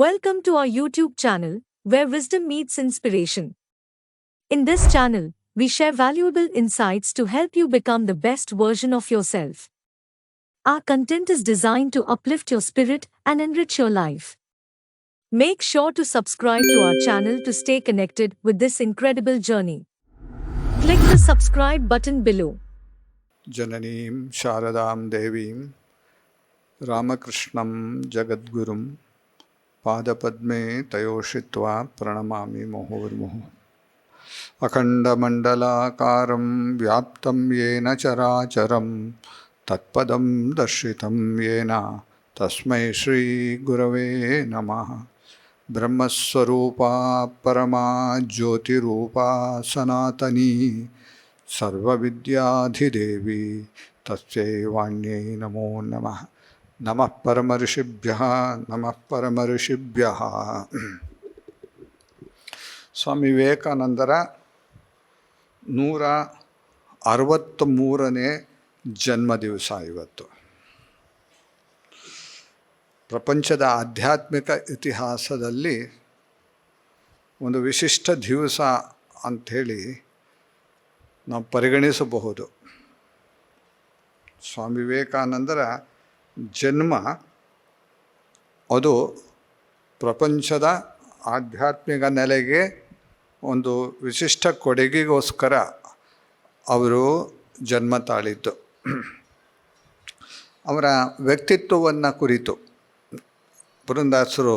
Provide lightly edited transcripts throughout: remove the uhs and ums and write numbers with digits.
Welcome to our YouTube channel, where wisdom meets inspiration. In this channel, we share valuable insights to help you become the best version of yourself. Our content is designed to uplift your spirit and enrich your life. Make sure to subscribe to our channel to stay connected with this incredible journey. Click the subscribe button below. ಜನನೀಂ ಶಾರದಾಂ ದೇವೀಂ ರಾಮಕೃಷ್ಣಂ ಜಗದ್ಗುರುಂ ಪಾದಪದ್ಮೇ ತಯೋಷಿತ್ವಾ ಪ್ರಣಮಾಮಿ ಮುಹುರ್ಮುಹುಃ. ಅಖಂಡಮಂಡಲಾಕಾರಂ ವ್ಯಾಪ್ತಂ ಯೇನ ಚರಾಚರಂ ತತ್ಪದಂ ದರ್ಶಿತಂ ಯೇನ ತಸ್ಮೈ ಶ್ರೀ ಗುರವೇ ನಮಃ. ಬ್ರಹ್ಮಸ್ವರೂಪಾ ಪರಮಾ ಜ್ಯೋತಿರೂಪಾ ಸನಾತನೀ ಸರ್ವವಿದ್ಯಾಧಿದೇವಿ ತಸ್ಯೈ ವಾಣ್ಯೈ ನಮೋ ನಮಃ. ನಮಃ ಪರಮಋಷಿಭ್ಯಃ ನಮಃ ಪರಮಋಷಿಭ್ಯಃ. ಸ್ವಾಮಿ ವಿವೇಕಾನಂದರ 163ನೇ ಜನ್ಮದಿವಸ ಇವತ್ತು. ಪ್ರಪಂಚದ ಆಧ್ಯಾತ್ಮಿಕ ಇತಿಹಾಸದಲ್ಲಿ ಒಂದು ವಿಶಿಷ್ಟ ದಿವಸ ಅಂಥೇಳಿ ನಾವು ಪರಿಗಣಿಸಬಹುದು. ಸ್ವಾಮಿ ವಿವೇಕಾನಂದರ ಜನ್ಮ ಅದು ಪ್ರಪಂಚದ ಆಧ್ಯಾತ್ಮಿಕ ನೆಲೆಗೆ ಒಂದು ವಿಶಿಷ್ಟ ಕೊಡುಗೆಗೋಸ್ಕರ ಅವರು ಜನ್ಮ ತಾಳಿದ್ದು. ಅವರ ವ್ಯಕ್ತಿತ್ವವನ್ನು ಕುರಿತು ಪುರಂದಾಸರು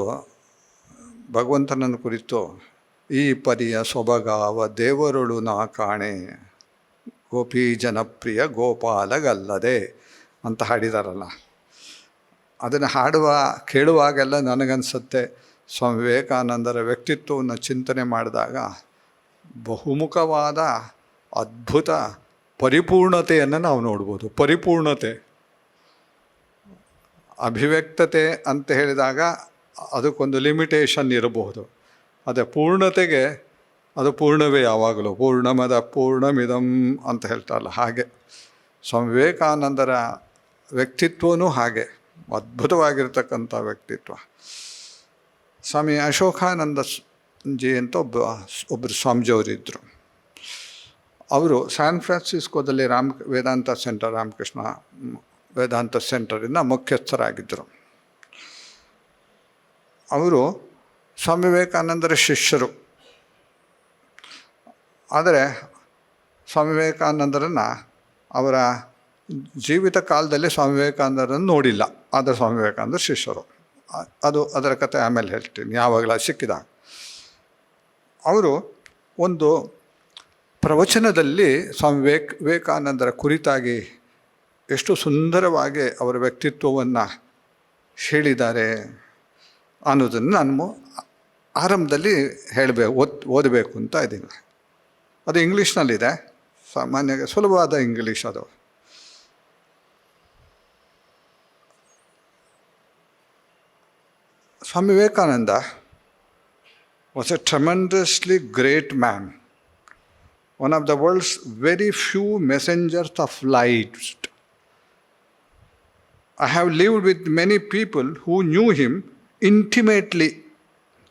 ಭಗವಂತನನ್ನು ಕುರಿತು ಈ ಪರಿಯ ಸೊಬಗಾವ ದೇವರುಳು ನಾ ಕಾಣೆ ಗೋಪಿ ಜನಪ್ರಿಯ ಗೋಪಾಲಗಲ್ಲದೆ ಅಂತ ಹಾಡಿದಾರಲ್ಲ. ಅದನ್ನು ಕೇಳುವಾಗೆಲ್ಲ ನನಗನ್ಸುತ್ತೆ, ಸ್ವಾಮಿ ವಿವೇಕಾನಂದರ ವ್ಯಕ್ತಿತ್ವವನ್ನು ಚಿಂತನೆ ಮಾಡಿದಾಗ ಬಹುಮುಖವಾದ ಅದ್ಭುತ ಪರಿಪೂರ್ಣತೆಯನ್ನು ನಾವು ನೋಡ್ಬೋದು. ಪರಿಪೂರ್ಣತೆ, ಅಭಿವ್ಯಕ್ತತೆ ಅಂತ ಹೇಳಿದಾಗ ಅದಕ್ಕೊಂದು ಲಿಮಿಟೇಷನ್ ಇರಬಹುದು. ಅದೇ ಪೂರ್ಣತೆಗೆ ಅದು ಪೂರ್ಣವೇ ಯಾವಾಗಲೂ. ಪೂರ್ಣಮದ ಪೂರ್ಣಮಿದಂ ಅಂತ ಹೇಳ್ತಾರಲ್ಲ, ಹಾಗೆ ಸ್ವಾಮಿ ವಿವೇಕಾನಂದರ ವ್ಯಕ್ತಿತ್ವವೂ ಹಾಗೆ ಅದ್ಭುತವಾಗಿರ್ತಕ್ಕಂಥ ವ್ಯಕ್ತಿತ್ವ. ಸ್ವಾಮಿ ಅಶೋಕಾನಂದ ಜಿ ಅಂತ ಒಬ್ಬರು ಸ್ವಾಮೀಜಿಯವರಿದ್ದರು. ಅವರು ಸ್ಯಾನ್ ಫ್ರಾನ್ಸಿಸ್ಕೋದಲ್ಲಿ ವೇದಾಂತ ಸೆಂಟರ್, ರಾಮಕೃಷ್ಣ ವೇದಾಂತ ಸೆಂಟರಿಂದ ಮುಖ್ಯಸ್ಥರಾಗಿದ್ದರು. ಅವರು ಸ್ವಾಮಿ ವಿವೇಕಾನಂದರ ಶಿಷ್ಯರು. ಆದರೆ ಸ್ವಾಮಿ ವಿವೇಕಾನಂದರನ್ನು ಅವರ ಜೀವಿತ ಕಾಲದಲ್ಲಿ ಸ್ವಾಮಿ ವಿವೇಕಾನಂದರನ್ನು ನೋಡಿಲ್ಲ. ಆದರೆ ಸ್ವಾಮಿ ವಿವೇಕಾನಂದರ ಶಿಷ್ಯರು. ಅದರ ಕಥೆ ಆಮೇಲೆ ಹೇಳ್ತೀನಿ, ಯಾವಾಗಲ ಸಿಕ್ಕಿದಾಗ. ಅವರು ಒಂದು ಪ್ರವಚನದಲ್ಲಿ ಸ್ವಾಮಿ ವಿವೇಕಾನಂದರ ಕುರಿತಾಗಿ ಎಷ್ಟು ಸುಂದರವಾಗಿ ಅವರ ವ್ಯಕ್ತಿತ್ವವನ್ನು ಹೇಳಿದ್ದಾರೆ ಅನ್ನೋದನ್ನು ನಾನು ಆರಂಭದಲ್ಲಿ ಓದಬೇಕು ಅಂತ ಇದ್ದೀನಿ. ಅದು ಇಂಗ್ಲೀಷ್ನಲ್ಲಿದೆ, ಸಾಮಾನ್ಯ ಸುಲಭವಾದ ಇಂಗ್ಲೀಷ್ ಅದು. Swami Vivekananda was a tremendously great man, one of the world's very few messengers of light. I have lived with many people who knew him intimately,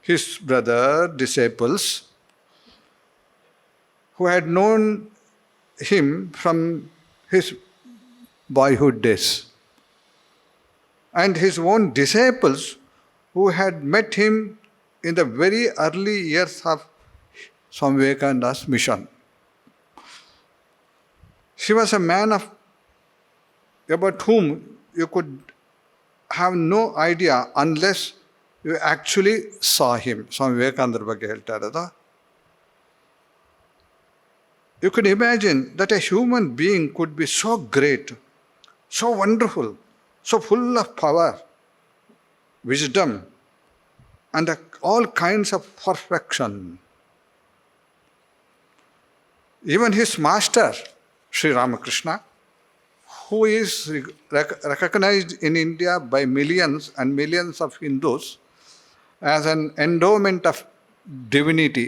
his brother, disciples, who had known him from his boyhood days, and his own disciples who had met him in the very early years of Swami Vivekananda's mission. He was a man about whom you could have no idea unless you actually saw him. Swami Vivekananda ಬಗ್ಗೆ ಹೇಳ್ತಾ ಇರೋದು. You could imagine that a human being could be so great, so wonderful, so full of power, wisdom, and all kinds of perfection. Even his master, Sri Ramakrishna, who is recognized in India by millions and millions of Hindus as an endowment of divinity,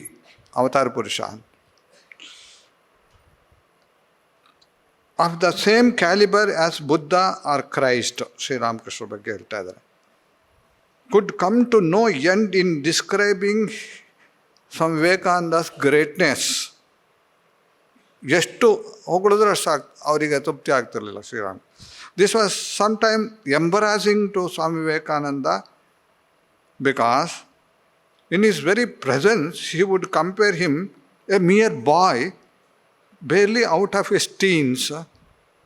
Avatar Purusha, of the same caliber as Buddha or Christ, Sri Ramakrishna ಬಗ್ಗೆ ಹೇಳ್ತಾ ಇದ್ದಾರೆ. could come to no end in describing Swami Vivekananda's greatness. ಎಷ್ಟು ಹೊಗಳಿದ್ರೆ ಸಾಕು ಅವರಿಗೆ ತೃಪ್ತಿ ಆಗ್ತಿರಲಿಲ್ಲ Shriram. This was sometime embarrassing to Swami Vivekananda because in his very presence he would compare him, a mere boy, barely out of his teens,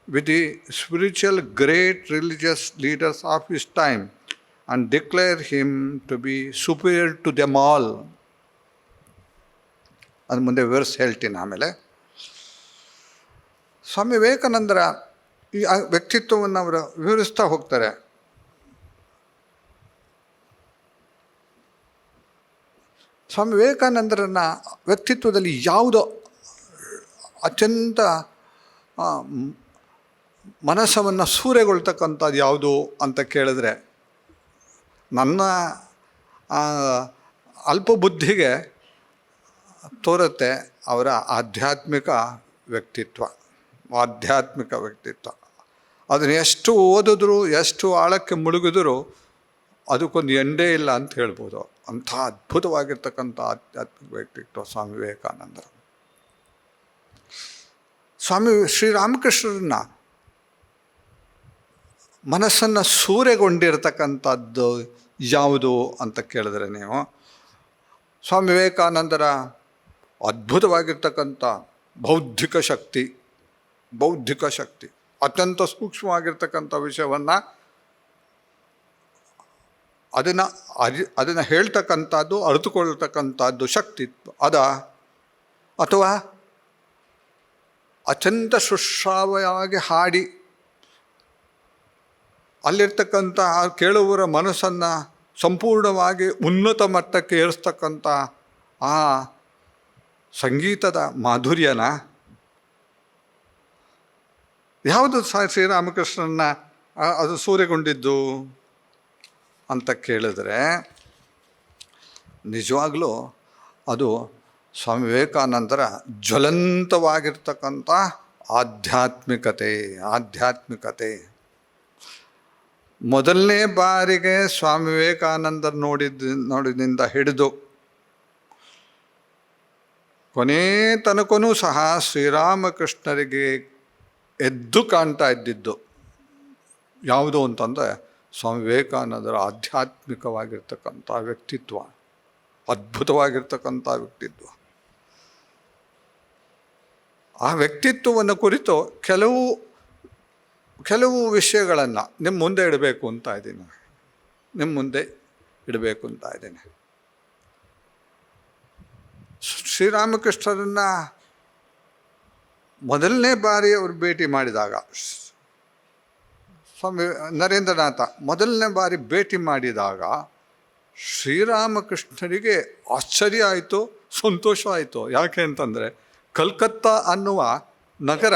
with the spiritual great religious leaders of his time and declare him to be superior to them all. ಅದು ಮುಂದೆ ವಿವರಿಸಿ ಹೇಳ್ತೀನಿ ಆಮೇಲೆ. ಸ್ವಾಮಿ ವಿವೇಕಾನಂದರ ಈ ವ್ಯಕ್ತಿತ್ವವನ್ನು ಅವರು ವಿವರಿಸ್ತಾ ಹೋಗ್ತಾರೆ. ಸ್ವಾಮಿ ವಿವೇಕಾನಂದರನ್ನ ವ್ಯಕ್ತಿತ್ವದಲ್ಲಿ ಯಾವುದೋ ಅತ್ಯಂತ ಮನಸ್ಸವನ್ನು ಸೂರೆಗೊಳ್ತಕ್ಕಂಥದ್ದು ಯಾವುದು ಅಂತ ಕೇಳಿದ್ರೆ, ನನ್ನ ಅಲ್ಪ ಬುದ್ಧಿಗೆ ತೋರುತ್ತೆ ಅವರ ಆಧ್ಯಾತ್ಮಿಕ ವ್ಯಕ್ತಿತ್ವ. ಅದನ್ನು ಎಷ್ಟು ಓದಿದ್ರು, ಎಷ್ಟು ಆಳಕ್ಕೆ ಮುಳುಗಿದ್ರು ಅದಕ್ಕೊಂದು ಎಂಡೇ ಇಲ್ಲ ಅಂತ ಹೇಳ್ಬೋದು. ಅಂಥ ಅದ್ಭುತವಾಗಿರ್ತಕ್ಕಂಥ ಆಧ್ಯಾತ್ಮಿಕ ವ್ಯಕ್ತಿತ್ವ ಸ್ವಾಮಿ ವಿವೇಕಾನಂದರು. ಸ್ವಾಮಿ ಶ್ರೀರಾಮಕೃಷ್ಣರನ್ನ ಮನಸ್ಸನ್ನು ಸೂರೆಗೊಂಡಿರ್ತಕ್ಕಂಥದ್ದು ಯಾವುದು ಅಂತ ಕೇಳಿದ್ರೆ ನೀವು, ಸ್ವಾಮಿ ವಿವೇಕಾನಂದರ ಅದ್ಭುತವಾಗಿರ್ತಕ್ಕಂಥ ಬೌದ್ಧಿಕ ಶಕ್ತಿ, ಅತ್ಯಂತ ಸೂಕ್ಷ್ಮವಾಗಿರ್ತಕ್ಕಂಥ ವಿಷಯವನ್ನು ಅದನ್ನು ಹೇಳ್ತಕ್ಕಂಥದ್ದು, ಅರಿತುಕೊಳ್ತಕ್ಕಂಥದ್ದು ಶಕ್ತಿ ಅಥವಾ ಅತ್ಯಂತ ಸುಶ್ರಾವ್ಯವಾಗಿ ಹಾಡಿ ಅಲ್ಲಿರ್ತಕ್ಕಂಥ ಕೇಳುವವರ ಮನಸ್ಸನ್ನು ಸಂಪೂರ್ಣವಾಗಿ ಉನ್ನತ ಮಟ್ಟಕ್ಕೆ ಏರಿಸ್ತಕ್ಕಂಥ ಆ ಸಂಗೀತದ ಮಾಧುರ್ಯನ ಯಾವುದು ಶ್ರೀರಾಮಕೃಷ್ಣನ ಅದು ಸೂರೆಗೊಂಡಿದ್ದು ಅಂತ ಕೇಳಿದ್ರೆ, ನಿಜವಾಗಲೂ ಅದು ಸ್ವಾಮಿ ವಿವೇಕಾನಂದರ ಜ್ವಲಂತವಾಗಿರ್ತಕ್ಕಂಥ ಆಧ್ಯಾತ್ಮಿಕತೆ. ಮೊದಲನೇ ಬಾರಿಗೆ ಸ್ವಾಮಿ ವಿವೇಕಾನಂದರು ನೋಡಿದಿಂದ ಹಿಡಿದು ಕೊನೇ ತನಕನೂ ಸಹ ಶ್ರೀರಾಮಕೃಷ್ಣರಿಗೆ ಎದ್ದು ಕಾಣ್ತಾ ಇದ್ದಿದ್ದು ಯಾವುದು ಅಂತಂದರೆ ಸ್ವಾಮಿ ವಿವೇಕಾನಂದರ ಆಧ್ಯಾತ್ಮಿಕವಾಗಿರ್ತಕ್ಕಂಥ ವ್ಯಕ್ತಿತ್ವ, ಅದ್ಭುತವಾಗಿರ್ತಕ್ಕಂಥ ವ್ಯಕ್ತಿತ್ವ. ಆ ವ್ಯಕ್ತಿತ್ವವನ್ನು ಕುರಿತು ಕೆಲವು ವಿಷಯಗಳನ್ನು ನಿಮ್ಮ ಮುಂದೆ ಇಡಬೇಕು ಅಂತ ಇದ್ದೀನಿ. ಶ್ರೀರಾಮಕೃಷ್ಣರನ್ನ ಮೊದಲನೇ ಬಾರಿ ಅವರು ಭೇಟಿ ಮಾಡಿದಾಗ, ಸ್ವಾಮಿ ನರೇಂದ್ರನಾಥ ಮೊದಲನೇ ಬಾರಿ ಭೇಟಿ ಮಾಡಿದಾಗ ಶ್ರೀರಾಮಕೃಷ್ಣರಿಗೆ ಆಶ್ಚರ್ಯ ಆಯಿತು, ಸಂತೋಷ ಆಯಿತು. ಯಾಕೆ ಅಂತಂದರೆ ಕಲ್ಕತ್ತಾ ಅನ್ನುವ ನಗರ,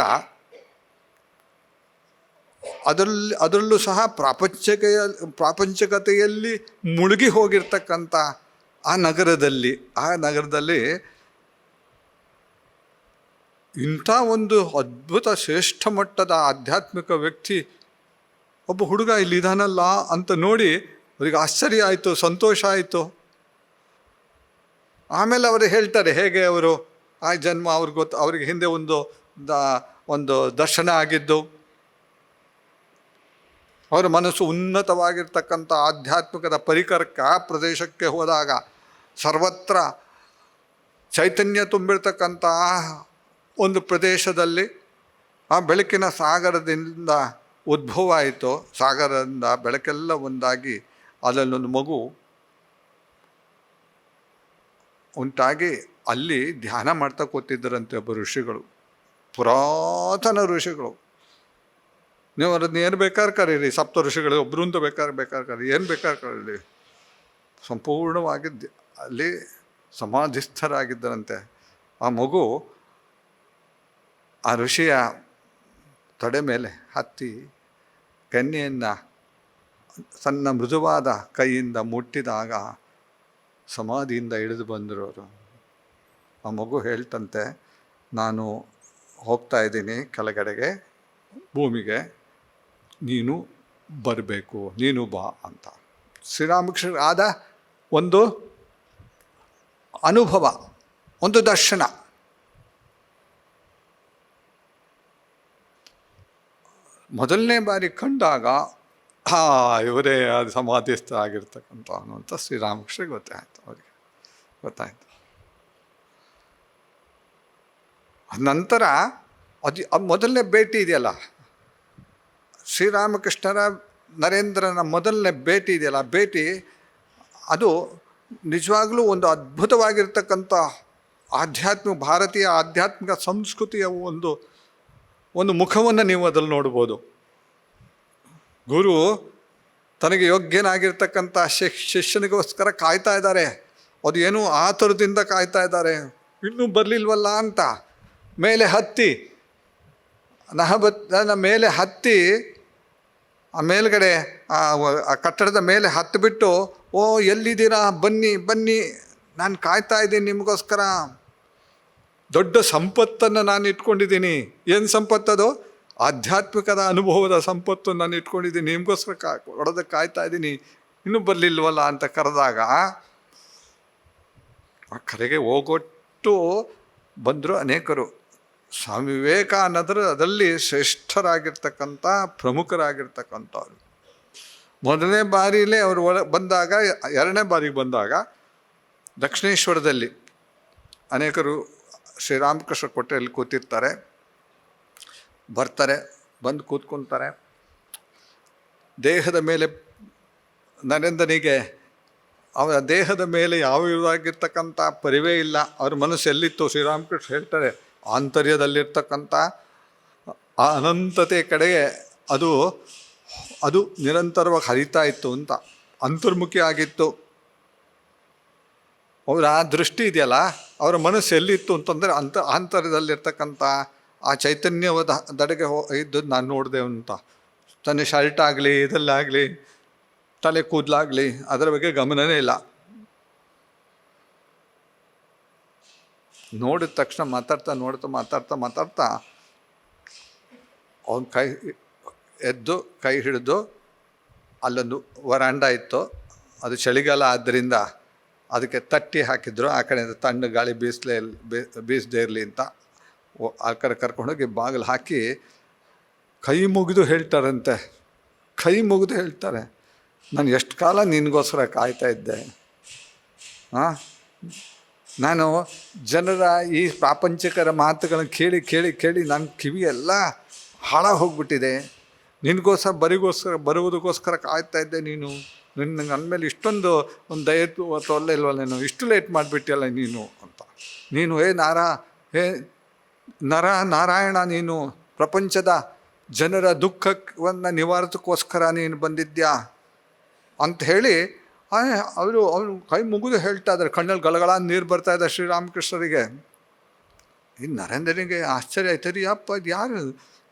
ಅದರಲ್ಲೂ ಸಹ ಪ್ರಾಪಂಚಿಕತೆಯಲ್ಲಿ ಮುಳುಗಿ ಹೋಗಿರ್ತಕ್ಕಂಥ ಆ ನಗರದಲ್ಲಿ ಇಂಥ ಒಂದು ಅದ್ಭುತ ಶ್ರೇಷ್ಠ ಮಟ್ಟದ ಆಧ್ಯಾತ್ಮಿಕ ವ್ಯಕ್ತಿ ಒಬ್ಬ ಹುಡುಗ ಇಲ್ಲಿದ್ದಾನಲ್ಲ ಅಂತ ನೋಡಿ ಅವರಿಗೆ ಆಶ್ಚರ್ಯ ಆಯಿತು, ಸಂತೋಷ ಆಯಿತು. ಆಮೇಲೆ ಅವರು ಹೇಳ್ತಾರೆ ಹೇಗೆ ಅವರು ಆ ಜನ್ಮ ಅವ್ರಿಗೆ ಹಿಂದೆ ಒಂದು ದರ್ಶನ ಆಗಿದ್ದು, ಅವರ ಮನಸ್ಸು ಉನ್ನತವಾಗಿರ್ತಕ್ಕಂಥ ಆಧ್ಯಾತ್ಮಿಕದ ಪರಿಕರಕ್ಕೆ ಆ ಪ್ರದೇಶಕ್ಕೆ ಹೋದಾಗ ಸರ್ವತ್ರ ಚೈತನ್ಯ ತುಂಬಿರ್ತಕ್ಕಂಥ ಒಂದು ಪ್ರದೇಶದಲ್ಲಿ ಆ ಬೆಳಕಿನ ಸಾಗರದಿಂದ ಉದ್ಭವ ಆಯಿತು. ಸಾಗರದಿಂದ ಬೆಳಕೆಲ್ಲ ಒಂದಾಗಿ ಅದರಲ್ಲೊಂದು ಮಗು ಉಂಟಾಗಿ ಅಲ್ಲಿ ಧ್ಯಾನ ಮಾಡ್ತಾ ಕೂತಿದ್ದರಂತೆ ಒಬ್ಬ ಋಷಿಗಳು, ಪುರಾತನ ಋಷಿಗಳು. ನೀವು ಅದನ್ನ ಏನು ಬೇಕಾದ್ರೆ ಕರೀರಿ, ಸಪ್ತ ಋಷಿಗಳು ಒಬ್ಬರು ಅಂತ ಬೇಕಾದ್ರೆ ಕರೀರಿ, ಏನು ಬೇಕಾದ್ರೆ ಕರೀರಿ. ಸಂಪೂರ್ಣವಾಗಿ ಅಲ್ಲಿ ಸಮಾಧಿಸ್ಥರಾಗಿದ್ದರಂತೆ. ಆ ಮಗು ಆ ಋಷಿಯ ತೊಡೆ ಮೇಲೆ ಹತ್ತಿ ಕೆನ್ನೆಯನ್ನು ಸಣ್ಣ ಮೃದುವಾದ ಕೈಯಿಂದ ಮುಟ್ಟಿದಾಗ ಸಮಾಧಿಯಿಂದ ಇಳಿದು ಬಂದರು ಅವರು. ಆ ಮಗು ಹೇಳ್ತಂತೆ, ನಾನು ಹೋಗ್ತಾ ಇದ್ದೀನಿ ಕೆಳಗಡೆಗೆ ಭೂಮಿಗೆ, ನೀನು ಬರಬೇಕು, ನೀನು ಬಾ ಅಂತ. ಶ್ರೀರಾಮಕೃಷ್ಣ ಆದ ಒಂದು ಅನುಭವ, ಒಂದು ದರ್ಶನ. ಮೊದಲನೇ ಬಾರಿ ಕಂಡಾಗ ಇವರೇ ಅದು ಸಮಾಧಿಸ್ಥ ಆಗಿರ್ತಕ್ಕಂಥ ಅನ್ನುವಂಥ ಶ್ರೀರಾಮಕೃಷ್ಣ ಗೊತ್ತಾಯಿತು, ಅವರಿಗೆ ಗೊತ್ತಾಯಿತು. ನಂತರ ಅದು ಮೊದಲನೇ ಭೇಟಿ ಇದೆಯಲ್ಲ, ಶ್ರೀರಾಮಕೃಷ್ಣರ ನರೇಂದ್ರನ ಮೊದಲನೇ ಭೇಟಿ ಇದೆಯಲ್ಲ, ಭೇಟಿ ಅದು ನಿಜವಾಗ್ಲೂ ಒಂದು ಅದ್ಭುತವಾಗಿರ್ತಕ್ಕಂಥ ಭಾರತೀಯ ಆಧ್ಯಾತ್ಮಿಕ ಸಂಸ್ಕೃತಿಯ ಒಂದು ಮುಖವನ್ನು ನೀವು ಅದ್ರಲ್ಲಿ ನೋಡ್ಬೋದು. ಗುರು ತನಗೆ ಯೋಗ್ಯನಾಗಿರ್ತಕ್ಕಂಥ ಶಿಷ್ಯನಿಗೋಸ್ಕರ ಕಾಯ್ತಾ ಇದ್ದಾರೆ. ಅದು ಏನೋ ಆತುರದಿಂದ ಕಾಯ್ತಾ ಇದ್ದಾರೆ, ಇನ್ನೂ ಬರಲಿಲ್ವಲ್ಲ ಅಂತ. ಮೇಲೆ ಹತ್ತಿ ಮೇಲೆ ಹತ್ತಿ ಆ ಮೇಲ್ಗಡೆ ಆ ಕಟ್ಟಡದ ಮೇಲೆ ಹತ್ತಿಬಿಟ್ಟು, ಓ ಎಲ್ಲಿದ್ದೀರಾ, ಬನ್ನಿ ಬನ್ನಿ, ನಾನು ಕಾಯ್ತಾ ಇದ್ದೀನಿ ನಿಮಗೋಸ್ಕರ. ದೊಡ್ಡ ಸಂಪತ್ತನ್ನು ನಾನು ಇಟ್ಕೊಂಡಿದ್ದೀನಿ. ಏನು ಸಂಪತ್ತದು? ಆಧ್ಯಾತ್ಮಿಕದ ಅನುಭವದ ಸಂಪತ್ತು ನಾನು ಇಟ್ಕೊಂಡಿದ್ದೀನಿ, ನಿಮಗೋಸ್ಕರ ಹೊಡೆದಕ್ಕೆ ಕಾಯ್ತಾ ಇದ್ದೀನಿ, ಇನ್ನೂ ಬರಲಿಲ್ವಲ್ಲ ಅಂತ ಕರೆದಾಗ ಆ ಕರೆಗೆ ಹೋಗೊಟ್ಟು ಬಂದರು ಅನೇಕರು. ಸ್ವಾಮಿ ವಿವೇಕಾನಂದರಲ್ಲಿ ಶ್ರೇಷ್ಠರಾಗಿರ್ತಕ್ಕಂಥ ಪ್ರಮುಖರಾಗಿರ್ತಕ್ಕಂಥವ್ರು. ಮೊದಲನೇ ಬಾರಿಲೇ ಅವರು ಬಂದಾಗ, ಎರಡನೇ ಬಾರಿಗೆ ಬಂದಾಗ ದಕ್ಷಿಣೇಶ್ವರದಲ್ಲಿ ಅನೇಕರು ಶ್ರೀರಾಮಕೃಷ್ಣ ಕೊಟ್ಟೆಯಲ್ಲಿ ಕೂತಿರ್ತಾರೆ. ಬರ್ತಾರೆ, ಬಂದು ಕೂತ್ಕೊತಾರೆ. ದೇಹದ ಮೇಲೆ ನರೇಂದ್ರನಿಗೆ ಅವರ ದೇಹದ ಮೇಲೆ ಯಾವ ವಿಧವಾಗಿರ್ತಕ್ಕಂಥ ಪರಿವೇ ಇಲ್ಲ. ಅವ್ರ ಮನಸ್ಸು ಎಲ್ಲಿತ್ತು? ಶ್ರೀರಾಮಕೃಷ್ಣ ಹೇಳ್ತಾರೆ, ಆಂತರ್ಯದಲ್ಲಿರ್ತಕ್ಕಂಥ ಆ ಅನಂತತೆ ಕಡೆಗೆ ಅದು ನಿರಂತರವಾಗಿ ಹರಿತಾ ಇತ್ತು ಅಂತ, ಅಂತರ್ಮುಖಿ ಆಗಿತ್ತು. ಅವರ ಆ ದೃಷ್ಟಿ ಇದೆಯಲ್ಲ, ಅವರ ಮನಸ್ಸು ಎಲ್ಲಿತ್ತು ಅಂತಂದರೆ ಆಂತರ್ಯದಲ್ಲಿರ್ತಕ್ಕಂಥ ಆ ಚೈತನ್ಯವಾದ ದಡೆಗೆ ಇದ್ದದ್ದು ನಾನು ನೋಡಿದೆ ಅಂತ. ತನ್ನ ಶರ್ಟ್ ಆಗಲಿ, ಇದಲ್ಲಾಗಲಿ, ತಲೆ ಕೂದಲಾಗಲಿ, ಅದರ ಬಗ್ಗೆ ಗಮನವೇ ಇಲ್ಲ. ನೋಡಿದ ತಕ್ಷಣ ಮಾತಾಡ್ತಾ ಅವನ ಕೈ ಎದ್ದು ಕೈ ಹಿಡಿದು, ಅಲ್ಲೊಂದು ವರಾಂಡ ಇತ್ತು, ಅದು ಚಳಿಗಾಲ ಆದ್ದರಿಂದ ಅದಕ್ಕೆ ತಟ್ಟಿ ಹಾಕಿದ್ರು, ಆ ಕಡೆಯಿಂದ ತಣ್ಣ ಗಾಳಿ ಬೀಸದೇ ಇರಲಿ ಅಂತ. ಆ ಕಡೆ ಕರ್ಕೊಂಡೋಗಿ ಬಾಗಿಲು ಹಾಕಿ ಕೈ ಮುಗಿದು ಹೇಳ್ತಾರಂತೆ, ನಾನು ಎಷ್ಟು ಕಾಲ ನಿನಗೋಸ್ಕರ ಕಾಯ್ತಾ ಇದ್ದೆ. ನಾನು ಜನರ ಈ ಪ್ರಾಪಂಚಿಕರ ಮಾತುಗಳನ್ನು ಕೇಳಿ ನನ್ನ ಕಿವಿಯೆಲ್ಲ ಹಾಳಾಗಿ ಹೋಗ್ಬಿಟ್ಟಿದೆ. ನಿನಗೋಸ್ಕರ ಬರುವುದಕ್ಕೋಸ್ಕರ ಕಾಯ್ತಾ ಇದ್ದೆ. ನೀನು ನಂಗೆ ಅಂದಮೇಲೆ ಇಷ್ಟೊಂದು ಒಂದು ತೊಲ್ಲ ಇಲ್ವಲ್ಲ, ನೀನು ಇಷ್ಟು ಲೇಟ್ ಮಾಡಿಬಿಟ್ಟಿಯಲ್ಲ ನೀನು ಅಂತ. ನೀನು ನಾರಾಯಣ, ನೀನು ಪ್ರಪಂಚದ ಜನರ ದುಃಖವನ್ನು ನಿವಾರಿಸೋಕ್ಕೋಸ್ಕರ ನೀನು ಬಂದಿದ್ಯಾ ಅಂತ ಹೇಳಿ ಅವನು ಕೈ ಮುಗಿದು ಹೇಳ್ತಾ ಇದ್ದಾರೆ. ಕಣ್ಣಲ್ಲಿ ಗಲಗಳ ನೀರು ಬರ್ತಾ ಇದೆ ಶ್ರೀರಾಮಕೃಷ್ಣರಿಗೆ. ಈ ನರೇಂದ್ರನಿಗೆ ಆಶ್ಚರ್ಯ ಆಯ್ತು, ರೀ ಅಪ್ಪ ಇದು ಯಾರು?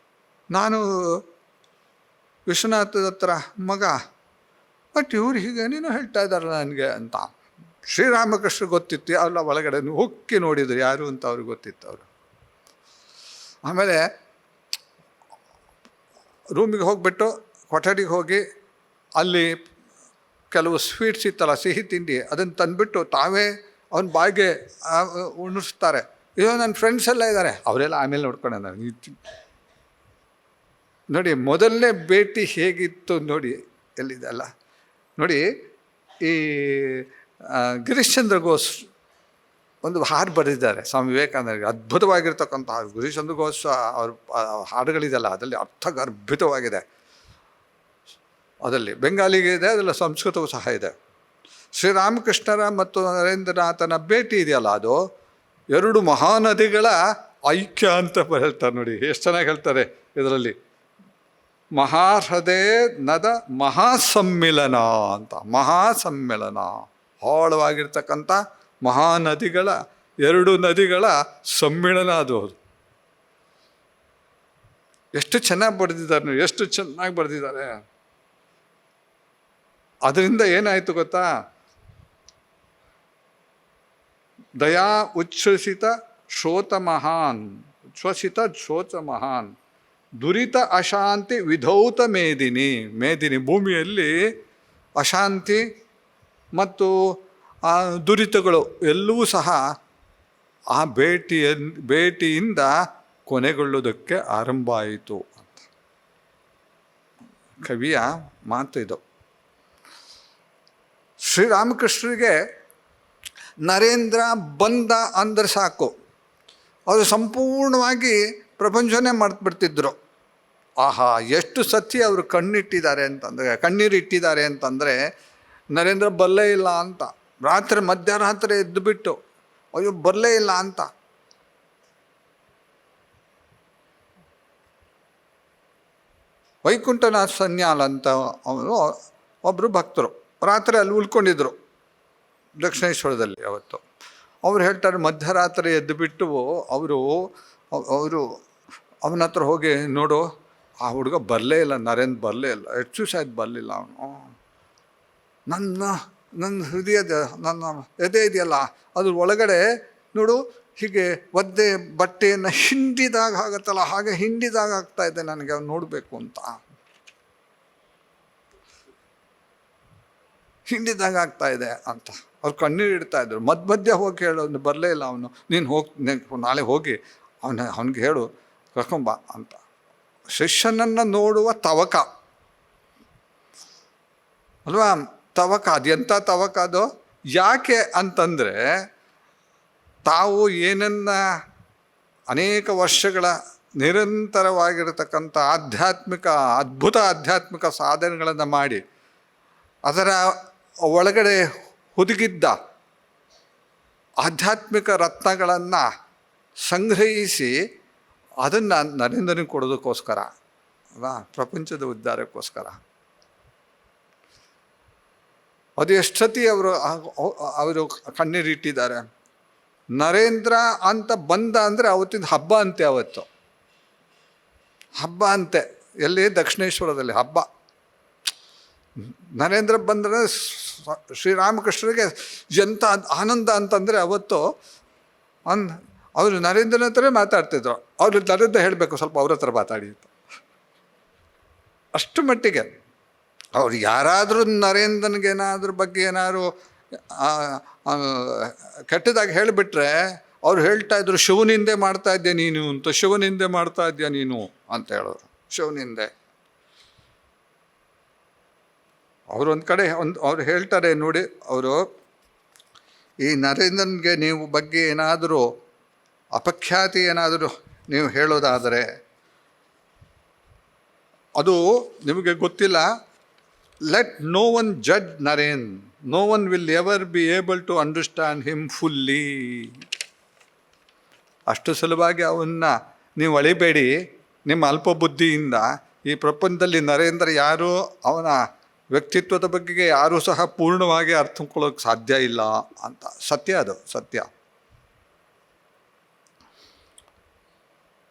ನಾನು ವಿಶ್ವನಾಥದ ಹತ್ರ ಮಗ, ಬಟ್ ಇವ್ರು ಹೀಗೆ ನೀನು ಹೇಳ್ತಾ ಇದ್ದಾರಲ್ಲ ನನಗೆ ಅಂತ. ಶ್ರೀರಾಮಕೃಷ್ಣ ಗೊತ್ತಿತ್ತು, ಅಲ್ಲ ಒಳಗಡೆ ಹೊಕ್ಕಿ ನೋಡಿದ್ರು ಯಾರು ಅಂತ ಅವ್ರಿಗೆ ಗೊತ್ತಿತ್ತು. ಅವರು ಆಮೇಲೆ ರೂಮಿಗೆ ಹೋಗಿಬಿಟ್ಟು ಕೊಠಡಿಗೆ ಹೋಗಿ ಅಲ್ಲಿ ಕೆಲವು ಸ್ವೀಟ್ಸ್ ಇತ್ತಲ್ಲ, ಸಿಹಿ ತಿಂಡಿ, ಅದನ್ನು ತಂದುಬಿಟ್ಟು ತಾವೇ ಅವನ ಬಾಯಿಗೆ ಉಣಿಸ್ತಾರೆ. ಇದು ನನ್ನ ಫ್ರೆಂಡ್ಸ್ ಎಲ್ಲ ಇದ್ದಾರೆ, ಅವರೆಲ್ಲ ಆಮೇಲೆ ನೋಡ್ಕೊಂಡೆ. ನೋಡಿ ಮೊದಲನೇ ಭೇಟಿ ಹೇಗಿತ್ತು ನೋಡಿ, ಎಲ್ಲಿದೆ ಅಲ್ಲ ನೋಡಿ. ಈ ಗಿರೀಶ್ ಚಂದ್ರ ಘೋಷ್ ಒಂದು ಹಾಡು ಬರೆದಿದ್ದಾರೆ ಸ್ವಾಮಿ ವಿವೇಕಾನಂದರಿಗೆ, ಅದ್ಭುತವಾಗಿರ್ತಕ್ಕಂಥ ಹಾಡು. ಗಿರೀಶ್ ಚಂದ್ರ ಘೋಷ್ ಅವ್ರ ಹಾಡುಗಳಿದೆಯಲ್ಲ, ಅದರಲ್ಲಿ ಅರ್ಥಗರ್ಭಿತವಾಗಿದೆ. ಅದರಲ್ಲಿ ಬೆಂಗಾಲಿಗೆ ಇದೆ, ಅದರಲ್ಲಿ ಸಂಸ್ಕೃತವೂ ಸಹ ಇದೆ. ಶ್ರೀರಾಮಕೃಷ್ಣರ ಮತ್ತು ನರೇಂದ್ರನಾಥನ ಭೇಟಿ ಇದೆಯಲ್ಲ, ಅದು ಎರಡು ಮಹಾನದಿಗಳ ಐಕ್ಯ ಅಂತ ಹೇಳ್ತಾರೆ ನೋಡಿ. ಎಷ್ಟು ಚೆನ್ನಾಗಿ ಹೇಳ್ತಾರೆ ಇದರಲ್ಲಿ. ಮಹಾಹೃದಯ ನದ ಮಹಾಸಮ್ಮಿಲನ ಅಂತ. ಮಹಾಸಮ್ಮಿಲನ, ಆಳವಾಗಿರ್ತಕ್ಕಂಥ ಮಹಾನದಿಗಳ, ಎರಡು ನದಿಗಳ ಸಮ್ಮಿಳನ ಅದು. ಎಷ್ಟು ಚೆನ್ನಾಗಿ ಬರೆದಿದ್ದಾರೆ ನೋಡಿ, ಎಷ್ಟು ಚೆನ್ನಾಗಿ ಬರೆದಿದ್ದಾರೆ. ಅದರಿಂದ ಏನಾಯಿತು ಗೊತ್ತಾ? ದಯಾ ಉಚ್ಛ್ವಸಿತ ಶೋತ ಮಹಾನ್, ಉಚ್ಛ್ವಸಿತ ಶೋತ ಮಹಾನ್, ದುರಿತ ಅಶಾಂತಿ ವಿಧೌತ ಮೇದಿನಿ. ಭೂಮಿಯಲ್ಲಿ ಅಶಾಂತಿ ಮತ್ತು ಆ ದುರಿತಗಳು ಎಲ್ಲವೂ ಸಹ ಆ ಭೇಟಿಯಿಂದ ಕೊನೆಗೊಳ್ಳುವುದಕ್ಕೆ ಆರಂಭ ಆಯಿತು ಅಂತ ಕವಿಯ ಮಾತು ಇದು. ಶ್ರೀರಾಮಕೃಷ್ಣರಿಗೆ ನರೇಂದ್ರ ಬಂದ ಅಂದರೆ ಸಾಕು, ಅವರು ಸಂಪೂರ್ಣವಾಗಿ ಪ್ರಪಂಚನೇ ಮರೆತುಬಿಡ್ತಿದ್ರು. ಆಹಾ, ಎಷ್ಟು ಸತ್ಯ ಅವರು ಕಣ್ಣೀರಿಟ್ಟಿದ್ದಾರೆ ಅಂತಂದರೆ ನರೇಂದ್ರ ಬರಲೇ ಇಲ್ಲ ಅಂತ. ಮಧ್ಯರಾತ್ರಿ ಎದ್ದುಬಿಟ್ಟು ಅಯ್ಯೋ ಬರಲೇ ಇಲ್ಲ ಅಂತ. ವೈಕುಂಠನಾಥ ಸನ್ಯಾಲ್ ಅಂತ ಅವರು ಒಬ್ಬರು ಭಕ್ತರು ರಾತ್ರಿ ಅಲ್ಲಿ ಉಳ್ಕೊಂಡಿದ್ರು ದಕ್ಷಿಣೇಶ್ವರದಲ್ಲಿ. ಅವತ್ತು ಅವ್ರು ಹೇಳ್ತಾರೆ, ಮಧ್ಯರಾತ್ರಿ ಎದ್ದುಬಿಟ್ಟು ಅವರು ಅವನ ಹತ್ರ ಹೋಗಿ, ನೋಡು ಆ ಹುಡುಗ ಬರಲೇ ಇಲ್ಲ, ನರೇಂದ್ರ ಬರಲೇ ಇಲ್ಲ, ಎಷ್ಟು ದಿವಸ ಆಯ್ತು ಬರಲಿಲ್ಲ ಅವನು. ನನ್ನ ಹೃದಯದ ನನ್ನ ಎದೆ ಇದೆಯಲ್ಲ ಅದ್ರ ಒಳಗಡೆ ನೋಡು ಹೀಗೆ ಒದ್ದೆ ಬಟ್ಟೆಯನ್ನು ಹಿಂಡಿದಾಗ ಆಗತ್ತಲ್ಲ, ಹಾಗೆ ಹಿಂಡಿದಾಗ ಆಗ್ತಾ ಇದೆ ನನಗೆ ಅವ್ನು ನೋಡಬೇಕು ಅಂತ. ಹಿಂಡಿದಾಗ ಆಗ್ತಾ ಇದೆ ಅಂತ ಅವ್ರು ಕಣ್ಣೀರು ಇಡ್ತಾ ಇದ್ರು. ಮಧ್ಯ ಹೋಗಿ ಹೇಳೋದು, ಬರಲೇ ಇಲ್ಲ ಅವನು, ನೀನು ನಾಳೆ ಹೋಗಿ ಅವನಿಗೆ ಹೇಳು ಕರ್ಕೊಂಬ ಅಂತ. ಶಿಷ್ಯನನ್ನು ನೋಡುವ ತವಕ ಅಲ್ವಾ? ತವಕ, ಅದೆಂಥ ತವಕ ಅದು. ಯಾಕೆ ಅಂತಂದರೆ ತಾವು ಏನನ್ನ ಅನೇಕ ವರ್ಷಗಳ ನಿರಂತರವಾಗಿರತಕ್ಕಂಥ ಅದ್ಭುತ ಆಧ್ಯಾತ್ಮಿಕ ಸಾಧನೆಗಳನ್ನು ಮಾಡಿ ಅದರ ಒಳಗಡೆ ಹುದುಗಿದ್ದ ಆಧ್ಯಾತ್ಮಿಕ ರತ್ನಗಳನ್ನು ಸಂಗ್ರಹಿಸಿ ಅದನ್ನು ನರೇಂದ್ರನಿಗೆ ಕೊಡೋದಕ್ಕೋಸ್ಕರ ಅಲ್ವಾ, ಪ್ರಪಂಚದ ಉದ್ಧಾರಕ್ಕೋಸ್ಕರ. ಅದು ಎಷ್ಟು ಸತಿ ಅವರು ಕಣ್ಣೀರಿಟ್ಟಿದ್ದಾರೆ. ನರೇಂದ್ರ ಅಂತ ಬಂದ ಅಂದರೆ ಅವತ್ತಿನ ಹಬ್ಬ ಅಂತೆ. ಅವತ್ತು ಹಬ್ಬ ಅಂತೆ, ಎಲ್ಲಿ? ದಕ್ಷಿಣೇಶ್ವರದಲ್ಲಿ ಹಬ್ಬ. ನರೇಂದ್ರ ಬಂದರೆ ಶ್ರೀರಾಮಕೃಷ್ಣರಿಗೆ ಎಂಥ ಆನಂದ ಅಂತಂದರೆ ಅವತ್ತು ಅವರು ನರೇಂದ್ರನ ಹತ್ರ ಮಾತಾಡ್ತಿದ್ರು. ಅವರು ನರೇಂದ್ರ ಹೇಳಬೇಕು ಸ್ವಲ್ಪ ಅವ್ರ ಹತ್ರ ಮಾತಾಡಿ ಅಂತ. ಅಷ್ಟು ಮಟ್ಟಿಗೆ ಅವ್ರು ಯಾರಾದರೂ ನರೇಂದ್ರನಿಗೆ ಬಗ್ಗೆ ಏನಾದ್ರು ಕೆಟ್ಟದಾಗಿ ಹೇಳಿಬಿಟ್ರೆ ಅವ್ರು ಹೇಳ್ತಾ ಇದ್ರು, ಶಿವನಿಂದೆ ಮಾಡ್ತಾ ಇದ್ದೆ ನೀನು ಅಂತ, ಶಿವನಿಂದೆ ಮಾಡ್ತಾ ಇದ್ಯಾ ನೀನು ಅಂತ ಹೇಳೋರು. ಶಿವನಿಂದೆ ಅವರು ಒಂದು ಕಡೆ ಅವ್ರು ಹೇಳ್ತಾರೆ ನೋಡಿ, ಅವರು ಈ ನರೇಂದ್ರನಿಗೆ ನೀವು ಬಗ್ಗೆ ಏನಾದರೂ ಅಪಖ್ಯಾತಿ ಏನಾದರೂ ನೀವು ಹೇಳೋದಾದರೆ ಅದು ನಿಮಗೆ ಗೊತ್ತಿಲ್ಲ. Let no one judge Naren, no one will ever be able to understand him fully. ಅಷ್ಟು ಸುಲಭವಾಗಿ ಅವನ್ನ ನೀವು ಅಳಿಬೇಡಿ. ನಿಮ್ಮ ಅಲ್ಪ ಬುದ್ಧಿಯಿಂದ ಈ ಪ್ರಪಂಚದಲ್ಲಿ ನರೇಂದ್ರ ಯಾರು, ಅವನ ವ್ಯಕ್ತಿತ್ವದ ಬಗ್ಗೆ ಯಾರೂ ಸಹ ಪೂರ್ಣವಾಗಿ ಅರ್ಥಕೊಳ್ಳೋಕೆ ಸಾಧ್ಯ ಇಲ್ಲ ಅಂತ. ಸತ್ಯ, ಅದು ಸತ್ಯ.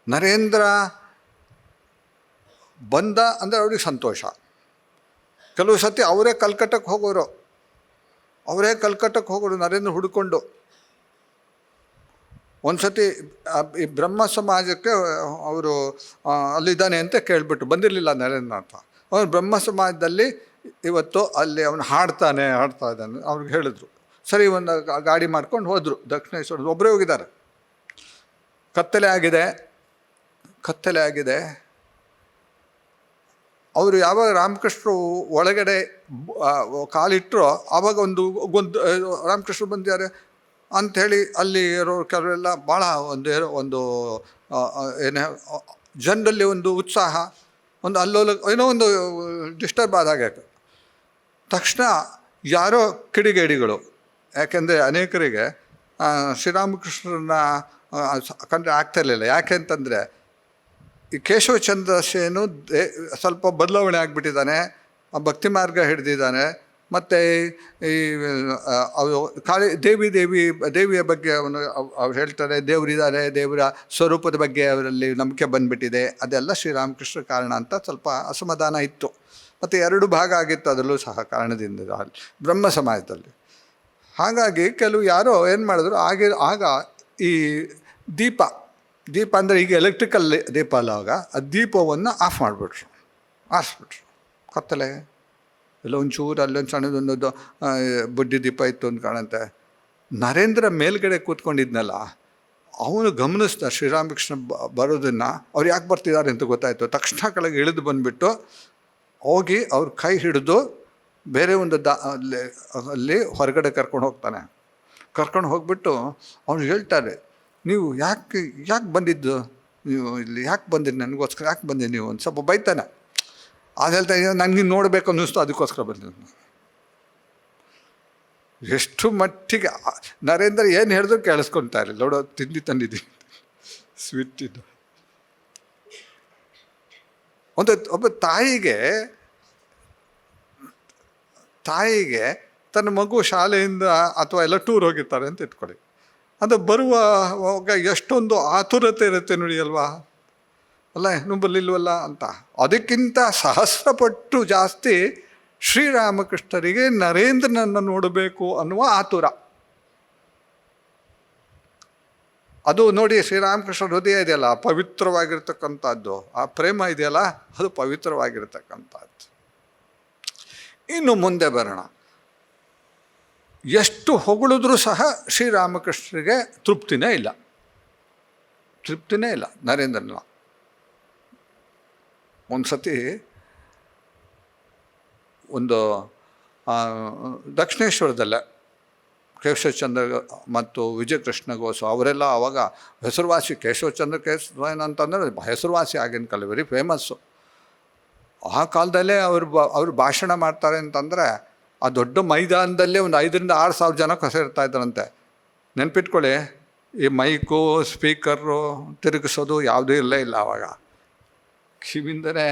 ನರೇಂದ್ರ ಬಂದ ಅಂದರೆ ಅವ್ರಿಗೆ ಸಂತೋಷ. ಕೆಲವು ಸತಿ ಅವರೇ ಕಲ್ಕಟ್ಟಕ್ಕೆ ಹೋಗೋರು ನರೇಂದ್ರ ಹುಡ್ಕೊಂಡು. ಒಂದು ಸತಿ ಈ ಬ್ರಹ್ಮ ಸಮಾಜಕ್ಕೆ ಅವರು ಅಲ್ಲಿದ್ದಾನೆ ಅಂತ ಕೇಳಿಬಿಟ್ಟು ಬಂದಿರಲಿಲ್ಲ ನರೇಂದ್ರ ಅಂತ. ಅವನು ಬ್ರಹ್ಮ ಸಮಾಜದಲ್ಲಿ ಇವತ್ತು ಅಲ್ಲಿ ಅವನು ಹಾಡ್ತಾ ಇದ್ದಾನೆ ಅವ್ರಿಗೆ ಹೇಳಿದ್ರು. ಸರಿ, ಒಂದು ಗಾಡಿ ಮಾಡ್ಕೊಂಡು ಹೋದರು ದಕ್ಷಿಣೇಶ್ವರ. ಒಬ್ಬರೇ ಹೋಗಿದ್ದಾರೆ. ಕತ್ತಲೆ ಆಗಿದೆ. ಅವರು ಯಾವಾಗ ರಾಮಕೃಷ್ಣರು ಒಳಗಡೆ ಕಾಲಿಟ್ಟರೋ ಆವಾಗ ಒಂದು ರಾಮಕೃಷ್ಣರು ಬಂದಿದ್ದಾರೆ ಅಂಥೇಳಿ ಅಲ್ಲಿ ಇರೋ ಕೆಲವೆಲ್ಲ ಭಾಳ ಒಂದು ಏನೇ ಜನರಲ್ಲಿ ಒಂದು ಉತ್ಸಾಹ, ಒಂದು ಏನೋ ಒಂದು ಡಿಸ್ಟರ್ಬ್ ಆದಾಗೆ. ತಕ್ಷಣ ಯಾರೋ ಕಿಡಿಗೇಡಿಗಳು, ಯಾಕೆಂದರೆ ಅನೇಕರಿಗೆ ಶ್ರೀರಾಮಕೃಷ್ಣರನ್ನ ಕಂಡ್ರೆ ಆಗ್ತಾಯಿರಲಿಲ್ಲ. ಯಾಕೆ ಅಂತಂದರೆ ಈ ಕೇಶವಚಂದ್ರ ಸೇನು ಸ್ವಲ್ಪ ಬದಲಾವಣೆ ಆಗಿಬಿಟ್ಟಿದ್ದಾನೆ, ಭಕ್ತಿ ಮಾರ್ಗ ಹಿಡಿದಿದ್ದಾನೆ. ಮತ್ತು ಈ ದೇವಿಯ ಬಗ್ಗೆ ಅವ್ರು ಹೇಳ್ತಾರೆ, ದೇವರಿದ್ದಾರೆ, ದೇವರ ಸ್ವರೂಪದ ಬಗ್ಗೆ ಅವರಲ್ಲಿ ನಂಬಿಕೆ ಬಂದುಬಿಟ್ಟಿದೆ. ಅದೆಲ್ಲ ಶ್ರೀರಾಮಕೃಷ್ಣ ಕಾರಣ ಅಂತ ಸ್ವಲ್ಪ ಅಸಮಾಧಾನ ಇತ್ತು. ಮತ್ತು 2 ಭಾಗ ಆಗಿತ್ತು ಅದರಲ್ಲೂ ಸಹ ಕಾರಣದಿಂದ ಬ್ರಹ್ಮ ಸಮಾಜದಲ್ಲಿ. ಹಾಗಾಗಿ ಕೆಲವು ಯಾರೋ ಏನು ಮಾಡಿದ್ರು, ಆಗ ಈ ದೀಪ ಅಂದರೆ ಈಗ ಎಲೆಕ್ಟ್ರಿಕಲ್ ದೀಪ ಅಲ್ಲ, ಆಗ ಆ ದೀಪವನ್ನು ಆರಿಸ್ಬಿಟ್ರು. ಕತ್ತಲೆ ಎಲ್ಲೋ ಒಂಚೂರು ಅಲ್ಲೊಂದು ಸಣ್ಣದೊಂದು ಬುಡ್ಡಿ ದೀಪ ಇತ್ತು ಅಂತ ಕಾಣುತ್ತೆ. ನರೇಂದ್ರ ಮೇಲ್ಗಡೆ ಕೂತ್ಕೊಂಡಿದ್ನಲ್ಲ, ಅವನು ಗಮನಿಸ್ದ ಶ್ರೀರಾಮಕೃಷ್ಣ ಬರೋದನ್ನು. ಅವ್ರು ಯಾಕೆ ಬರ್ತಿದ್ದಾರೆ ಅಂತ ಗೊತ್ತಾಯಿತು. ತಕ್ಷಣ ಕೆಳಗೆ ಇಳಿದು ಬಂದುಬಿಟ್ಟು ಹೋಗಿ ಅವ್ರ ಕೈ ಹಿಡಿದು ಬೇರೆ ಒಂದು ಅಲ್ಲಿ ಹೊರಗಡೆ ಕರ್ಕೊಂಡು ಹೋಗ್ತಾನೆ. ಕರ್ಕೊಂಡು ಹೋಗ್ಬಿಟ್ಟು ಅವ್ನು ಹೇಳ್ತಾರೆ, ನೀವು ಯಾಕೆ ಬಂದಿದ್ದು, ನೀವು ಇಲ್ಲಿ ಯಾಕೆ ಬಂದಿರಿ, ನನಗೋಸ್ಕರ ಯಾಕೆ ಬಂದಿರಿ ನೀವು, ಒಂದು ಸ್ವಲ್ಪ ಬೈತಾನೆ. ಅದು ಹೇಳ್ತಾ ನನಗೆ ನೋಡಬೇಕು ಅನ್ನಿಸ್ತು, ಅದಕ್ಕೋಸ್ಕರ ಬಂದಿದ್ದು. ಎಷ್ಟು ಮಟ್ಟಿಗೆ ನರೇಂದ್ರ ಏನು ಹೇಳಿದ್ರು ಕೇಳಿಸ್ಕೊತಾರೆ. ನೋಡೋ ತಿಂಡಿ ತಂದಿದ್ದೀನಿ, ಸ್ವೀಟ್ ಇದು. ಒಬ್ಬ ತಾಯಿಗೆ ತನ್ನ ಮಗು ಶಾಲೆಯಿಂದ ಅಥವಾ ಎಲ್ಲ ಟೂರ್ ಹೋಗಿರ್ತಾರೆ ಅಂತ ಇಟ್ಕೊಳ್ಳಿ. ಅದು ಬರುವಾಗ ಎಷ್ಟೊಂದು ಆತುರತೆ ಇರುತ್ತೆ ನೋಡಿ ಅಲ್ವಾ, ಅಲ್ಲ ಇನ್ನೂ ಬರಲಿಲ್ವಲ್ಲ ಅಂತ. ಅದಕ್ಕಿಂತ ಸಹಸ್ರಪಟ್ಟು ಜಾಸ್ತಿ ಶ್ರೀರಾಮಕೃಷ್ಣರಿಗೆ ನರೇಂದ್ರನನ್ನು ನೋಡಬೇಕು ಅನ್ನುವ ಆತುರ. ಅದು ನೋಡಿ, ಶ್ರೀರಾಮಕೃಷ್ಣ ಹೃದಯ ಇದೆಯಲ್ಲ ಪವಿತ್ರವಾಗಿರ್ತಕ್ಕಂಥದ್ದು, ಆ ಪ್ರೇಮ ಇದೆಯಲ್ಲ ಅದು ಪವಿತ್ರವಾಗಿರ್ತಕ್ಕಂಥದ್ದು. ಇನ್ನು ಮುಂದೆ ಬರೋಣ. ಎಷ್ಟು ಹೊಗಳಿದ್ರೂ ಸಹ ಶ್ರೀರಾಮಕೃಷ್ಣರಿಗೆ ತೃಪ್ತಿನೇ ಇಲ್ಲ ನರೇಂದ್ರನ. ಒಂದು ಸತಿ ಒಂದು ದಕ್ಷಿಣೇಶ್ವರದಲ್ಲೇ ಕೇಶವಚಂದ್ರ ಮತ್ತು ವಿಜಯಕೃಷ್ಣ ಗೋಸು ಅವರೆಲ್ಲ ಆವಾಗ ಹೆಸರುವಾಸಿ. ಕೇಶವಚಂದ್ರ ಅಂತಂದರೆ ಹೆಸರುವಾಸಿ ಆಗಿನ ಕಾಲ, ವೆರಿ ಫೇಮಸ್ಸು. ಆ ಕಾಲದಲ್ಲೇ ಅವರು ಭಾಷಣ ಮಾಡ್ತಾರೆ ಅಂತಂದರೆ ಆ ದೊಡ್ಡ ಮೈದಾನದಲ್ಲೇ ಒಂದು 5,000-6,000 ಜನ ಸೇರ್ತಾ ಇದ್ದಾರಂತೆ. ನೆನ್ಪಿಟ್ಕೊಳ್ಳಿ, ಈ ಮೈಕು ಸ್ಪೀಕರು ತಿರುಗಿಸೋದು ಯಾವುದೂ ಇಲ್ಲ ಆವಾಗ. ಕಿವಿಯಿಂದನೇ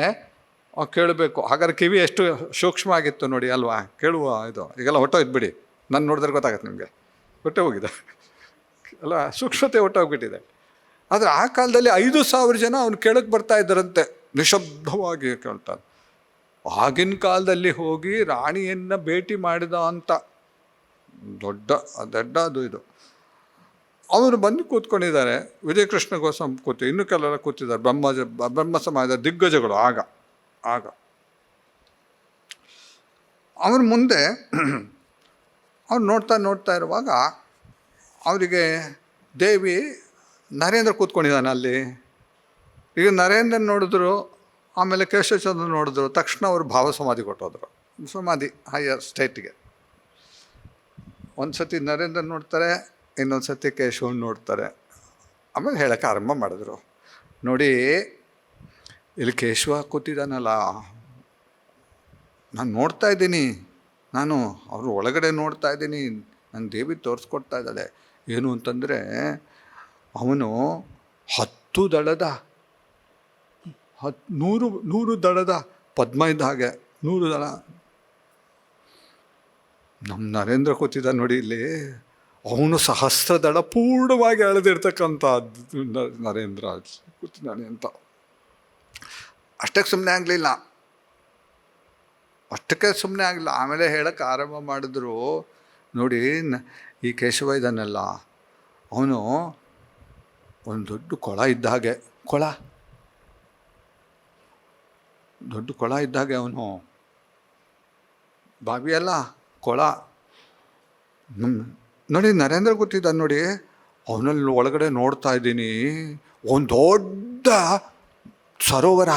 ಕೇಳಬೇಕು. ಹಾಗಾದ್ರೆ ಕಿವಿ ಎಷ್ಟು ಸೂಕ್ಷ್ಮ ಆಗಿತ್ತು ನೋಡಿ ಅಲ್ವಾ, ಕೇಳುವ ಇದು. ಈಗೆಲ್ಲ ಹೊಟ್ಟೋಯ್ತು, ನಾನು ನೋಡಿದ್ರೆ ಗೊತ್ತಾಗತ್ತೆ ನಿಮಗೆ, ಹೊಟ್ಟೆ ಹೋಗಿದೆ ಅಲ್ಲ, ಸೂಕ್ಷ್ಮತೆ ಹೊಟ್ಟೋಗ್ಬಿಟ್ಟಿದೆ. ಆದರೆ ಆ ಕಾಲದಲ್ಲಿ 5,000 ಜನ ಅವ್ನು ಕೇಳಕ್ಕೆ ಬರ್ತಾ ಇದ್ದಾರಂತೆ, ನಿಶಬ್ದವಾಗಿ ಕೇಳ್ತಾರೆ. ಆಗಿನ ಕಾಲದಲ್ಲಿ ಹೋಗಿ ರಾಣಿಯನ್ನು ಭೇಟಿ ಮಾಡಿದ ಅಂತ ದೊಡ್ಡ ಅದು ಇದು. ಅವರು ಬಂದು ಕೂತ್ಕೊಂಡಿದ್ದಾರೆ. ವಿಜಯಕೃಷ್ಣ ಗೋಸ್ವಾಮಿ ಇನ್ನು ಕೆಲವೆಲ್ಲ ಕೂತಿದ್ದಾರೆ. ಬ್ರಹ್ಮ ಸಮಾಜದ ದಿಗ್ಗಜಗಳು ಆಗ ಅವ್ರ ಮುಂದೆ ಅವ್ರು ನೋಡ್ತಾ ಇರುವಾಗ ಅವರಿಗೆ ದೇವಿ ನರೇಂದ್ರ ಕೂತ್ಕೊಂಡಿದ್ದಾನೆ ಅಲ್ಲಿ. ಈಗ ನರೇಂದ್ರನ ನೋಡಿದ್ರು, ಆಮೇಲೆ ಕೇಶವಚಂದ್ರ ನೋಡಿದ್ರು, ತಕ್ಷಣ ಅವರು ಭಾವ ಸಮಾಧಿ ಕೊಟ್ಟೋದ್ರು. ಸಮಾಧಿ ಹೈಯರ್ ಸ್ಟೇಟ್ಗೆ. ಒಂದು ಸತಿ ನರೇಂದ್ರ ನೋಡ್ತಾರೆ, ಇನ್ನೊಂದು ಸತಿ ಕೇಶವನ್ ನೋಡ್ತಾರೆ. ಆಮೇಲೆ ಹೇಳೋಕ್ಕೆ ಆರಂಭ ಮಾಡಿದ್ರು, ನೋಡಿ ಇಲ್ಲಿ ಕೇಶವ ಕೂತಿದ್ದಾನಲ್ಲ, ನಾನು ನೋಡ್ತಾ ಇದ್ದೀನಿ, ನಾನು ಅವರು ಒಳಗಡೆ ನೋಡ್ತಾ ಇದ್ದೀನಿ, ನನ್ನ ದೇವಿ ತೋರಿಸ್ಕೊಡ್ತಾ ಇದ್ದಾಳೆ. ಏನು ಅಂತಂದರೆ ಅವನು 10 ದಳದ 100 ದಳದ ಪದ್ಮ ಇದ್ದ ಹಾಗೆ, 100 ದಳ. ನಮ್ಮ ನರೇಂದ್ರ ಕೂತಿದ್ದ ನೋಡಿ ಇಲ್ಲಿ, ಅವನು 1000 ದಳ ಪೂರ್ಣವಾಗಿ ಅಳೆದಿರ್ತಕ್ಕಂಥದ್ದು ನರೇಂದ್ರ ಕೂತಿದ್ದಾನೆ ಅಂತ. ಅಷ್ಟಕ್ಕೆ ಸುಮ್ಮನೆ ಆಗಲಿಲ್ಲ. ಆಮೇಲೆ ಹೇಳಕ್ಕೆ ಆರಂಭ ಮಾಡಿದ್ರು, ನೋಡಿ ಈ ಕೇಶವ ಇದ್ದಾನಲ್ಲ, ಅವನು ಒಂದು ದೊಡ್ಡ ಕೊಳ ಇದ್ದ ಹಾಗೆ, ದೊಡ್ಡ ಕೊಳ ಇದ್ದಾಗೆ ಅವನು. ಬಾವಿಯಲ್ಲ ಕೊಳ. ನೋಡಿ ನರೇಂದ್ರ ಗೊತ್ತಿದ್ದ ನೋಡಿ, ಅವನಲ್ಲಿ ಒಳಗಡೆ ನೋಡ್ತಾ ಇದ್ದೀನಿ ಒಂದು ದೊಡ್ಡ ಸರೋವರ.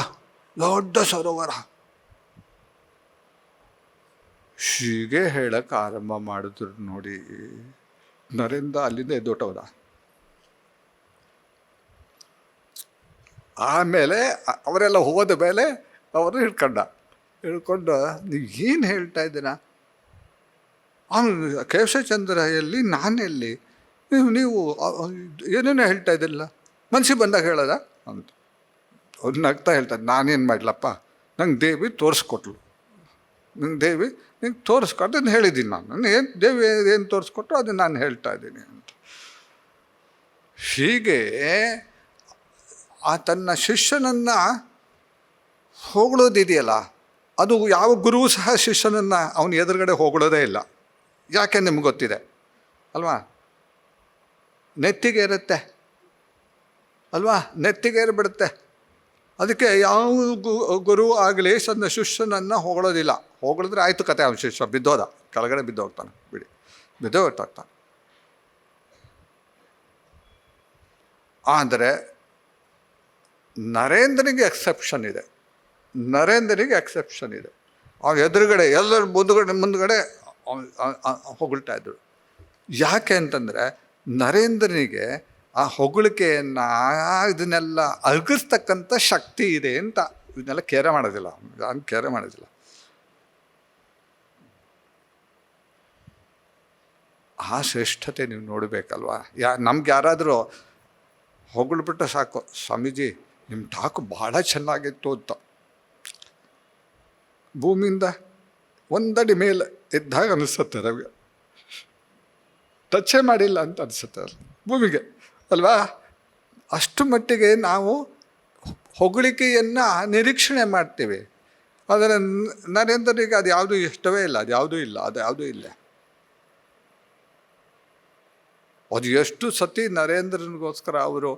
ಹೀಗೆ ಹೇಳಕ್ಕೆ ಆರಂಭ ಮಾಡಿದ್ರು ನೋಡಿ. ನರೇಂದ್ರ ಅಲ್ಲಿಂದ ಎದ್ದೋಟವದ. ಆಮೇಲೆ ಅವರೆಲ್ಲ ಹೋದ ಮೇಲೆ ಅವರು ಹಿಡ್ಕೊಂಡು ನೀವು ಏನು ಹೇಳ್ತಾ ಇದ್ದೀರಾ, ಅವನು ಕೇಶವಚಂದ್ರ ಎಲ್ಲಿ, ನಾನೆಲ್ಲಿ, ನೀವು ಏನೇನೋ ಹೇಳ್ತಾ ಇದ್ದಿಲ್ಲ, ಮನಸ್ಸಿಗೆ ಬಂದಾಗ ಹೇಳೋದ ಅಂತ. ಅವ್ರು ನಗ್ತಾ ಹೇಳ್ತಾರೆ, ನಾನೇನು ಮಾಡಲಪ್ಪ, ನಂಗೆ ದೇವಿ ತೋರಿಸ್ಕೊಟ್ಲು, ನಿಂಗೆ ತೋರಿಸ್ಕೊಟ್ಟು ಅದನ್ನು ಹೇಳಿದ್ದೀನಿ ನಾನು, ದೇವಿ ಏನು ತೋರಿಸ್ಕೊಟ್ರು ಅದನ್ನು ನಾನು ಹೇಳ್ತಾ ಇದ್ದೀನಿ ಅಂತ. ಹೀಗೆ ತನ್ನ ಶಿಷ್ಯನನ್ನು ಹೊಗಳೋದಿದೆಯಲ್ಲ, ಅದು ಯಾವ ಗುರುವು ಸಹ ಶಿಷ್ಯನನ್ನು ಅವನ ಎದುರುಗಡೆ ಹೊಗಳೋದೇ ಇಲ್ಲ. ಯಾಕೆ ನಿಮ್ಗೆ ಗೊತ್ತಿದೆ ಅಲ್ವಾ, ನೆತ್ತಿಗೆ ಇರುತ್ತೆ ಅಲ್ವಾ, ನೆತ್ತಿಗೆ ಏರಿಬಿಡುತ್ತೆ. ಅದಕ್ಕೆ ಯಾವ ಗುರು ಆಗಲಿ ಸಣ್ಣ ಶಿಷ್ಯನನ್ನು ಹೊಗಳೋದಿಲ್ಲ. ಹೊಗಳಿದ್ರೆ ಆಯಿತು ಕತೆ, ಅವನ ಶಿಷ್ಯ ಬಿದ್ದೋದ, ಕೆಳಗಡೆ ಬಿದ್ದೋಗ್ತಾನೆ, ಬಿಡಿ ಬಿದ್ದೋ ಹೊರ್ತಾಗ್ತಾನೆ. ಆದರೆ ನರೇಂದ್ರನಿಗೆ ಎಕ್ಸೆಪ್ಷನ್ ಇದೆ. ನರೇಂದ್ರನಿಗೆ ಎಕ್ಸೆಪ್ಷನ್ ಇದೆ. ಅವ ಎದುರುಗಡೆ ಎಲ್ಲರ ಮುಂದುಗಡೆ ಹೊಗಳ್ತಾ ಇದ್ರು. ಯಾಕೆ ಅಂತಂದರೆ ನರೇಂದ್ರನಿಗೆ ಆ ಹೊಗಳಿಕೆಯನ್ನು ಇದನ್ನೆಲ್ಲ ಅರ್ಗಿಸ್ತಕ್ಕಂಥ ಶಕ್ತಿ ಇದೆ ಅಂತ. ಇದನ್ನೆಲ್ಲ ಕೇರೆ ಮಾಡೋದಿಲ್ಲ, ನಾನು ಕೇರೆ ಮಾಡೋದಿಲ್ಲ. ಆ ಶ್ರೇಷ್ಠತೆ ನೀವು ನೋಡಬೇಕಲ್ವಾ. ನಮ್ಗೆ ಯಾರಾದರೂ ಹೊಗಳ್ಬಿಟ್ಟು ಸಾಕು, ಸ್ವಾಮೀಜಿ ನಿಮ್ಮ ಟಾಕು ಭಾಳ ಚೆನ್ನಾಗಿತ್ತು ಅಂತ, ಭೂಮಿಯಿಂದ ಒಂದಡಿ ಮೇಲೆ ಇದ್ದಾಗ ಅನಿಸುತ್ತೆ ನಮಗೆ, ಟಚ್ಚೇ ಮಾಡಿಲ್ಲ ಅಂತ ಅನಿಸುತ್ತೆ ಭೂಮಿಗೆ ಅಲ್ವಾ. ಅಷ್ಟು ಮಟ್ಟಿಗೆ ನಾವು ಹೊಗಳಿಕೆಯನ್ನು ನಿರೀಕ್ಷಣೆ ಮಾಡ್ತೀವಿ. ಆದರೆ ನರೇಂದ್ರನಿಗೆ ಅದು ಯಾವುದೂ ಇಷ್ಟವೇ ಇಲ್ಲ, ಅದು ಯಾವುದೂ ಇಲ್ಲ. ಅದು ಎಷ್ಟು ಸತಿ ನರೇಂದ್ರನಿಗೋಸ್ಕರ ಅವರು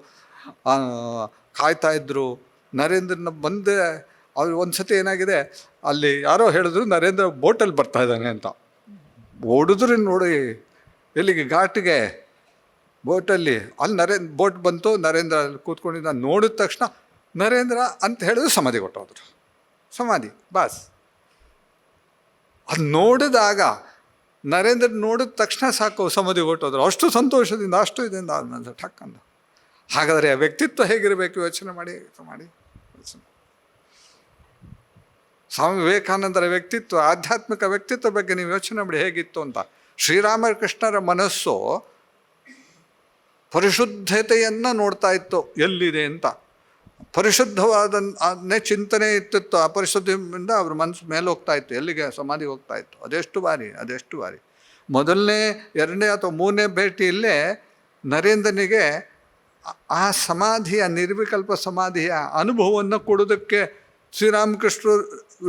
ಕಾಯ್ತಾ ಇದ್ರು. ನರೇಂದ್ರನ ಬಂದೆ ಅವ್ರು ಒಂದು ಸತಿ ಏನಾಗಿದೆ, ಅಲ್ಲಿ ಯಾರೋ ಹೇಳಿದ್ರು ನರೇಂದ್ರ ಬೋಟಲ್ಲಿ ಬರ್ತಾ ಇದ್ದಾನೆ ಅಂತ. ಓಡಿದ್ರೆ ನೋಡಿ ಎಲ್ಲಿಗೆ, ಘಾಟಿಗೆ, ಬೋಟಲ್ಲಿ. ಅಲ್ಲಿ ಬೋಟ್ ಬಂತು, ನರೇಂದ್ರ ಅಲ್ಲಿ ಕೂತ್ಕೊಂಡಿದ್ದ. ನೋಡಿದ ತಕ್ಷಣ ನರೇಂದ್ರ ಅಂತ ಹೇಳಿದ್ರು ಸಮಾಧಿ ಕೊಟ್ಟೋದ್ರು. ಸಮಾಧಿ ಬಾಸ್. ಅದು ನೋಡಿದಾಗ ನರೇಂದ್ರ ನೋಡಿದ ತಕ್ಷಣ ಸಾಕು ಸಮಾಧಿ ಕೊಟ್ಟೋದ್ರು. ಅಷ್ಟು ಸಂತೋಷದಿಂದ, ಅಷ್ಟು ಇದರಿಂದ ಆದ ಠಕ್ ಅಂದ. ಹಾಗಾದರೆ ಆ ವ್ಯಕ್ತಿತ್ವ ಹೇಗಿರಬೇಕು ಯೋಚನೆ ಮಾಡಿ. ಸ್ವಾಮಿ ವಿವೇಕಾನಂದರ ವ್ಯಕ್ತಿತ್ವ, ಆಧ್ಯಾತ್ಮಿಕ ವ್ಯಕ್ತಿತ್ವ ಬಗ್ಗೆ ನೀವು ಯೋಚನೆ ಮಾಡಿ ಹೇಗಿತ್ತು ಅಂತ. ಶ್ರೀರಾಮಕೃಷ್ಣರ ಮನಸ್ಸು ಪರಿಶುದ್ಧತೆಯನ್ನು ನೋಡ್ತಾ ಇತ್ತು, ಎಲ್ಲಿದೆ ಅಂತ. ಪರಿಶುದ್ಧವಾದನ್ನೇ ಚಿಂತನೆ ಇತ್ತಿತ್ತು. ಆ ಪರಿಶುದ್ಧದಿಂದ ಅವ್ರ ಮನಸ್ಸು ಮೇಲೆ ಹೋಗ್ತಾ ಇತ್ತು, ಎಲ್ಲಿಗೆ, ಸಮಾಧಿಗೆ ಹೋಗ್ತಾ ಇತ್ತು. ಅದೆಷ್ಟು ಬಾರಿ ಮೊದಲನೇ, ಎರಡನೇ ಅಥವಾ ಮೂರನೇ ಭೇಟಿಯಲ್ಲೇ ನರೇಂದ್ರನಿಗೆ ಆ ಸಮಾಧಿಯ, ನಿರ್ವಿಕಲ್ಪ ಸಮಾಧಿಯ ಅನುಭವವನ್ನು ಕೊಡೋದಕ್ಕೆ ಶ್ರೀರಾಮಕೃಷ್ಣರು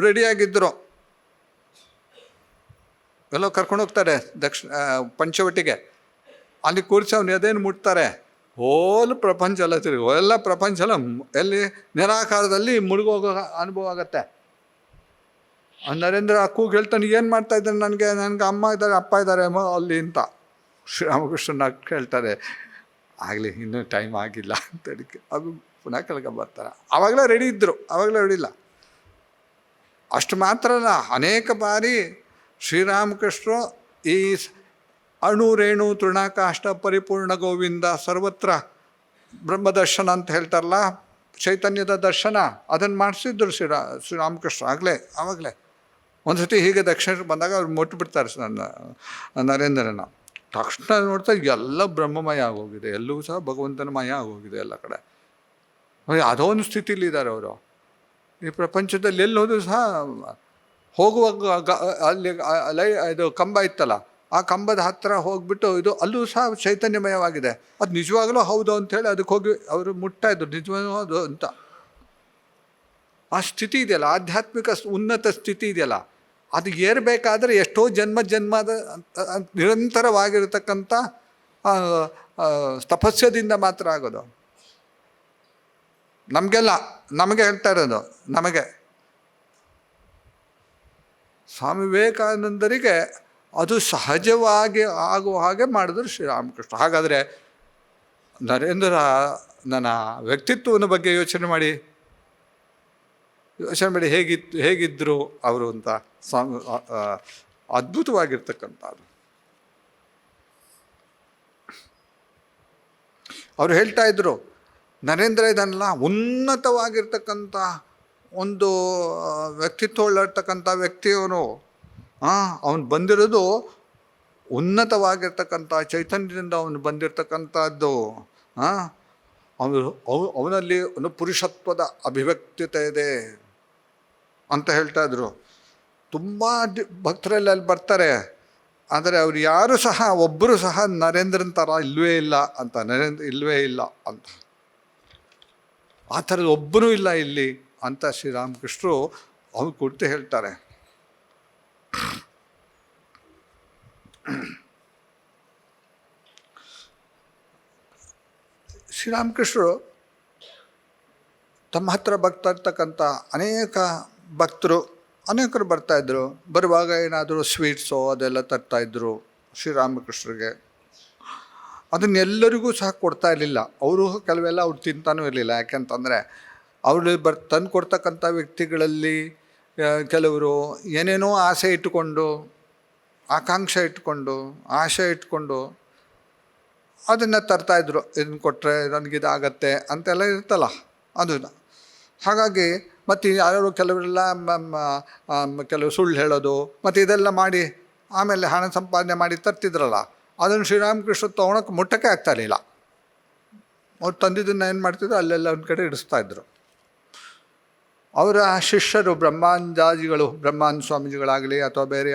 ರೆಡಿಯಾಗಿದ್ದರು. ಎಲ್ಲೋ ಕರ್ಕೊಂಡು ಹೋಗ್ತಾರೆ ಪಂಚವಟಿಗೆ. ಅಲ್ಲಿ ಕೂರಿಸಿ ಅವ್ನು ಎದೇನು ಮುಟ್ತಾರೆ, ಹೋಲು ಪ್ರಪಂಚ ಎಲ್ಲ ತಿರುಗಿ, ಎಲ್ಲ ಪ್ರಪಂಚ ಎಲ್ಲ ಎಲ್ಲಿ ನಿರಾಕಾರದಲ್ಲಿ ಮುಳುಗೋಗೋ ಅನುಭವ ಆಗತ್ತೆ. ನರೇಂದ್ರ ಕೂಗಿ ಹೇಳ್ತಾನೆ, ಏನು ಮಾಡ್ತಾ ಇದ್ದಾನೆ, ನನಗೆ ಅಮ್ಮ ಇದ್ದಾರೆ, ಅಪ್ಪ ಇದ್ದಾರೆ ಅಲ್ಲಿ ಅಂತ. ಶ್ರೀರಾಮಕೃಷ್ಣನ ಕೇಳ್ತಾರೆ, ಆಗಲಿ ಇನ್ನೂ ಟೈಮ್ ಆಗಿಲ್ಲ ಅಂತ. ಅದಕ್ಕೆ ಅದು ಪುನಃ ಕೆಳಗೆ ಬರ್ತಾರೆ. ಆವಾಗಲೇ ರೆಡಿ ಇದ್ದರು, ಆವಾಗಲೇ ರೆಡಿಲ್ಲ. ಅಷ್ಟು ಮಾತ್ರ ಅಲ್ಲ, ಅನೇಕ ಬಾರಿ ಶ್ರೀರಾಮಕೃಷ್ಣರು ಈ ಅಣು ರೇಣು ತೃಣಾಕಾಷ್ಟ ಪರಿಪೂರ್ಣ ಗೋವಿಂದ ಸರ್ವತ್ರ ಬ್ರಹ್ಮದರ್ಶನ ಅಂತ ಹೇಳ್ತಾರಲ್ಲ, ಚೈತನ್ಯದ ದರ್ಶನ, ಅದನ್ನು ಮಾಡಿಸಿದ್ರು ಶ್ರೀರಾಮಕೃಷ್ಣ. ಆವಾಗಲೇ ಒಂದು ಸತಿ ಹೀಗೆ ದಕ್ಷಿಣಕ್ಕೆ ಬಂದಾಗ ಅವ್ರು ಮುಟ್ಬಿಡ್ತಾರೆ ನರೇಂದ್ರನ. ತಕ್ಷಣ ನೋಡ್ತಾ ಎಲ್ಲ ಬ್ರಹ್ಮಮಯ ಆಗೋಗಿದೆ, ಎಲ್ಲೂ ಸಹ ಭಗವಂತನ ಮಯ ಆಗೋಗಿದೆ ಎಲ್ಲ ಕಡೆ. ಅದೋ ಒಂದು ಸ್ಥಿತಿಲಿದ್ದಾರೆ ಅವರು. ಈ ಪ್ರಪಂಚದಲ್ಲಿ ಎಲ್ಲಿ ಹೋದರೂ ಸಹ ಹೋಗುವಾಗ ಅಲ್ಲಿ ಇದು ಕಂಬ ಇತ್ತಲ್ಲ, ಆ ಕಂಬದ ಹತ್ತಿರ ಹೋಗ್ಬಿಟ್ಟು ಇದು ಅಲ್ಲೂ ಸಹ ಚೈತನ್ಯಮಯವಾಗಿದೆ, ಅದು ನಿಜವಾಗಲೂ ಹೌದು ಅಂಥೇಳಿ ಅದಕ್ಕೆ ಹೋಗಿ ಅವರು ಮುಟ್ತಾ ಇದ್ರು, ನಿಜವಾಗ್ಲೂ ಹೌದು ಅಂತ. ಆ ಸ್ಥಿತಿ ಇದೆಯಲ್ಲ, ಆಧ್ಯಾತ್ಮಿಕ ಉನ್ನತ ಸ್ಥಿತಿ ಇದೆಯಲ್ಲ, ಅದು ಏರಬೇಕಾದ್ರೆ ಎಷ್ಟೋ ಜನ್ಮದ ನಿರಂತರವಾಗಿರತಕ್ಕಂಥ ತಪಸ್ಯದಿಂದ ಮಾತ್ರ ಆಗೋದು. ನಮಗೆ ಹೇಳ್ತಾ ಇರೋದು, ನಮಗೆ ಸ್ವಾಮಿ ವಿವೇಕಾನಂದರಿಗೆ ಅದು ಸಹಜವಾಗಿ ಆಗುವ ಹಾಗೆ ಮಾಡಿದ್ರು ಶ್ರೀರಾಮಕೃಷ್ಣ. ಹಾಗಾದರೆ ನನ್ನ ವ್ಯಕ್ತಿತ್ವದ ಬಗ್ಗೆ ಯೋಚನೆ ಮಾಡಿ ಹೇಗಿದ್ದರು ಅವರು ಅಂತ. ಅದ್ಭುತವಾಗಿರ್ತಕ್ಕಂಥದ್ದು. ಅವರು ಹೇಳ್ತಾ ಇದ್ರು, ನರೇಂದ್ರ ಇದನ್ನೆಲ್ಲ ಉನ್ನತವಾಗಿರ್ತಕ್ಕಂಥ ಒಂದು ವ್ಯಕ್ತಿತ್ವಗಳಿರ್ತಕ್ಕಂಥ ವ್ಯಕ್ತಿಯವನು. ಅವನು ಬಂದಿರೋದು ಉನ್ನತವಾಗಿರ್ತಕ್ಕಂಥ ಚೈತನ್ಯದಿಂದ ಅವನು ಬಂದಿರತಕ್ಕಂಥದ್ದು. ಅವನಲ್ಲಿ ಒಂದು ಪುರುಷತ್ವದ ಅಭಿವ್ಯಕ್ತತೆ ಇದೆ ಅಂತ ಹೇಳ್ತಾ ಇದ್ರು. ತುಂಬ ಭಕ್ತರಲ್ಲಿ ಅಲ್ಲಿ ಬರ್ತಾರೆ, ಆದರೆ ಅವ್ರು ಯಾರು ಸಹ ಒಬ್ಬರು ಸಹ ನರೇಂದ್ರನ ಥರ ಇಲ್ಲವೇ ಇಲ್ಲ ಅಂತ. ಇಲ್ಲವೇ ಇಲ್ಲ ಅಂತ, ಆ ಥರದ್ದು ಒಬ್ಬನೂ ಇಲ್ಲ ಇಲ್ಲಿ ಅಂತ ಶ್ರೀರಾಮಕೃಷ್ಣರು ಅವ್ರು ಕುರಿತು ಹೇಳ್ತಾರೆ. ಶ್ರೀರಾಮಕೃಷ್ಣರು ತಮ್ಮ ಹತ್ರ ಬರ್ತಾ ಇರ್ತಕ್ಕಂಥ ಅನೇಕರು ಬರ್ತಾಯಿದ್ರು. ಬರುವಾಗ ಏನಾದರೂ ಸ್ವೀಟ್ಸೋ ಅದೆಲ್ಲ ತರ್ತಾಯಿದ್ರು ಶ್ರೀರಾಮಕೃಷ್ಣರಿಗೆ. ಅದನ್ನೆಲ್ಲರಿಗೂ ಸಹ ಕೊಡ್ತಾ ಇರಲಿಲ್ಲ. ಅವರು ಕೆಲವೆಲ್ಲ ಅವ್ರು ತಿಂತಾನೂ ಇರಲಿಲ್ಲ. ಯಾಕೆಂತಂದರೆ ಅವರು ತಂದು ಕೊಡ್ತಕ್ಕಂಥ ವ್ಯಕ್ತಿಗಳಲ್ಲಿ ಕೆಲವರು ಏನೇನೋ ಆಸೆ ಇಟ್ಟುಕೊಂಡು, ಆಕಾಂಕ್ಷೆ ಇಟ್ಕೊಂಡು, ಆಶೆ ಇಟ್ಕೊಂಡು ಅದನ್ನು ತರ್ತಾಯಿದ್ರು. ಇದನ್ನು ಕೊಟ್ಟರೆ ನನಗಿದಾಗತ್ತೆ ಅಂತೆಲ್ಲ ಇರ್ತಲ್ಲ ಅದು. ಹಾಗಾಗಿ ಮತ್ತು ಯಾರು ಕೆಲವರೆಲ್ಲ ಕೆಲವು ಸುಳ್ಳು ಹೇಳೋದು ಮತ್ತು ಇದೆಲ್ಲ ಮಾಡಿ ಆಮೇಲೆ ಹಣ ಸಂಪಾದನೆ ಮಾಡಿ ತರ್ತಿದ್ರಲ್ಲ, ಅದನ್ನು ಶ್ರೀರಾಮಕೃಷ್ಣ ತೊಗೊಳಕ್ಕೆ ಮುಟ್ಟಕ್ಕೆ ಆಗ್ತಾಯಿರಲಿಲ್ಲ. ಅವ್ರು ತಂದಿದ್ದನ್ನು ಏನು ಮಾಡ್ತಿದ್ರು, ಅಲ್ಲೆಲ್ಲ ಒಂದು ಕಡೆ ಇಡಿಸ್ತಾಯಿದ್ರು. ಅವರ ಶಿಷ್ಯರು ಬ್ರಹ್ಮಾನಂದ ಸ್ವಾಮೀಜಿಗಳಾಗಲಿ ಅಥವಾ ಬೇರೆ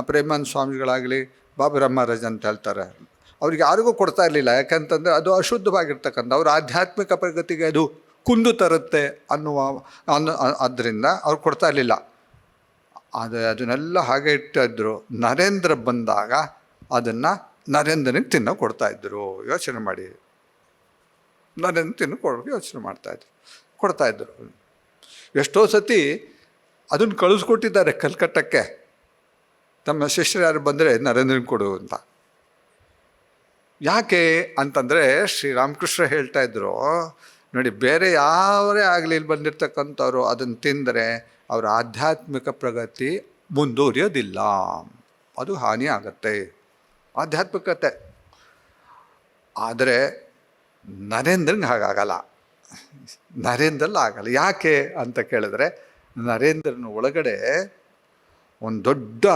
ಪ್ರೇಮಾನಂದ ಸ್ವಾಮೀಜಿಗಳಾಗಲಿ, ಬಾಬುರಾವ್ ಮಹಾರಾಜ್ ಅಂತ ಹೇಳ್ತಾರೆ, ಅವ್ರಿಗೆ ಯಾರಿಗೂ ಕೊಡ್ತಾ ಇರಲಿಲ್ಲ. ಯಾಕಂತಂದರೆ ಅದು ಅಶುದ್ಧವಾಗಿರ್ತಕ್ಕಂಥ, ಅವ್ರ ಆಧ್ಯಾತ್ಮಿಕ ಪ್ರಗತಿಗೆ ಅದು ಕುಂದು ತರುತ್ತೆ ಆದ್ದರಿಂದ ಅವ್ರು ಕೊಡ್ತಾ ಇರಲಿಲ್ಲ. ಅದನ್ನೆಲ್ಲ ಹಾಗೆ ಇಟ್ಟಿದ್ರು. ನರೇಂದ್ರ ಬಂದಾಗ ಅದನ್ನು ನರೇಂದ್ರನಿಗೆ ತಿನ್ನೋ ಕೊಡ್ತಾಯಿದ್ರು. ಯೋಚನೆ ಮಾಡಿ, ನರೇಂದ್ರ ತಿನ್ನೋ ಯೋಚನೆ ಕೊಡ್ತಾಯಿದ್ರು. ಎಷ್ಟೋ ಸತಿ ಅದನ್ನು ಕಳಿಸ್ಕೊಟ್ಟಿದ್ದಾರೆ ಕಲ್ಕಟ್ಟಕ್ಕೆ. ತಮ್ಮ ಶಿಷ್ಯರು ಯಾರು ಬಂದರೆ ನರೇಂದ್ರನಿಗೆ ಕೊಡು ಅಂತ. ಯಾಕೆ ಅಂತಂದರೆ ಶ್ರೀರಾಮಕೃಷ್ಣ ಹೇಳ್ತಾಯಿದ್ರು, ನೋಡಿ, ಬೇರೆ ಯಾವರೇ ಆಗಲಿ ಇಲ್ಲಿ ಬಂದಿರತಕ್ಕಂಥವ್ರು ಅದನ್ನು ತಿಂದರೆ ಅವರ ಆಧ್ಯಾತ್ಮಿಕ ಪ್ರಗತಿ ಮುಂದುವರಿಯೋದಿಲ್ಲ, ಅದು ಹಾನಿ ಆಗತ್ತೆ ಆಧ್ಯಾತ್ಮಿಕತೆ. ಆದರೆ ನರೇಂದ್ರನಿಗೆ ಹಾಗಾಗಲ್ಲ, ನರೇಂದ್ರಲ್ಲಿ ಆಗಲ್ಲ. ಯಾಕೆ ಅಂತ ಕೇಳಿದ್ರೆ, ನರೇಂದ್ರನ ಒಳಗಡೆ ಒಂದು ದೊಡ್ಡ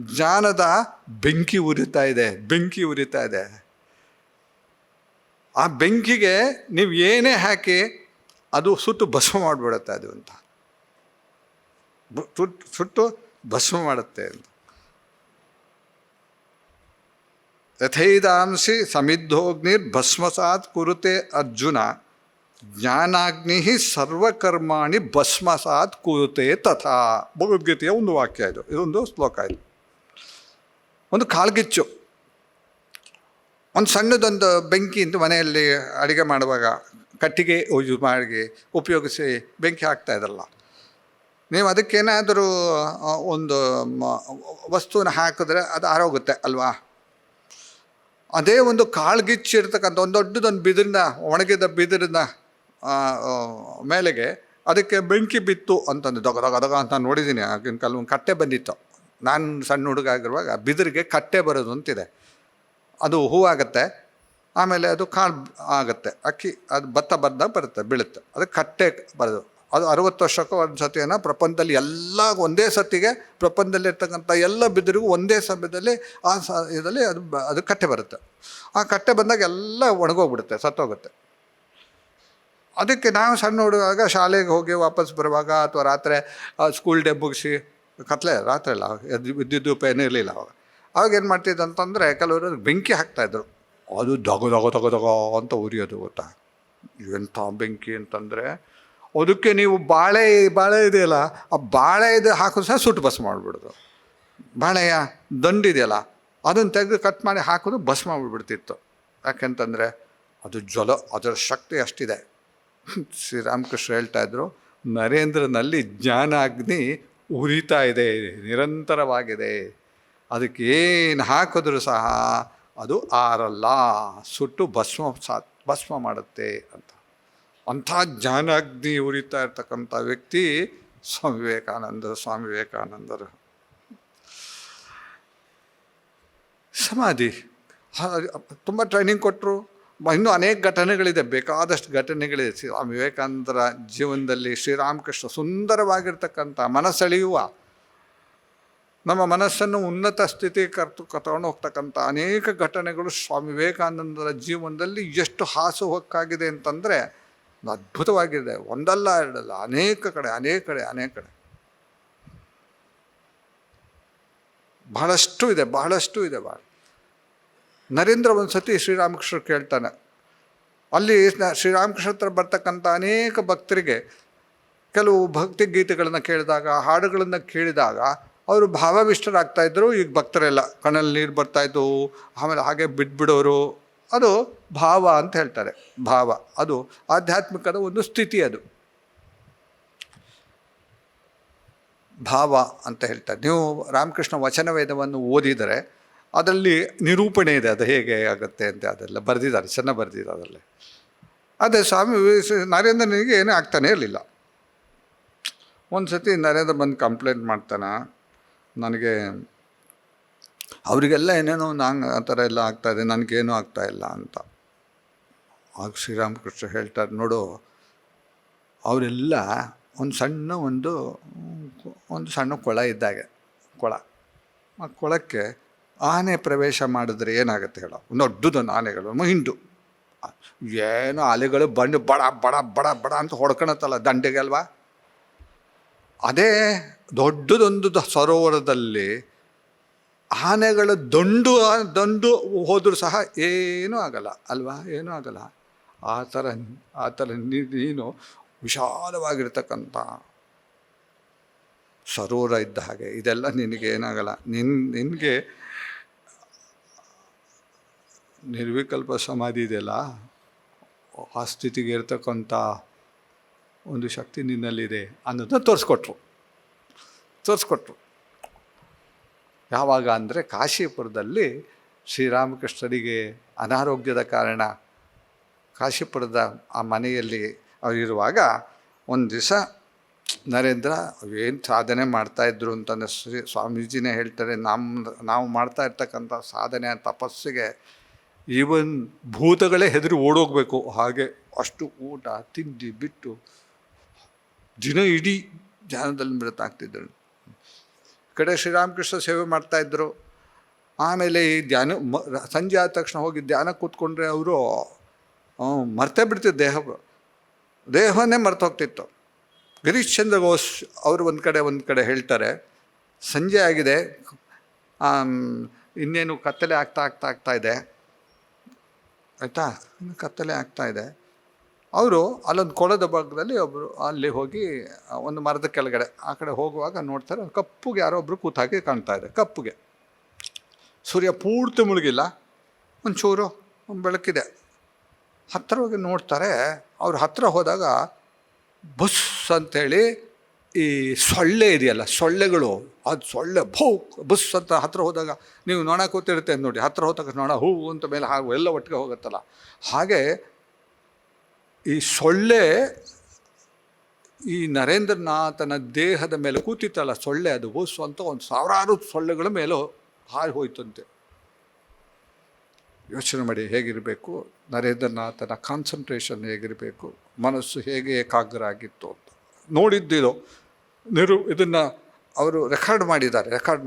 ಜ್ಞಾನದ ಬೆಂಕಿ ಉರಿತಾ ಇದೆ. ಆ ಬೆಂಕಿಗೆ ನೀವು ಏನೇ ಹಾಕಿ ಅದು ಸುಟ್ಟು ಭಸ್ಮ ಮಾಡಿಬಿಡುತ್ತೆ. ಅದು ಅಂತ ಸುಟ್ಟು ಭಸ್ಮ ಮಾಡುತ್ತೆ ಅಂತ. ಯಥೈದಾಂಸಿ ಸಮಿದ್ಧೋಗ್ನಿರ್ ಭಸ್ಮಸಾತ್ ಕುರುತೆ ಅರ್ಜುನ, ಜ್ಞಾನಾಗ್ನಿ ಸರ್ವಕರ್ಮಾಣಿ ಭಸ್ಮಸಾತ್ ಕುರುತೆ ತಥಾ. ಭಗವದ್ಗೀತೆಯ ಒಂದು ವಾಕ್ಯ ಇದು, ಇದೊಂದು ಶ್ಲೋಕ. ಇದು ಒಂದು ಕಾಳ್ಗಿಚ್ಚು, ಒಂದು ಸಣ್ಣದೊಂದು ಬೆಂಕಿ ಅಂತ ಮನೆಯಲ್ಲಿ ಅಡುಗೆ ಮಾಡುವಾಗ ಕಟ್ಟಿಗೆ ಉಪಯೋಗಿಸಿ ಬೆಂಕಿ ಹಾಕ್ತಾ ಇದ್ರಲ್ಲ, ನೀವು ಅದಕ್ಕೇನಾದರೂ ಒಂದು ವಸ್ತುವನ್ನು ಹಾಕಿದ್ರೆ ಅದು ಆರೋಗುತ್ತೆ ಅಲ್ವಾ. ಅದೇ ಒಂದು ಕಾಳ್ಗಿಚ್ಚಿರ್ತಕ್ಕಂಥ ಒಂದು ದೊಡ್ಡದೊಂದು ಒಣಗಿದ ಬಿದಿರಿನ ಮೇಲೆಗೆ ಅದಕ್ಕೆ ಬೆಂಕಿ ಬಿತ್ತು ಅಂತಂದು ದೊಗ ಅಂತ ನೋಡಿದ್ದೀನಿ. ಆಗಿನ ಒಂದು ಕಟ್ಟೆ ಬಂದಿತ್ತು. ನಾನು ಸಣ್ಣ ಹುಡುಗ ಆಗಿರುವಾಗ ಬಿದಿರಿಗೆ ಕಟ್ಟೆ ಬರೋದು ಅಂತಿದೆ. ಅದು ಹೂವಾಗತ್ತೆ, ಆಮೇಲೆ ಅದು ಕಾಳು ಆಗುತ್ತೆ, ಅಕ್ಕಿ ಅದು ಭತ್ತ ಬರುತ್ತೆ, ಬೀಳುತ್ತೆ, ಅದಕ್ಕೆ ಕಟ್ಟೆ ಬರೋದು. ಅದು 60 ವರ್ಷಕ್ಕೂ ಒಂದು ಸತಿಯನ್ನು ಪ್ರಪಂಚದಲ್ಲಿ ಎಲ್ಲ ಒಂದೇ ಸತಿಗೆ ಪ್ರಪಂಚದಲ್ಲಿರ್ತಕ್ಕಂಥ ಎಲ್ಲ ಬಿದಿರಿಗೂ ಒಂದೇ ಸಮಯದಲ್ಲಿ ಇದರಲ್ಲಿ ಅದು ಕಟ್ಟೆ ಬರುತ್ತೆ. ಆ ಕಟ್ಟೆ ಬಂದಾಗ ಎಲ್ಲ ಒಣಗೋಗ್ಬಿಡುತ್ತೆ, ಸತ್ತೋಗುತ್ತೆ. ಅದಕ್ಕೆ ನಾವು ಸಣ್ಣ ಹುಡುಗಾಗ ಶಾಲೆಗೆ ಹೋಗಿ ವಾಪಸ್ ಬರುವಾಗ ಅಥವಾ ರಾತ್ರಿ ಸ್ಕೂಲ್ ಡೇ ಮುಗಿಸಿ ರಾತ್ರಿ ಅಲ್ಲ, ವಿದ್ಯುತ್ ದೀಪ ಏನೂ ಇರಲಿಲ್ಲ ಅವಾಗ ಏನು ಮಾಡ್ತಿದ್ದು ಅಂತಂದರೆ ಕೆಲವರು ಬೆಂಕಿ ಹಾಕ್ತಾಯಿದ್ರು. ಅದು ದಗ ಅಂತ ಉರಿಯೋದು, ಗೊತ್ತಾ. ಎಂಥ ಬೆಂಕಿ ಅಂತಂದರೆ ಅದಕ್ಕೆ ನೀವು ಬಾಳೆ ಇದೆಯಲ್ಲ, ಆ ಬಾಳೆ ಇದು ಹಾಕೋದು ಸಹ ಸುಟ್ಟು ಭಸ್ಮ ಮಾಡಿಬಿಡೋದು. ಬಾಳೆಯ ದಂಡಿದೆಯಲ್ಲ ಅದನ್ನು ತೆಗೆದು ಕಟ್ ಮಾಡಿ ಹಾಕೋದು ಭಸ್ಮ ಮಾಡಿಬಿಡ್ತಿತ್ತು. ಯಾಕೆಂತಂದರೆ ಅದು ಅದರ ಶಕ್ತಿ ಅಷ್ಟಿದೆ. ಶ್ರೀರಾಮಕೃಷ್ಣ ಹೇಳ್ತಾಯಿದ್ರು, ನರೇಂದ್ರನಲ್ಲಿ ಜ್ಞಾನಾಗ್ನಿ ಉರಿತಾ ಇದೆ, ನಿರಂತರವಾಗಿದೆ. ಅದಕ್ಕೆ ಏನು ಹಾಕಿದ್ರೂ ಸಹ ಅದು ಆರಲ್ಲ, ಸುಟ್ಟು ಭಸ್ಮ ಮಾಡುತ್ತೆ ಅಂತ. ಅಂಥ ಜ್ಞಾನಾಗ್ನಿ ಉರಿತಾ ಇರ್ತಕ್ಕಂಥ ವ್ಯಕ್ತಿ ಸ್ವಾಮಿ ವಿವೇಕಾನಂದರು. ಸಮಾಧಿ ತುಂಬ ಟ್ರೈನಿಂಗ್ ಕೊಟ್ಟರು. ಇನ್ನೂ ಅನೇಕ ಘಟನೆಗಳಿದೆ, ಬೇಕಾದಷ್ಟು ಘಟನೆಗಳಿದೆ ಸ್ವಾಮಿ ವಿವೇಕಾನಂದರ ಜೀವನದಲ್ಲಿ. ಶ್ರೀರಾಮಕೃಷ್ಣ ಸುಂದರವಾಗಿರ್ತಕ್ಕಂಥ, ಮನಸೆಳೆಯುವ, ನಮ್ಮ ಮನಸ್ಸನ್ನು ಉನ್ನತ ಸ್ಥಿತಿಗೆ ತಗೊಂಡು ಹೋಗ್ತಕ್ಕಂಥ ಅನೇಕ ಘಟನೆಗಳು ಸ್ವಾಮಿ ವಿವೇಕಾನಂದರ ಜೀವನದಲ್ಲಿ ಎಷ್ಟು ಹಾಸುಹೊಕ್ಕಾಗಿದೆ ಅಂತಂದರೆ ಅದ್ಭುತವಾಗಿದೆ. ಒಂದಲ್ಲ ಎರಡಲ್ಲ, ಅನೇಕ ಕಡೆ ಬಹಳಷ್ಟು ಇದೆ. ನರೇಂದ್ರ ಒಂದು ಸತಿ ಶ್ರೀರಾಮಕೃಷ್ಣ ಕೇಳ್ತಾನೆ. ಅಲ್ಲಿ ಶ್ರೀರಾಮಕೃಷ್ಣ ಹತ್ರ ಬರ್ತಕ್ಕಂಥ ಅನೇಕ ಭಕ್ತರಿಗೆ ಕೆಲವು ಭಕ್ತಿ ಗೀತೆಗಳನ್ನು ಕೇಳಿದಾಗ, ಹಾಡುಗಳನ್ನು ಕೇಳಿದಾಗ ಅವರು ಭಾವವಿಷ್ಟರಾಗ್ತಾಯಿದ್ರು. ಈಗ ಭಕ್ತರೆಲ್ಲ ಕಣ್ಣಲ್ಲಿ ನೀರು ಬರ್ತಾಯಿತ್ತು, ಆಮೇಲೆ ಹಾಗೆ ಬಿಟ್ಬಿಡೋರು, ಅದು ಭಾವ ಅಂತ ಹೇಳ್ತಾರೆ. ಭಾವ ಅದು ಆಧ್ಯಾತ್ಮಿಕದ ಒಂದು ಸ್ಥಿತಿ, ಅದು ಭಾವ ಅಂತ ಹೇಳ್ತಾರೆ. ನೀವು ರಾಮಕೃಷ್ಣ ವಚನವೇದವನ್ನು ಓದಿದರೆ ಅದರಲ್ಲಿ ನಿರೂಪಣೆ ಇದೆ, ಅದು ಹೇಗೆ ಆಗುತ್ತೆ ಅಂತ ಅದೆಲ್ಲ ಬರೆದಿದ್ದಾರೆ, ಚೆನ್ನಾಗಿ ಬರೆದಿದ್ದಾರೆ ಅದರಲ್ಲಿ. ಅದೇ ಸ್ವಾಮಿ ನರೇಂದ್ರನಿಗೆ ಏನೂ ಆಗ್ತಾನೇ ಇರಲಿಲ್ಲ. ಒಂದು ಸತಿ ನರೇಂದ್ರ ಬಂದು ಕಂಪ್ಲೇಂಟ್ ಮಾಡ್ತಾನೆ, ನನಗೆ ಅವರಿಗೆಲ್ಲ ಏನೇನೋ ಆ ಥರ ಎಲ್ಲ ಆಗ್ತಾಯಿದೆ, ನನಗೇನೂ ಆಗ್ತಾಯಿಲ್ಲ ಅಂತ. ಆಗ ಶ್ರೀರಾಮಕೃಷ್ಣ ಹೇಳ್ತಾರೆ, ನೋಡು ಅವರೆಲ್ಲ ಒಂದು ಸಣ್ಣ ಕೊಳ ಇದ್ದಾಗೆ, ಕೊಳ. ಆ ಕೊಳಕ್ಕೆ ಆನೆ ಪ್ರವೇಶ ಮಾಡಿದ್ರೆ ಏನಾಗುತ್ತೆ ಹೇಳೋ, ದೊಡ್ಡದೊಂದು ಆನೆಗಳು ಹಿಂಡು ಏನೋ ಅಲೆಗಳು ಬಂದು ಬಡ ಬಡ ಬಡ ಬಡ ಅಂತ ಹೊಡ್ಕೊಳತ್ತಲ್ಲ ದಂಡೆಗೆ ಅಲ್ವಾ. ಅದೇ ದೊಡ್ಡದೊಂದು ಸರೋವರದಲ್ಲಿ ಆನೆಗಳ ದಂಡು ಹೋದರೂ ಸಹ ಏನೂ ಆಗಲ್ಲ ಅಲ್ವಾ, ಏನೂ ಆಗಲ್ಲ. ಆ ಥರ ನೀನು ವಿಶಾಲವಾಗಿರ್ತಕ್ಕಂಥ ಸರೋವರ ಇದ್ದ ಹಾಗೆ. ಇದೆಲ್ಲ ನಿನಗೆ ಏನಾಗಲ್ಲ. ನಿನಗೆ ನಿರ್ವಿಕಲ್ಪ ಸಮಾಧಿ ಇದೆಯಲ್ಲ, ಆ ಸ್ಥಿತಿಗೆ ಇರ್ತಕ್ಕಂಥ ಒಂದು ಶಕ್ತಿ ನಿನ್ನಲ್ಲಿದೆ ಅನ್ನೋದನ್ನ ತೋರಿಸ್ಕೊಟ್ರು. ಯಾವಾಗ ಅಂದರೆ ಕಾಶೀಪುರದಲ್ಲಿ ಶ್ರೀರಾಮಕೃಷ್ಣರಿಗೆ ಅನಾರೋಗ್ಯದ ಕಾರಣ ಕಾಶೀಪುರದ ಆ ಮನೆಯಲ್ಲಿ ಅವರಿರುವಾಗ ಒಂದು ದಿವಸ ನರೇಂದ್ರ ಏನು ಸಾಧನೆ ಮಾಡ್ತಾಯಿದ್ರು ಅಂತಂದರೆ ಸ್ವಾಮೀಜಿನೇ ಹೇಳ್ತಾರೆ, ನಾವು ಮಾಡ್ತಾ ಇರ್ತಕ್ಕಂಥ ಸಾಧನೆ ತಪಸ್ಸಿಗೆ ಈವನ್ ಭೂತಗಳೇ ಹೆದರಿ ಓಡೋಗ್ಬೇಕು, ಹಾಗೆ ಅಷ್ಟು ಊಟ ತಿಂಡಿ ಬಿಟ್ಟು ದಿನ ಇಡೀ ಧ್ಯಾನದಲ್ಲಿ ನಿರತರಾಗ್ತಿದ್ದರು. ಕಡೆ ಶ್ರೀರಾಮಕೃಷ್ಣ ಸೇವೆ ಮಾಡ್ತಾಯಿದ್ರು. ಆಮೇಲೆ ಈ ಸಂಜೆ ಆದ ತಕ್ಷಣ ಹೋಗಿ ಧ್ಯಾನ ಕೂತ್ಕೊಂಡ್ರೆ ಅವರು ಮರ್ತೇ ಬಿಡ್ತಿದ್ದು, ದೇಹವನ್ನೇ ಮರ್ತು ಹೋಗ್ತಿತ್ತು. ಗಿರೀಶ್ ಚಂದ್ರ ಘೋಷ್ ಅವರು ಒಂದು ಕಡೆ ಹೇಳ್ತಾರೆ, ಸಂಜೆ ಆಗಿದೆ, ಇನ್ನೇನು ಕತ್ತಲೆ ಆಗ್ತಾ ಇದೆ ಆಯಿತಾ, ಕತ್ತಲೆ ಆಗ್ತಾಯಿದೆ. ಅವರು ಅಲ್ಲೊಂದು ಕೊಳದ ಭಾಗದಲ್ಲಿ ಒಬ್ಬರು ಅಲ್ಲಿ ಹೋಗಿ ಒಂದು ಮರದ ಕೆಳಗಡೆ ಆ ಕಡೆ ಹೋಗುವಾಗ ನೋಡ್ತಾರೆ, ಕಪ್ಪುಗೆ ಯಾರೋ ಒಬ್ಬರು ಕೂತಾಕಿ ಕಾಣ್ತಾ ಇದೆ. ಕಪ್ಪುಗೆ ಸೂರ್ಯ ಪೂರ್ತಿ ಮುಳುಗಿಲ್ಲ, ಒಂಚೂರು ಬೆಳಕಿದೆ. ಹತ್ತಿರ ಹೋಗಿ ನೋಡ್ತಾರೆ. ಅವ್ರ ಹತ್ತಿರ ಹೋದಾಗ ಬುಸ್ ಅಂಥೇಳಿ ಈ ಸೊಳ್ಳೆ ಇದೆಯಲ್ಲ, ಸೊಳ್ಳೆಗಳು, ಅದು ಸೊಳ್ಳೆ ಬುಸ್ ಅಂತ ಹತ್ತಿರ ಹೋದಾಗ ನೀವು ನೊಣ ಕೂತಿರುತ್ತೆ ನೋಡಿ, ಹತ್ತಿರ ಹೋದಾಗ ನೊಣ ಹೂ ಅಂತ ಮೇಲೆ ಹಾಗೆ ಎಲ್ಲ ಒಟ್ಟಿಗೆ ಹೋಗುತ್ತಲ್ಲ, ಹಾಗೆ ಈ ಸೊಳ್ಳೆ ಈ ನರೇಂದ್ರನಾಥನ ದೇಹದ ಮೇಲೆ ಕೂತಿತ್ತಲ್ಲ ಸೊಳ್ಳೆ, ಅದು ಬುಸ್ ಅಂತ ಒಂದು ಸಾವಿರಾರು ಸೊಳ್ಳೆಗಳ ಮೇಲೆ ಹಾರಿ ಹೋಯ್ತಂತೆ. ಯೋಚನೆ ಮಾಡಿ ಹೇಗಿರಬೇಕು, ನರೇಂದ್ರನಾಥನ ಕಾನ್ಸಂಟ್ರೇಷನ್ ಹೇಗಿರಬೇಕು, ಮನಸ್ಸು ಹೇಗೆ ಏಕಾಗ್ರ ಆಗಿತ್ತು ಅಂತ. ನೋಡಿದ್ದಿರೋ ಇದನ್ನು ಅವರು ರೆಕಾರ್ಡ್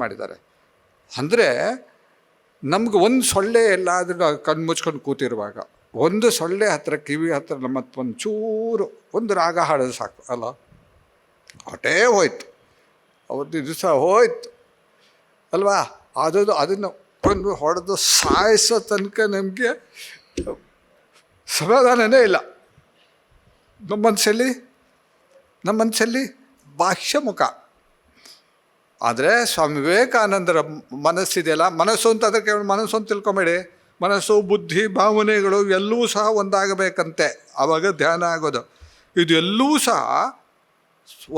ಮಾಡಿದ್ದಾರೆ. ಅಂದರೆ ನಮ್ಗೆ ಒಂದು ಸೊಳ್ಳೆ ಎಲ್ಲಾದರೂ ಕಣ್ಣು ಮುಚ್ಕೊಂಡು ಕೂತಿರುವಾಗ ಒಂದು ಸೊಳ್ಳೆ ಹತ್ತಿರ ಕಿವಿ ಹತ್ತಿರ ನಮ್ಮತ್ತು ಒಂಚೂರು ಒಂದು ರಾಗ ಹಾಡೋದು ಸಾಕು ಅಲ್ಲ, ಹೊಟ್ಟೆ ಹೋಯ್ತು, ಅವತ್ತು ದಿವಸ ಹೋಯ್ತು ಅಲ್ವಾ. ಅದನ್ನು ಒಂದು ಹೊಡೆದು ಸಾಯಿಸೋ ತನಕ ನಮಗೆ ಸಮಾಧಾನನೇ ಇಲ್ಲ. ನಮ್ಮ ಮನಸ್ಸಲ್ಲಿ ಬಾಹ್ಯ ಮುಖ. ಆದರೆ ಸ್ವಾಮಿ ವಿವೇಕಾನಂದರ ಮನಸ್ಸಿದೆಯಲ್ಲ, ಮನಸ್ಸು ಅಂತ ಅದಕ್ಕೆ ಮನಸ್ಸು ಅಂತ ತಿಳ್ಕೊಂಬೇಡಿ, ಮನಸ್ಸು ಬುದ್ಧಿ ಭಾವನೆಗಳು ಎಲ್ಲವೂ ಸಹ ಒಂದಾಗಬೇಕಂತೆ, ಆವಾಗ ಧ್ಯಾನ ಆಗೋದು. ಇದು ಎಲ್ಲವೂ ಸಹ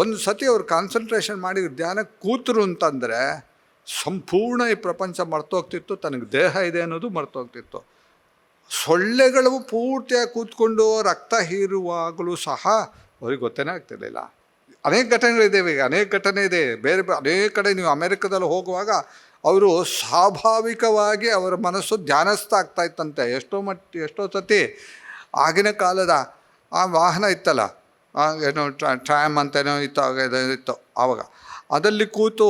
ಒಂದು ಸತಿ ಅವ್ರು ಕಾನ್ಸಂಟ್ರೇಷನ್ ಮಾಡಿ ಧ್ಯಾನಕ್ಕೆ ಕೂತರು ಅಂತಂದರೆ ಸಂಪೂರ್ಣ ಈ ಪ್ರಪಂಚ ಮರ್ತೋಗ್ತಿತ್ತು, ತನಗೆ ದೇಹ ಇದೆ ಅನ್ನೋದು ಮರ್ತೋಗ್ತಿತ್ತು. ಸೊಳ್ಳೆಗಳು ಪೂರ್ತಿಯಾಗಿ ಕೂತ್ಕೊಂಡು ರಕ್ತ ಹೀರುವಾಗಲೂ ಸಹ ಅವ್ರಿಗೆ ಗೊತ್ತೇನೇ ಆಗ್ತಿರಲಿಲ್ಲ. ಅನೇಕ ಘಟನೆಗಳಿದ್ದೇವೆ, ಈಗ ಅನೇಕ ಘಟನೆ ಇದೆ. ಬೇರೆ ಅನೇಕ ಕಡೆ ನೀವು ಅಮೆರಿಕದಲ್ಲಿ ಹೋಗುವಾಗ ಅವರು ಸ್ವಾಭಾವಿಕವಾಗಿ ಅವರ ಮನಸ್ಸು ಧ್ಯಾನಸ್ಥ ಆಗ್ತಾ ಇತ್ತಂತೆ. ಎಷ್ಟೋ ಸತಿ ಆಗಿನ ಕಾಲದ ಆ ವಾಹನ ಇತ್ತಲ್ಲ, ಏನೋ ಟ್ರ್ಯಾಮ್ ಅಂತೇನೋ ಇತ್ತು ಆವಾಗ, ಅದಲ್ಲಿ ಕೂತು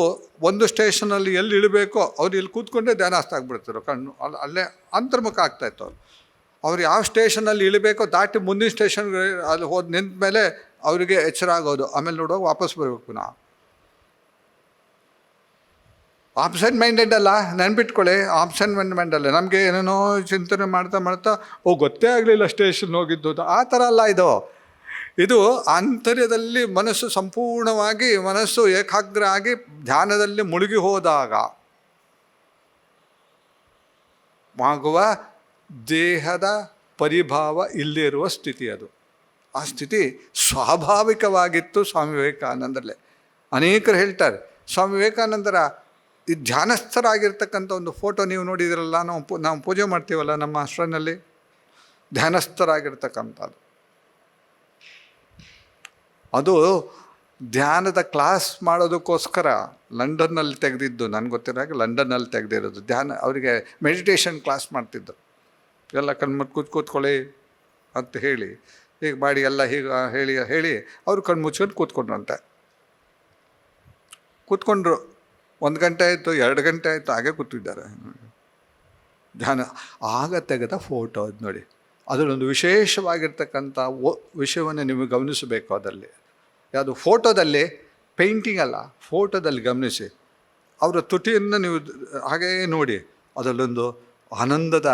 ಒಂದು ಸ್ಟೇಷನಲ್ಲಿ ಎಲ್ಲಿ ಇಳಬೇಕೋ ಅವ್ರು ಇಲ್ಲಿ ಕೂತ್ಕೊಂಡೇ ಧ್ಯಾನಸ್ಥ ಆಗಿಬಿಡ್ತಾರೆ. ಕಣ್ಣು ಅಲ್ಲೇ ಅಂತರ್ಮುಖ ಆಗ್ತಾಯಿತ್ತು. ಅವ್ರು ಯಾವ ಸ್ಟೇಷನಲ್ಲಿ ಇಳಬೇಕೋ ದಾಟಿ ಮುಂದಿನ ಸ್ಟೇಷನ್ಗೆ ಅಲ್ಲಿ ಹೋದ ನಿಂತ ಮೇಲೆ ಅವರಿಗೆ ಎಚ್ಚರ ಆಗೋದು. ಆಮೇಲೆ ನೋಡುವಾಗ ವಾಪಸ್ ಬರಬೇಕು. ನಾವು ಆಬ್ಸೆಂಟ್ ಮೈಂಡೆಡ್ ಅಲ್ಲ, ನೆನ್ಪಿಟ್ಕೊಳ್ಳಿ, ಆಬ್ಸೆಂಟ್ ಮೈಂಡ್ ಅಲ್ಲ. ನಮಗೆ ಏನೇನೋ ಚಿಂತನೆ ಮಾಡ್ತಾ ಗೊತ್ತೇ ಆಗಲಿಲ್ಲ ಸ್ಟೇಷನ್ ಹೋಗಿದ್ದು, ಆ ಥರ ಅಲ್ಲ ಇದು ಆಂತರ್ಯದಲ್ಲಿ ಮನಸ್ಸು ಸಂಪೂರ್ಣವಾಗಿ ಮನಸ್ಸು ಏಕಾಗ್ರ ಆಗಿ ಧ್ಯಾನದಲ್ಲಿ ಮುಳುಗಿ ಹೋದಾಗ ಆಗುವ ದೇಹದ ಪರಿಭಾವ ಇಲ್ಲಿರುವ ಸ್ಥಿತಿ ಅದು. ಆ ಸ್ಥಿತಿ ಸ್ವಾಭಾವಿಕವಾಗಿತ್ತು ಸ್ವಾಮಿ ವಿವೇಕಾನಂದರಲ್ಲೇ. ಅನೇಕರು ಹೇಳ್ತಾರೆ ಸ್ವಾಮಿ ವಿವೇಕಾನಂದರ ಈ ಧ್ಯಾನಸ್ಥರಾಗಿರ್ತಕ್ಕಂಥ ಒಂದು ಫೋಟೋ ನೀವು ನೋಡಿದಿರಲ್ಲ, ನಾವು ಪೂಜೆ ಮಾಡ್ತೀವಲ್ಲ ನಮ್ಮ ಆಶ್ರಮದಲ್ಲಿ, ಧ್ಯಾನಸ್ಥರಾಗಿರ್ತಕ್ಕಂಥದ್ದು. ಅದು ಧ್ಯಾನದ ಕ್ಲಾಸ್ ಮಾಡೋದಕ್ಕೋಸ್ಕರ ಲಂಡನ್ನಲ್ಲಿ ತೆಗೆದಿದ್ದು, ನನಗೆ ಗೊತ್ತಿರೋ ಹಾಗೆ ಲಂಡನ್ನಲ್ಲಿ ತೆಗೆದಿರೋದು. ಧ್ಯಾನ ಅವರಿಗೆ ಮೆಡಿಟೇಷನ್ ಕ್ಲಾಸ್ ಮಾಡ್ತಿದ್ದು. ಎಲ್ಲ ಕಣ್ಮುಚ್ಚಿ ಕೂತ್ಕೊಳ್ಳಿ ಅಂತ ಹೇಳಿ, ಹೀಗೆ ಮಾಡಿ ಎಲ್ಲ ಹೀಗೆ ಹೇಳಿ ಅವರು ಕಣ್ಣು ಮುಚ್ಕೊಂಡು ಕೂತ್ಕೊಂಡ್ರಂತೆ. ಕೂತ್ಕೊಂಡ್ರು. 1 ಗಂಟೆ ಆಯಿತು, 2 ಗಂಟೆ ಆಯಿತು, ಹಾಗೆ ಕೂತಿದ್ದಾರೆ ಧ್ಯಾನ. ಆಗ ತೆಗೆದ ಫೋಟೋ ಅದು ನೋಡಿ. ಅದರಲ್ಲೊಂದು ವಿಶೇಷವಾಗಿರ್ತಕ್ಕಂಥ ವಿಷಯವನ್ನು ನೀವು ಗಮನಿಸಬೇಕು. ಅದರಲ್ಲಿ ಯಾವುದು ಫೋಟೋದಲ್ಲಿ, ಪೇಂಟಿಂಗ್ ಅಲ್ಲ, ಫೋಟೋದಲ್ಲಿ ಗಮನಿಸಿ. ಅವರ ತುಟಿಯನ್ನು ನೀವು ಹಾಗೇ ನೋಡಿ. ಅದರಲ್ಲೊಂದು ಆನಂದದ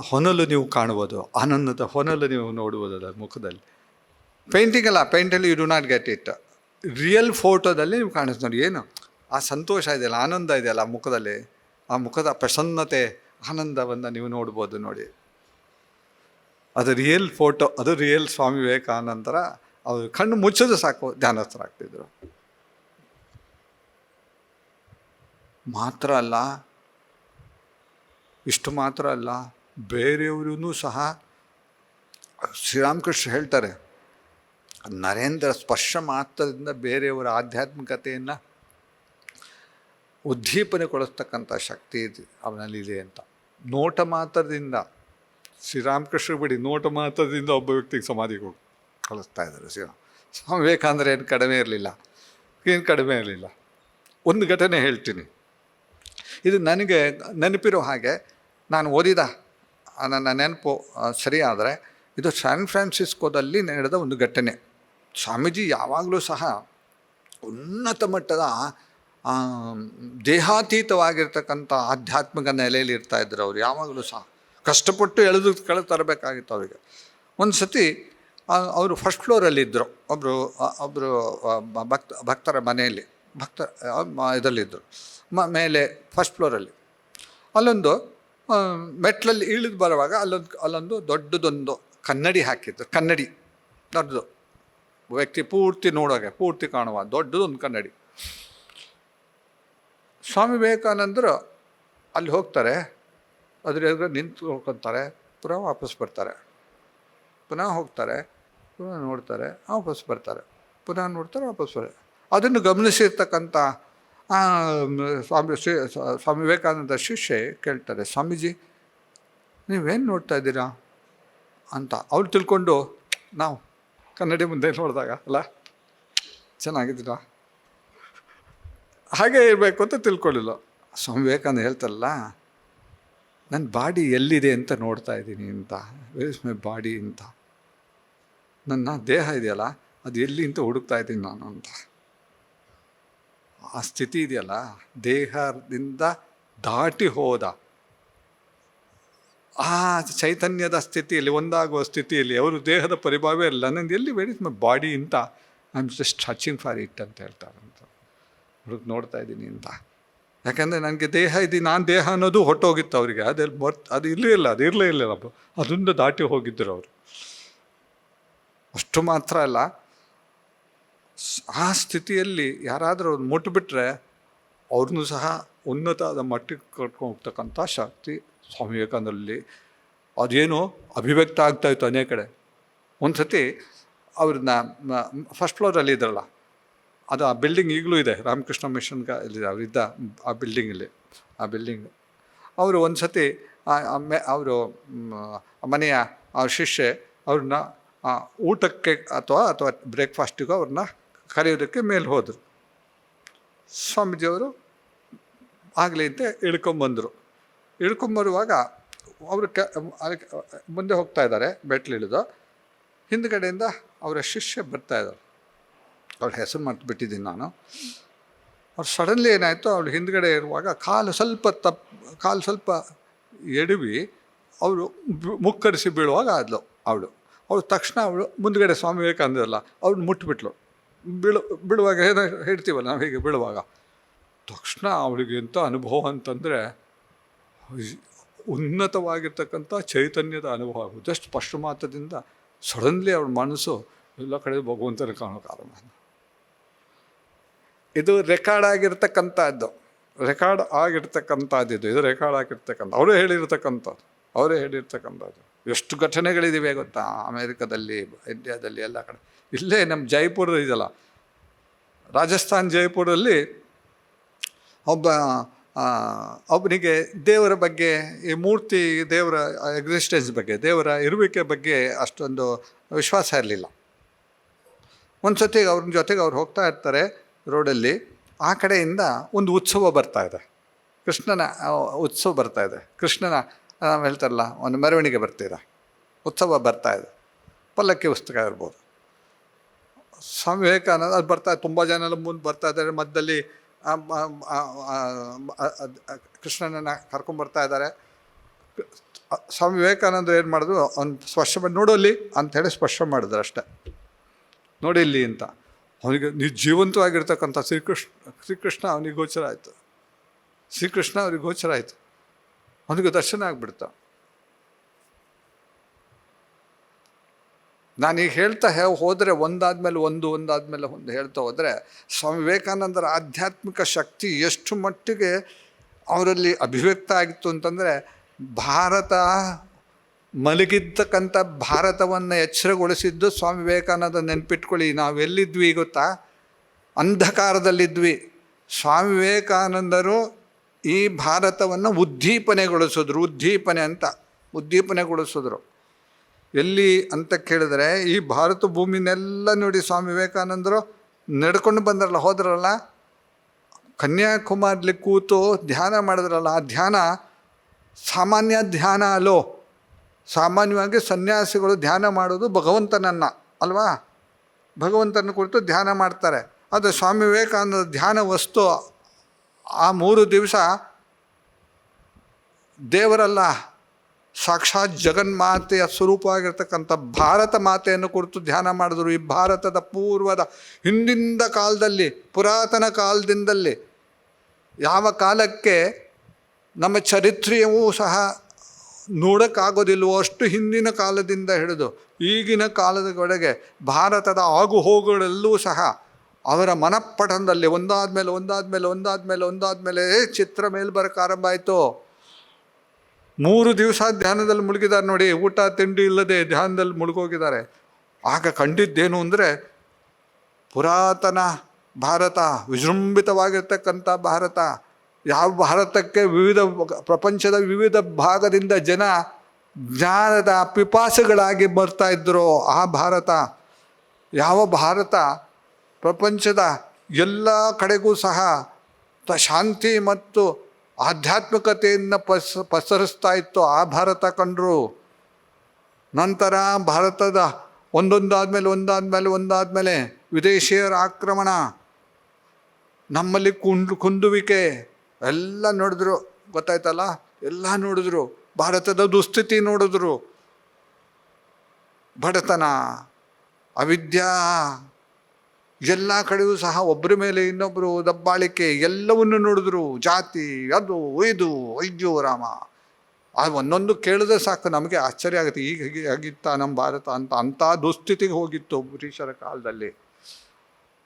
ಹೊನಲು ನೀವು ಕಾಣ್ಬೋದು, ಆನಂದದ ಹೊನಲು ನೀವು ನೋಡ್ಬೋದು ಅದರ ಮುಖದಲ್ಲಿ. ಪೇಂಟಿಂಗ್ ಅಲ್ಲ, ಪೇಂಟಲ್ಲಿ you do not get it. Real ಫೋಟೋದಲ್ಲಿ ನೀವು ಕಾಣಿಸ್ ನೋಡಿ. ಏನು ಆ ಸಂತೋಷ ಇದೆಯಲ್ಲ, ಆನಂದ ಇದೆಯಲ್ಲ ಮುಖದಲ್ಲಿ, ಆ ಮುಖದ ಪ್ರಸನ್ನತೆ, ಆನಂದವನ್ನು ನೀವು ನೋಡ್ಬೋದು ನೋಡಿ. ಅದು ರಿಯಲ್ ಫೋಟೋ, ಅದು ರಿಯಲ್ ಸ್ವಾಮಿ ವಿವೇಕಾನಂದರ. ಅವರು ಕಣ್ಣು ಮುಚ್ಚೋದು ಸಾಕು ಧ್ಯಾನಸ್ಥರಾಗ್ತಿದ್ರು. ಮಾತ್ರ ಅಲ್ಲ, ಇಷ್ಟು ಮಾತ್ರ ಅಲ್ಲ, ಬೇರೆಯವ್ರೂ ಸಹ ಶ್ರೀರಾಮಕೃಷ್ಣ ಹೇಳ್ತಾರೆ, ನರೇಂದ್ರ ಸ್ಪರ್ಶ ಮಾತ್ರದಿಂದ ಬೇರೆಯವರ ಆಧ್ಯಾತ್ಮಿಕತೆಯನ್ನು ಉದ್ದೀಪನೆಗೊಳಿಸ್ತಕ್ಕಂಥ ಶಕ್ತಿ ಅವನಲ್ಲಿದೆ ಅಂತ. ನೋಟ ಮಾತ್ರದಿಂದ, ಶ್ರೀರಾಮಕೃಷ್ಣ ಬಿಡಿ, ನೋಟ ಮಾತ್ರದಿಂದ ಒಬ್ಬ ವ್ಯಕ್ತಿಗೆ ಸಮಾಧಿಗೆ ಹೋಗಿ ಕಳಿಸ್ತಾ ಇದ್ದಾರೆ ಸ್ವಾಮಿ ವಿವೇಕಾನಂದರು. ಏನು ಕಡಿಮೆ ಇರಲಿಲ್ಲ. ಒಂದು ಘಟನೆ ಹೇಳ್ತೀನಿ. ಇದು ನನಗೆ ನೆನಪಿರೋ ಹಾಗೆ, ನಾನು ಓದಿದ ನನ್ನ ನೆನಪು ಸರಿಯಾದರೆ ಇದು ಸ್ಯಾನ್ ಫ್ರಾನ್ಸಿಸ್ಕೋದಲ್ಲಿ ನಡೆದ ಒಂದು ಘಟನೆ. ಸ್ವಾಮೀಜಿ ಯಾವಾಗಲೂ ಸಹ ಉನ್ನತ ಮಟ್ಟದ ದೇಹಾತೀತವಾಗಿರ್ತಕ್ಕಂಥ ಆಧ್ಯಾತ್ಮಿಕ ನೆಲೆಯಲ್ಲಿ ಇರ್ತಾಯಿದ್ರು. ಅವರು ಯಾವಾಗಲೂ ಸಹ ಕಷ್ಟಪಟ್ಟು ಕೆಳಗೆ ತರಬೇಕಾಗಿತ್ತು ಅವರಿಗೆ. ಒಂದು ಸತಿ ಅವರು ಫಸ್ಟ್ ಫ್ಲೋರಲ್ಲಿದ್ದರು. ಒಬ್ಬರು ಭಕ್ತರ ಮನೆಯಲ್ಲಿ, ಇದರಲ್ಲಿದ್ದರು ಮೇಲೆ ಫಸ್ಟ್ ಫ್ಲೋರಲ್ಲಿ. ಅಲ್ಲೊಂದು ಮೆಟ್ಲಲ್ಲಿ ಇಳಿದು ಬರುವಾಗ ಅಲ್ಲೊಂದು ದೊಡ್ಡದೊಂದು ಕನ್ನಡಿ ಹಾಕಿದ್ರು. ಕನ್ನಡಿ ದೊಡ್ಡದು, ವ್ಯಕ್ತಿ ಪೂರ್ತಿ ನೋಡುವಾಗ ಪೂರ್ತಿ ಕಾಣುವ ದೊಡ್ಡದೊಂದು ಕನ್ನಡಿ. ಸ್ವಾಮಿ ವಿವೇಕಾನಂದರು ಅಲ್ಲಿ ಹೋಗ್ತಾರೆ, ಅದ್ರ ಎದುರು ನಿಂತು ನೋಡ್ಕೊತಾರೆ, ಪುನಃ ವಾಪಸ್ ಬರ್ತಾರೆ, ಪುನಃ ಹೋಗ್ತಾರೆ, ಪುನಃ ನೋಡ್ತಾರೆ, ವಾಪಸ್ ಬರ್ತಾರೆ, ಪುನಃ ನೋಡ್ತಾರೆ, ವಾಪಸ್ ಬರ್ತಾರೆ. ಅದನ್ನು ಗಮನಿಸಿರ್ತಕ್ಕಂಥ ಸ್ವಾಮಿ ವಿವೇಕಾನಂದ ಶಿಷ್ಯೆ ಕೇಳ್ತಾರೆ, ಸ್ವಾಮೀಜಿ ನೀವೇನು ನೋಡ್ತಾ ಇದ್ದೀರಾ ಅಂತ. ಅವ್ರು ತಿಳ್ಕೊಂಡು, ನಾವು ಕನ್ನಡಿ ಮುಂದೆ ನೋಡಿದಾಗ ಅಲ್ಲ ಚೆನ್ನಾಗಿದ್ದೀರಾ ಹಾಗೆ ಇರಬೇಕು ಅಂತ ತಿಳ್ಕೊಳ್ಳಿಲ್ಲ. ಸ್ವಾಮಿ ವಿವೇಕಾನಂದ ಹೇಳ್ತಾರಲ್ಲ, ನನ್ನ ಬಾಡಿ ಎಲ್ಲಿದೆ ಅಂತ ನೋಡ್ತಾ ಇದ್ದೀನಿ ಅಂತ. ವೇರ್ ಇಸ್ ಮೈ ಬಾಡಿ ಅಂತ. ನನ್ನ ದೇಹ ಇದೆಯಲ್ಲ ಅದು ಎಲ್ಲಿ ಅಂತ ಹುಡುಕ್ತಾ ಇದ್ದೀನಿ ನಾನು ಅಂತ. ಆ ಸ್ಥಿತಿ ಇದೆಯಲ್ಲ, ದೇಹದಿಂದ ದಾಟಿ ಹೋದ ಆ ಚೈತನ್ಯದ ಸ್ಥಿತಿಯಲ್ಲಿ, ಒಂದಾಗುವ ಸ್ಥಿತಿಯಲ್ಲಿ ಅವರು ದೇಹದ ಪರಿಭಾವೇ ಇಲ್ಲ. ನನಗೆ ಎಲ್ಲಿ ವೇರ್ ಇಸ್ ಮೈ ಬಾಡಿ ಅಂತ, I am just touching for it ಅಂತ ಹೇಳ್ತಾರಂತ. ಹುಡುಕ್ ನೋಡ್ತಾ ಇದ್ದೀನಿ ಅಂತ. ಯಾಕಂದರೆ ನನಗೆ ದೇಹ ಇದ್ದೀನಿ, ನಾನು ದೇಹ ಅನ್ನೋದು ಹೊಟ್ಟೋಗಿತ್ತು ಅವರಿಗೆ. ಅದು ಇರಲೇ ಇಲ್ಲ, ಅದರಿಂದ ದಾಟಿ ಹೋಗಿದ್ದರು ಅವರು. ಅಷ್ಟು ಮಾತ್ರ ಅಲ್ಲ, ಆ ಸ್ಥಿತಿಯಲ್ಲಿ ಯಾರಾದರೂ ಅವ್ರು ಮುಟ್ಟಿಬಿಟ್ರೆ ಅವ್ರನ್ನೂ ಸಹ ಉನ್ನತವಾದ ಮಟ್ಟಕ್ಕೆ ಕರ್ಕೊಂಡು ಹೋಗ್ತಕ್ಕಂಥ ಶಕ್ತಿ ಸ್ವಾಮಿ ವಿವೇಕಾನಂದರಲ್ಲಿ ಅದೇನೋ ಅಭಿವ್ಯಕ್ತ ಆಗ್ತಾಯಿತ್ತು ಅನೇಕ ಕಡೆ. ಒಂದು ಸತಿ ಅವ್ರನ್ನ ಫಸ್ಟ್ ಫ್ಲೋರಲ್ಲಿ ಇದ್ರಲ್ಲ, ಅದು ಆ ಬಿಲ್ಡಿಂಗ್ ಈಗಲೂ ಇದೆ, ರಾಮಕೃಷ್ಣ ಮಿಷನ್ಗೆ ಇಲ್ಲಿ ಅವರಿದ್ದ ಆ ಬಿಲ್ಡಿಂಗಲ್ಲಿ. ಅವರು ಒಂದು ಸತಿ ಅವರು ಮನೆಯ ಅವ್ರ ಶಿಷ್ಯೆ ಅವ್ರನ್ನ ಊಟಕ್ಕೆ ಅಥವಾ ಬ್ರೇಕ್ಫಾಸ್ಟಿಗೂ ಅವ್ರನ್ನ ಕರೆಯೋದಕ್ಕೆ ಮೇಲೆ ಹೋದರು. ಸ್ವಾಮೀಜಿಯವರು ಆಗಲಿ ಅಂತ ಇಳ್ಕೊಂಬರುವಾಗ ಅವರು ಮುಂದೆ ಹೋಗ್ತಾ ಇದ್ದಾರೆ, ಮೆಟ್ಲಿಳಿದು. ಹಿಂದ್ಗಡೆಯಿಂದ ಅವರ ಶಿಷ್ಯ ಬರ್ತಾಯಿದ್ದಾರೆ. ಅವ್ರ ಹೆಸರು ಮರ್ತು ಬಿಟ್ಟಿದ್ದೀನಿ ನಾನು. ಅವ್ರು ಸಡನ್ಲಿ ಏನಾಯಿತು, ಅವಳು ಹಿಂದ್ಗಡೆ ಇರುವಾಗ ಕಾಲು ಸ್ವಲ್ಪ ಎಡವಿ ಅವರು ಮುಕ್ಕರಿಸಿ ಬೀಳುವಾಗ ಅವಳು ತಕ್ಷಣ ಮುಂದ್ಗಡೆ ಸ್ವಾಮಿ ವಿವೇಕಾನಂದರಲ್ಲ, ಅವ್ರನ್ನ ಮುಟ್ಟಿಬಿಟ್ಲು. ಬೀಳುವಾಗ ಏನೋ ಹೇಳ್ತೀವಲ್ಲ ನಾವು, ಹೀಗೆ ಬೀಳುವಾಗ ತಕ್ಷಣ ಅವಳಿಗೆ ಎಂಥ ಅನುಭವ ಅಂತಂದರೆ, ಉನ್ನತವಾಗಿರ್ತಕ್ಕಂಥ ಚೈತನ್ಯದ ಅನುಭವ ಆಗುತ್ತೆ. ಜಸ್ಟ್ ಪಶ್ಚಿಮಾತದಿಂದ ಸಡನ್ಲಿ ಅವ್ರ ಮನಸ್ಸು ಎಲ್ಲ ಕಡೆ ಭಗವಂತನ ಕಾಣೋಕೆ ಆರಂಭ. ಇದು ರೆಕಾರ್ಡ್ ಆಗಿರ್ತಕ್ಕಂಥದ್ದು, ರೆಕಾರ್ಡ್ ಆಗಿರ್ತಕ್ಕಂಥದ್ದು. ಇದು ರೆಕಾರ್ಡ್ ಆಗಿರ್ತಕ್ಕಂಥ ಅವರೇ ಹೇಳಿರ್ತಕ್ಕಂಥದ್ದು. ಎಷ್ಟು ಘಟನೆಗಳಿವೆ ಗೊತ್ತಾ, ಅಮೇರಿಕಾದಲ್ಲಿ, ಇಂಡಿಯಾದಲ್ಲಿ, ಎಲ್ಲ ಕಡೆ. ಇಲ್ಲೇ ನಮ್ಮ ಜೈಪುರ ಇದೆಯಲ್ಲ, ರಾಜಸ್ಥಾನ್ ಜೈಪುರಲ್ಲಿ ಒಬ್ಬನಿಗೆ ದೇವರ ಬಗ್ಗೆ, ಈ ಮೂರ್ತಿ ದೇವರ ಎಕ್ಸಿಸ್ಟೆನ್ಸ್ ಬಗ್ಗೆ, ದೇವರ ಇರುವಿಕೆ ಬಗ್ಗೆ ಅಷ್ಟೊಂದು ವಿಶ್ವಾಸ ಇರಲಿಲ್ಲ. ಒಂದು ಸತಿ ಅವ್ರ ಜೊತೆಗೆ ಅವ್ರು ಹೋಗ್ತಾ ಇರ್ತಾರೆ ರೋಡಲ್ಲಿ. ಆ ಕಡೆಯಿಂದ ಒಂದು ಉತ್ಸವ ಬರ್ತಾಯಿದೆ, ಕೃಷ್ಣನ ಉತ್ಸವ ಬರ್ತಾಯಿದೆ. ಕೃಷ್ಣನ ಹೇಳ್ತಾರಲ್ಲ, ಒಂದು ಮೆರವಣಿಗೆ ಬರ್ತಿದೆ, ಉತ್ಸವ ಬರ್ತಾಯಿದೆ. ಪಲ್ಲಕ್ಕಿ ಉತ್ಸವ ಇರ್ಬೋದು. ಸ್ವಾಮಿ ವಿವೇಕಾನಂದ ಅದು ಬರ್ತಾ, ತುಂಬ ಜನ ಎಲ್ಲ ಮುಂದೆ ಬರ್ತಾ ಇದ್ದಾರೆ. ಮಧ್ಯದಲ್ಲಿ ಕೃಷ್ಣನನ್ನು ಕರ್ಕೊಂಬರ್ತಾ ಇದ್ದಾರೆ. ಸ್ವಾಮಿ ವಿವೇಕಾನಂದ ಏನು ಮಾಡಿದ್ರು, ಅವ್ನು ಸ್ಪರ್ಶ ಮಾಡಿ ನೋಡೋಲ್ಲಿ ಅಂಥೇಳಿ ಸ್ಪರ್ಶ ಮಾಡಿದ್ರು ಅಷ್ಟೇ, ನೋಡಿಲ್ಲಿ ಅಂತ. ಅವನಿಗೆ ಜೀವಂತವಾಗಿರ್ತಕ್ಕಂಥ ಶ್ರೀಕೃಷ್ಣ ಅವನಿಗೆ ಗೋಚರ ಆಯಿತು. ಅವನಿಗೆ ದರ್ಶನ ಆಗಿಬಿಡ್ತ. ನಾನೀಗ ಹೇಳ್ತಾ ಹೋದರೆ ಒಂದಾದ್ಮೇಲೆ ಒಂದು ಹೇಳ್ತಾ ಹೋದರೆ, ಸ್ವಾಮಿ ವಿವೇಕಾನಂದರ ಆಧ್ಯಾತ್ಮಿಕ ಶಕ್ತಿ ಎಷ್ಟು ಮಟ್ಟಿಗೆ ಅವರಲ್ಲಿ ಅಭಿವ್ಯಕ್ತ ಆಗಿತ್ತು ಅಂತಂದರೆ, ಭಾರತ ಮಲಗಿರ್ತಕ್ಕಂಥ ಭಾರತವನ್ನು ಎಚ್ಚರಗೊಳಿಸಿದ್ದು ಸ್ವಾಮಿ ವಿವೇಕಾನಂದ. ನೆನ್ಪಿಟ್ಕೊಳ್ಳಿ, ನಾವೆಲ್ಲಿದ್ವಿ ಗೊತ್ತಾ? ಅಂಧಕಾರದಲ್ಲಿದ್ವಿ. ಸ್ವಾಮಿ ವಿವೇಕಾನಂದರು ಈ ಭಾರತವನ್ನು ಉದ್ದೀಪನೆಗೊಳಿಸಿದ್ರು. ಎಲ್ಲಿ ಅಂತ ಕೇಳಿದ್ರೆ, ಈ ಭಾರತ ಭೂಮಿನೆಲ್ಲ ನೋಡಿ ಸ್ವಾಮಿ ವಿವೇಕಾನಂದರು ನಡ್ಕೊಂಡು ಬಂದ್ರಲ್ಲ, ಹೋದ್ರಲ್ಲ, ಕನ್ಯಾಕುಮಾರಿಲಿ ಕೂತು ಧ್ಯಾನ ಮಾಡಿದ್ರಲ್ಲ. ಆ ಧ್ಯಾನ ಸಾಮಾನ್ಯ ಧ್ಯಾನ ಅಲ್ಲೋ. ಸಾಮಾನ್ಯವಾಗಿ ಸನ್ಯಾಸಿಗಳು ಧ್ಯಾನ ಮಾಡೋದು ಭಗವಂತನನ್ನು ಅಲ್ವಾ, ಭಗವಂತನ ಕುರಿತು ಧ್ಯಾನ ಮಾಡ್ತಾರೆ. ಅದು ಸ್ವಾಮಿ ವಿವೇಕಾನಂದ ಧ್ಯಾನ ವಸ್ತು ಆ 3 ದಿವಸ ದೇವರಲ್ಲ, ಸಾಕ್ಷಾತ್ ಜಗನ್ಮಾತೆಯ ಸ್ವರೂಪವಾಗಿರ್ತಕ್ಕಂಥ ಭಾರತ ಮಾತೆಯನ್ನು ಕುರಿತು ಧ್ಯಾನ ಮಾಡಿದ್ರು. ಈ ಭಾರತದ ಪೂರ್ವದ ಹಿಂದಿನ ಕಾಲದಲ್ಲಿ, ಪುರಾತನ ಕಾಲದಿಂದಲೇ, ಯಾವ ಕಾಲಕ್ಕೆ ನಮ್ಮ ಚರಿತ್ರೆಯೂ ಸಹ ನೋಡೋಕ್ಕಾಗೋದಿಲ್ವೋ ಅಷ್ಟು ಹಿಂದಿನ ಕಾಲದಿಂದ ಹಿಡಿದು ಈಗಿನ ಕಾಲದವರೆಗೆ ಭಾರತದ ಆಗು ಹೋಗುಗಳಲ್ಲೂ ಸಹ ಅವರ ಮನಪಟಲದಲ್ಲಿ ಒಂದಾದ್ಮೇಲೆ ಚಿತ್ರ ಮೇಲೆ ಬರೋಕ್ಕೆ ಆರಂಭ ಆಯಿತು. 3 ದಿವಸ ಧ್ಯಾನದಲ್ಲಿ ಮುಳುಗಿದ್ದಾರೆ ನೋಡಿ, ಊಟ ತಿಂಡಿ ಇಲ್ಲದೆ ಧ್ಯಾನದಲ್ಲಿ ಮುಳುಗೋಗಿದ್ದಾರೆ. ಆಗ ಕಂಡಿದ್ದೇನು ಅಂದರೆ, ಪುರಾತನ ಭಾರತ, ವಿಜೃಂಭಿತವಾಗಿರ್ತಕ್ಕಂಥ ಭಾರತ, ಯಾವ ಭಾರತಕ್ಕೆ ಪ್ರಪಂಚದ ವಿವಿಧ ಭಾಗದಿಂದ ಜನ ಜ್ಞಾನದ ಪಿಪಾಸುಗಳಾಗಿ ಬರ್ತಾ ಇದ್ದರು. ಆ ಭಾರತ, ಯಾವ ಭಾರತ ಪ್ರಪಂಚದ ಎಲ್ಲ ಕಡೆಗೂ ಸಹ ಶಾಂತಿ ಮತ್ತು ಆಧ್ಯಾತ್ಮಿಕತೆಯನ್ನು ಪಸರಿಸ್ತಾ ಇತ್ತು, ಆ ಭಾರತ ಕಂಡರು. ನಂತರ ಭಾರತದ ಒಂದಾದ್ಮೇಲೆ ವಿದೇಶಿಯರ ಆಕ್ರಮಣ, ನಮ್ಮಲ್ಲಿ ಕುಂದುವಿಕೆ ಎಲ್ಲ ನೋಡಿದ್ರು, ಗೊತ್ತಾಯ್ತಲ್ಲ, ಎಲ್ಲ ನೋಡಿದ್ರು. ಭಾರತದ ದುಸ್ಥಿತಿ ನೋಡಿದ್ರು, ಬಡತನ, ಅವಿದ್ಯಾ, ಎಲ್ಲ ಕಡೆಯೂ ಸಹ ಒಬ್ಬರ ಮೇಲೆ ಇನ್ನೊಬ್ಬರು ದಬ್ಬಾಳಿಕೆ, ಎಲ್ಲವನ್ನು ನೋಡಿದ್ರು. ಜಾತಿ, ಅದು ಇದು, ಅಯ್ಯೋ ರಾಮ, ಅದು ಒಂದೊಂದು ಕೇಳಿದ್ರೆ ಸಾಕು ನಮಗೆ ಆಶ್ಚರ್ಯ ಆಗುತ್ತೆ. ಈಗ ಹೀಗೆ ಆಗಿತ್ತ ನಮ್ಮ ಭಾರತ ಅಂಥ ದುಸ್ಥಿತಿಗೆ ಹೋಗಿತ್ತು ಬ್ರಿಟಿಷರ ಕಾಲದಲ್ಲಿ.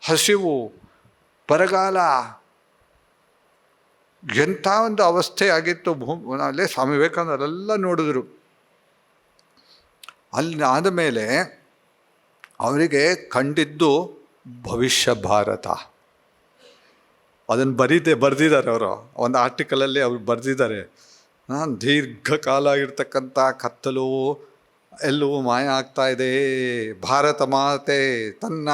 ಹಸಿವು, ಬರಗಾಲ, ಎಂಥ ಒಂದು ಅವಸ್ಥೆ ಆಗಿತ್ತು ಅಲ್ಲೇ ಸ್ವಾಮಿ ವಿವೇಕಾನಂದರೆಲ್ಲ ನೋಡಿದ್ರು. ಅಲ್ಲಿ ಆದ ಮೇಲೆ ಅವರಿಗೆ ಕಂಡಿದ್ದು ಭವಿಷ್ಯ ಭಾರತ. ಅದನ್ನು ಬರೆದಿದ್ದಾರೆ ಅವರು ಒಂದು ಆರ್ಟಿಕಲಲ್ಲಿ. ಅವ್ರು ಬರೆದಿದ್ದಾರೆ, ದೀರ್ಘಕಾಲ ಆಗಿರ್ತಕ್ಕಂಥ ಕತ್ತಲು ಎಲ್ಲವೂ ಮಾಯ ಆಗ್ತಾ ಇದೆ. ಭಾರತ ಮಾತೆ ತನ್ನ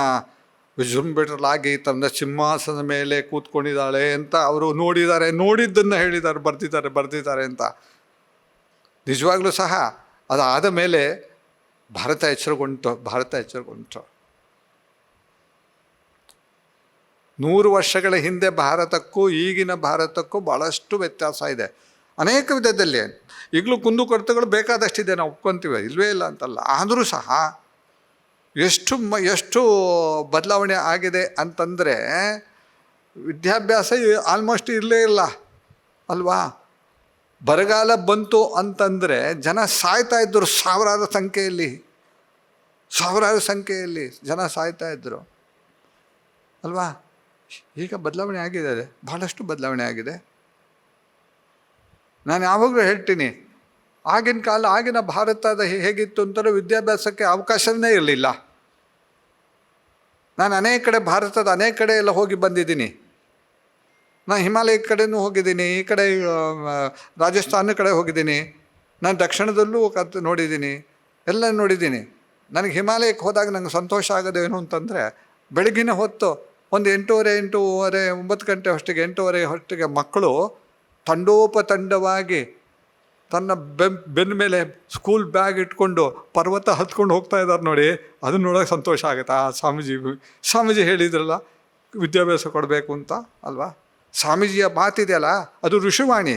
ವಿಜೃಂಭಿತಳಾಗಿ ತನ್ನ ಸಿಂಹಾಸನದ ಮೇಲೆ ಕೂತ್ಕೊಂಡಿದ್ದಾಳೆ ಅಂತ ಅವರು ನೋಡಿದ್ದನ್ನು ಹೇಳಿದ್ದಾರೆ, ಬರೆದಿದ್ದಾರೆ ಅಂತ. ನಿಜವಾಗ್ಲೂ ಸಹ ಅದಾದ ಮೇಲೆ ಭಾರತ ಎಚ್ಚರಗೊಂಡು 100 ವರ್ಷಗಳ ಹಿಂದೆ ಭಾರತಕ್ಕೂ ಈಗಿನ ಭಾರತಕ್ಕೂ ಭಾಳಷ್ಟು ವ್ಯತ್ಯಾಸ ಇದೆ ಅನೇಕ ವಿಧದಲ್ಲಿ. ಈಗಲೂ ಕುಂದುಕೊರತೆಗಳು ಬೇಕಾದಷ್ಟಿದೆ, ನಾವು ಒಪ್ಕೊತೀವಿ, ಇಲ್ಲವೇ ಇಲ್ಲ ಅಂತಲ್ಲ. ಆದರೂ ಸಹ ಎಷ್ಟು ಬದಲಾವಣೆ ಆಗಿದೆ ಅಂತಂದರೆ, ವಿದ್ಯಾಭ್ಯಾಸ ಆಲ್ಮೋಸ್ಟ್ ಇರಲೇ ಇಲ್ಲ ಅಲ್ವಾ. ಬರಗಾಲ ಬಂತು ಅಂತಂದರೆ ಜನ ಸಾಯ್ತಾ ಇದ್ದರು, ಸಾವಿರಾರು ಸಂಖ್ಯೆಯಲ್ಲಿ ಜನ ಸಾಯ್ತಾ ಇದ್ದರು ಅಲ್ವಾ. ಈಗ ಬದಲಾವಣೆ ಆಗಿದೆ, ಬಹಳಷ್ಟು ಬದಲಾವಣೆ ಆಗಿದೆ. ನಾನು ಯಾವಾಗಲೂ ಹೇಳ್ತೀನಿ, ಆಗಿನ ಭಾರತದ ಹೇಗಿತ್ತು ಅಂತಂದರೆ ವಿದ್ಯಾಭ್ಯಾಸಕ್ಕೆ ಅವಕಾಶವೇ ಇರಲಿಲ್ಲ. ನಾನು ಭಾರತದ ಅನೇಕ ಕಡೆ ಎಲ್ಲ ಹೋಗಿ ಬಂದಿದ್ದೀನಿ. ನಾನು ಹಿಮಾಲಯ ಕಡೆನೂ ಹೋಗಿದ್ದೀನಿ, ಈ ಕಡೆ ರಾಜಸ್ಥಾನ ಕಡೆ ಹೋಗಿದ್ದೀನಿ, ನಾನು ದಕ್ಷಿಣದಲ್ಲೂ ನೋಡಿದ್ದೀನಿ, ಎಲ್ಲ ನೋಡಿದ್ದೀನಿ. ನನಗೆ ಹಿಮಾಲಯಕ್ಕೆ ಹೋದಾಗ ನನಗೆ ಸಂತೋಷ ಆಗೋದೇನು ಅಂತಂದರೆ, ಬೆಳಗಿನ ಹೊತ್ತು ಒಂದು 8:30, 9 ಗಂಟೆ ಹೊತ್ತಿಗೆ ಮಕ್ಕಳು ತಂಡೋಪತಂಡವಾಗಿ ತನ್ನ ಬೆನ್ನ ಮೇಲೆ ಸ್ಕೂಲ್ ಬ್ಯಾಗ್ ಇಟ್ಕೊಂಡು ಪರ್ವತ ಹತ್ಕೊಂಡು ಹೋಗ್ತಾ ಇದ್ದಾರೆ ನೋಡಿ. ಅದನ್ನ ನೋಡೋಕೆ ಸಂತೋಷ ಆಗುತ್ತೆ. ಆ ಸ್ವಾಮೀಜಿ ಹೇಳಿದ್ರಲ್ಲ ವಿದ್ಯಾಭ್ಯಾಸ ಕೊಡಬೇಕು ಅಂತ ಅಲ್ವಾ. ಸ್ವಾಮೀಜಿಯ ಮಾತಿದೆಯಲ್ಲ, ಅದು ಋಷಿವಾಣಿ,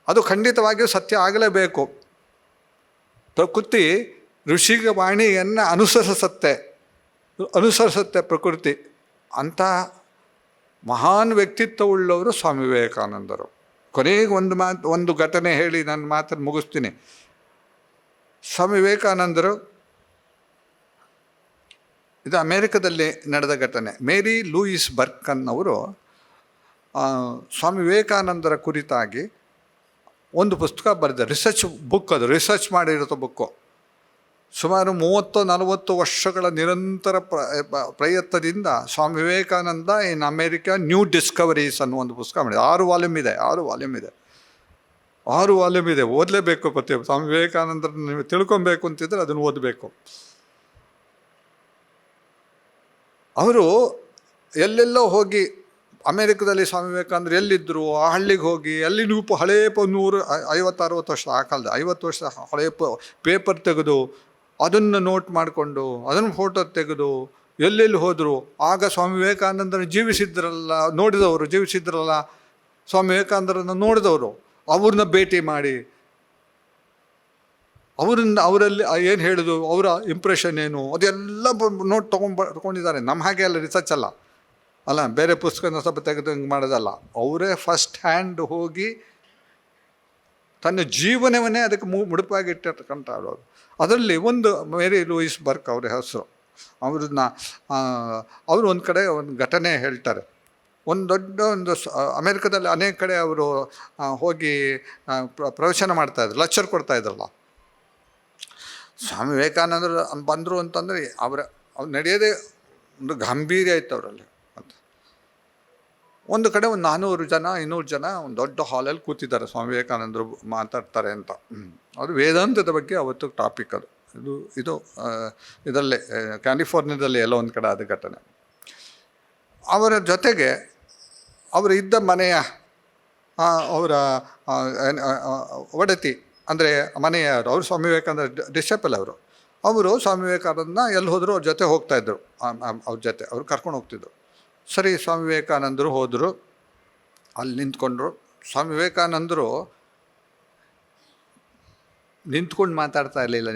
ಅದು ಖಂಡಿತವಾಗಿಯೂ ಸತ್ಯ ಆಗಲೇಬೇಕು. ಪ್ರಕೃತಿ ಋಷಿಗ ವಾಣಿಯನ್ನು ಅನುಸರಿಸುತ್ತೆ ಪ್ರಕೃತಿ. ಅಂಥ ಮಹಾನ್ ವ್ಯಕ್ತಿತ್ವವುಳ್ಳವರು ಸ್ವಾಮಿ ವಿವೇಕಾನಂದರು. ಕೊನೆಗೆ ಒಂದು ಘಟನೆ ಹೇಳಿ ನನ್ನ ಮಾತನ್ನು ಮುಗಿಸ್ತೀನಿ. ಸ್ವಾಮಿ ವಿವೇಕಾನಂದರು, ಇದು ಅಮೇರಿಕದಲ್ಲಿ ನಡೆದ ಘಟನೆ. ಮೇರಿ ಲೂಯಿಸ್ ಬರ್ಕನ್ ಅವರು ಸ್ವಾಮಿ ವಿವೇಕಾನಂದರ ಕುರಿತಾಗಿ ಒಂದು ಪುಸ್ತಕ ಬರೆದ ರಿಸರ್ಚ್ ಮಾಡಿರೋ ಬುಕ್ಕು. ಸುಮಾರು 30-40 ವರ್ಷಗಳ ನಿರಂತರ ಪ್ರಯತ್ನದಿಂದ Swami Vivekananda in America new discoveries ಅನ್ನೋ ಒಂದು ಪುಸ್ತಕ ಮಾಡಿದೆ. 6 ವಾಲ್ಯೂಮ್ ಇದೆ. ಓದಲೇಬೇಕು. ಸ್ವಾಮಿ ವಿವೇಕಾನಂದರನ್ನು ನೀವು ತಿಳ್ಕೊಬೇಕು ಅಂತಿದ್ರೆ ಅದನ್ನು ಓದಬೇಕು. ಅವರು ಎಲ್ಲೆಲ್ಲೋ ಹೋಗಿ, ಅಮೇರಿಕದಲ್ಲಿ ಸ್ವಾಮಿ ವಿವೇಕಾನಂದರು ಎಲ್ಲಿದ್ದರು ಆ ಹಳ್ಳಿಗೆ ಹೋಗಿ, ಅಲ್ಲಿ ನೀವು ಹಳೇ 50-60 ವರ್ಷ, ಆ ಕಾಲದ 50 ವರ್ಷ ಹಳೆಯ ಪೇಪರ್ ತೆಗೆದು ಅದನ್ನು ನೋಟ್ ಮಾಡಿಕೊಂಡು ಅದನ್ನು ಫೋಟೋ ತೆಗೆದು ಎಲ್ಲೆಲ್ಲಿ ಹೋದರು. ಆಗ ಸ್ವಾಮಿ ವಿವೇಕಾನಂದನ ಜೀವಿಸಿದ್ರಲ್ಲ ಸ್ವಾಮಿ ವಿವೇಕಾನಂದರನ್ನು ನೋಡಿದವರು, ಅವ್ರನ್ನ ಭೇಟಿ ಮಾಡಿ ಅವರಲ್ಲಿ ಏನು ಹೇಳೋದು, ಅವರ ಇಂಪ್ರೆಷನ್ ಏನು, ಅದೆಲ್ಲ ನೋಟ್ ತೊಗೊಂಡಿದ್ದಾರೆ. ನಮ್ಮ ಹಾಗೆ ಅಲ್ಲ, ರಿಸರ್ಚ್ ಅಲ್ಲ, ಬೇರೆ ಪುಸ್ತಕನ ಸ್ವಲ್ಪ ತೆಗೆದು ಹಿಂಗೆ ಮಾಡೋದಲ್ಲ. ಅವರೇ ಫಸ್ಟ್ ಹ್ಯಾಂಡ್ ಹೋಗಿ ತನ್ನ ಜೀವನವನ್ನೇ ಅದಕ್ಕೆ ಮುಡುಪಾಗಿ ಇಟ್ಟಿರ್ತಕ್ಕಂಥ ಅವರು. ಅದರಲ್ಲಿ ಒಂದು ಮೇರಿ ಲೂಯಿಸ್ ಬರ್ಕ್ ಅವರ ಹೆಸರು. ಅವರು ಒಂದು ಕಡೆ ಒಂದು ಘಟನೆ ಹೇಳ್ತಾರೆ. ಒಂದು ಅಮೇರಿಕದಲ್ಲಿ ಅನೇಕ ಕಡೆ ಅವರು ಹೋಗಿ ಪ್ರವಚನ ಮಾಡ್ತಾಯಿದ್ರು, ಲೆಕ್ಚರ್ ಕೊಡ್ತಾಯಿದ್ರಲ್ಲ. ಸ್ವಾಮಿ ವಿವೇಕಾನಂದರು ಬಂದರು ಅಂತಂದರೆ ಅವ್ರು ನಡೆಯೋದೇ ಒಂದು ಗಾಂಭೀರ್ಯ ಇತ್ತು ಅವರಲ್ಲಿ. ಅಂತ ಒಂದು ಕಡೆ ಒಂದು 400-500 ಜನ ಒಂದು ದೊಡ್ಡ ಹಾಲಲ್ಲಿ ಕೂತಿದ್ದಾರೆ, ಸ್ವಾಮಿ ವಿವೇಕಾನಂದರು ಮಾತಾಡ್ತಾರೆ ಅಂತ. ಅದು ವೇದಾಂತದ ಬಗ್ಗೆ ಅವತ್ತು ಟಾಪಿಕ್. ಇದು ಇದರಲ್ಲೇ ಕ್ಯಾಲಿಫೋರ್ನಿಯಾದಲ್ಲಿ ಎಲ್ಲ ಒಂದು ಕಡೆ ಆದ ಘಟನೆ. ಅವರ ಜೊತೆಗೆ ಅವರು ಇದ್ದ ಮನೆಯ ಅವರ ಒಡತಿ, ಅಂದರೆ ಮನೆಯವರು, ಅವರು ಸ್ವಾಮಿ ವಿವೇಕಾನಂದ ಡಿಸೈಪಲ್. ಅವರು ಸ್ವಾಮಿ ವಿವೇಕಾನಂದನ ಎಲ್ಲಿ ಹೋದರೂ ಅವ್ರ ಜೊತೆ ಹೋಗ್ತಾಯಿದ್ರು, ಅವ್ರ ಜೊತೆ ಅವ್ರು ಕರ್ಕೊಂಡು ಹೋಗ್ತಿದ್ರು. ಸರಿ, ಸ್ವಾಮಿ ವಿವೇಕಾನಂದರು ಹೋದರು, ಅಲ್ಲಿ ನಿಂತ್ಕೊಂಡ್ರು. ಸ್ವಾಮಿ ವಿವೇಕಾನಂದರು ನಿಂತ್ಕೊಂಡು ಮಾತಾಡ್ತಾ ಇರಲಿಲ್ಲ,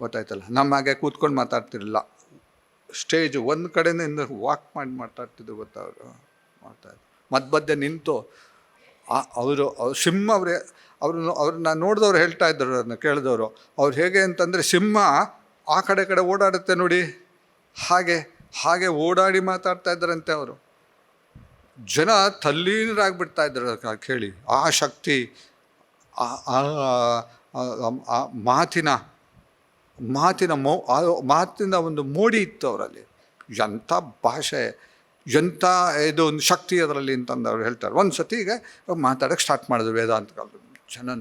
ಗೊತ್ತಾಯ್ತಲ್ಲ, ನಮ್ಮ ಹಾಗೆ ಕೂತ್ಕೊಂಡು ಮಾತಾಡ್ತಿರಲಿಲ್ಲ. ಸ್ಟೇಜ್ ಒಂದು ಕಡೆಯಿಂದ ವಾಕ್ ಮಾಡಿ ಮಾತಾಡ್ತಿದ್ದು ಗೊತ್ತವರು. ಮಧ್ಯೆ ನಿಂತು ಅವರು ಸಿಂಹ ಅವ್ರನ್ನ ನೋಡಿದವ್ರು ಹೇಳ್ತಾ ಇದ್ದರು, ಅದನ್ನ ಕೇಳಿದವರು. ಅವ್ರು ಹೇಗೆ ಅಂತಂದರೆ, ಸಿಂಹ ಆ ಕಡೆ ಓಡಾಡುತ್ತೆ ನೋಡಿ, ಹಾಗೆ ಓಡಾಡಿ ಮಾತಾಡ್ತಾ ಇದ್ದಾರಂತೆ ಅವರು. ಜನ ತಲ್ಲೀನರಾಗ್ಬಿಡ್ತಾ ಇದ್ರು ಕೇಳಿ. ಆ ಶಕ್ತಿ, ಮಾತಿನ ಒಂದು ಮೋಡಿ ಇತ್ತು ಅವರಲ್ಲಿ. ಎಂಥ ಭಾಷೆ, ಎಂಥ ಇದು ಒಂದು ಶಕ್ತಿ ಅದರಲ್ಲಿ ಅಂತಂದು ಅವ್ರು ಹೇಳ್ತಾರೆ. ಒಂದು ಸತಿ ಈಗ ಮಾತಾಡೋಕ್ಕೆ ಸ್ಟಾರ್ಟ್ ಮಾಡಿದ್ರು ವೇದಾಂತ ಕಾಲದಲ್ಲಿ.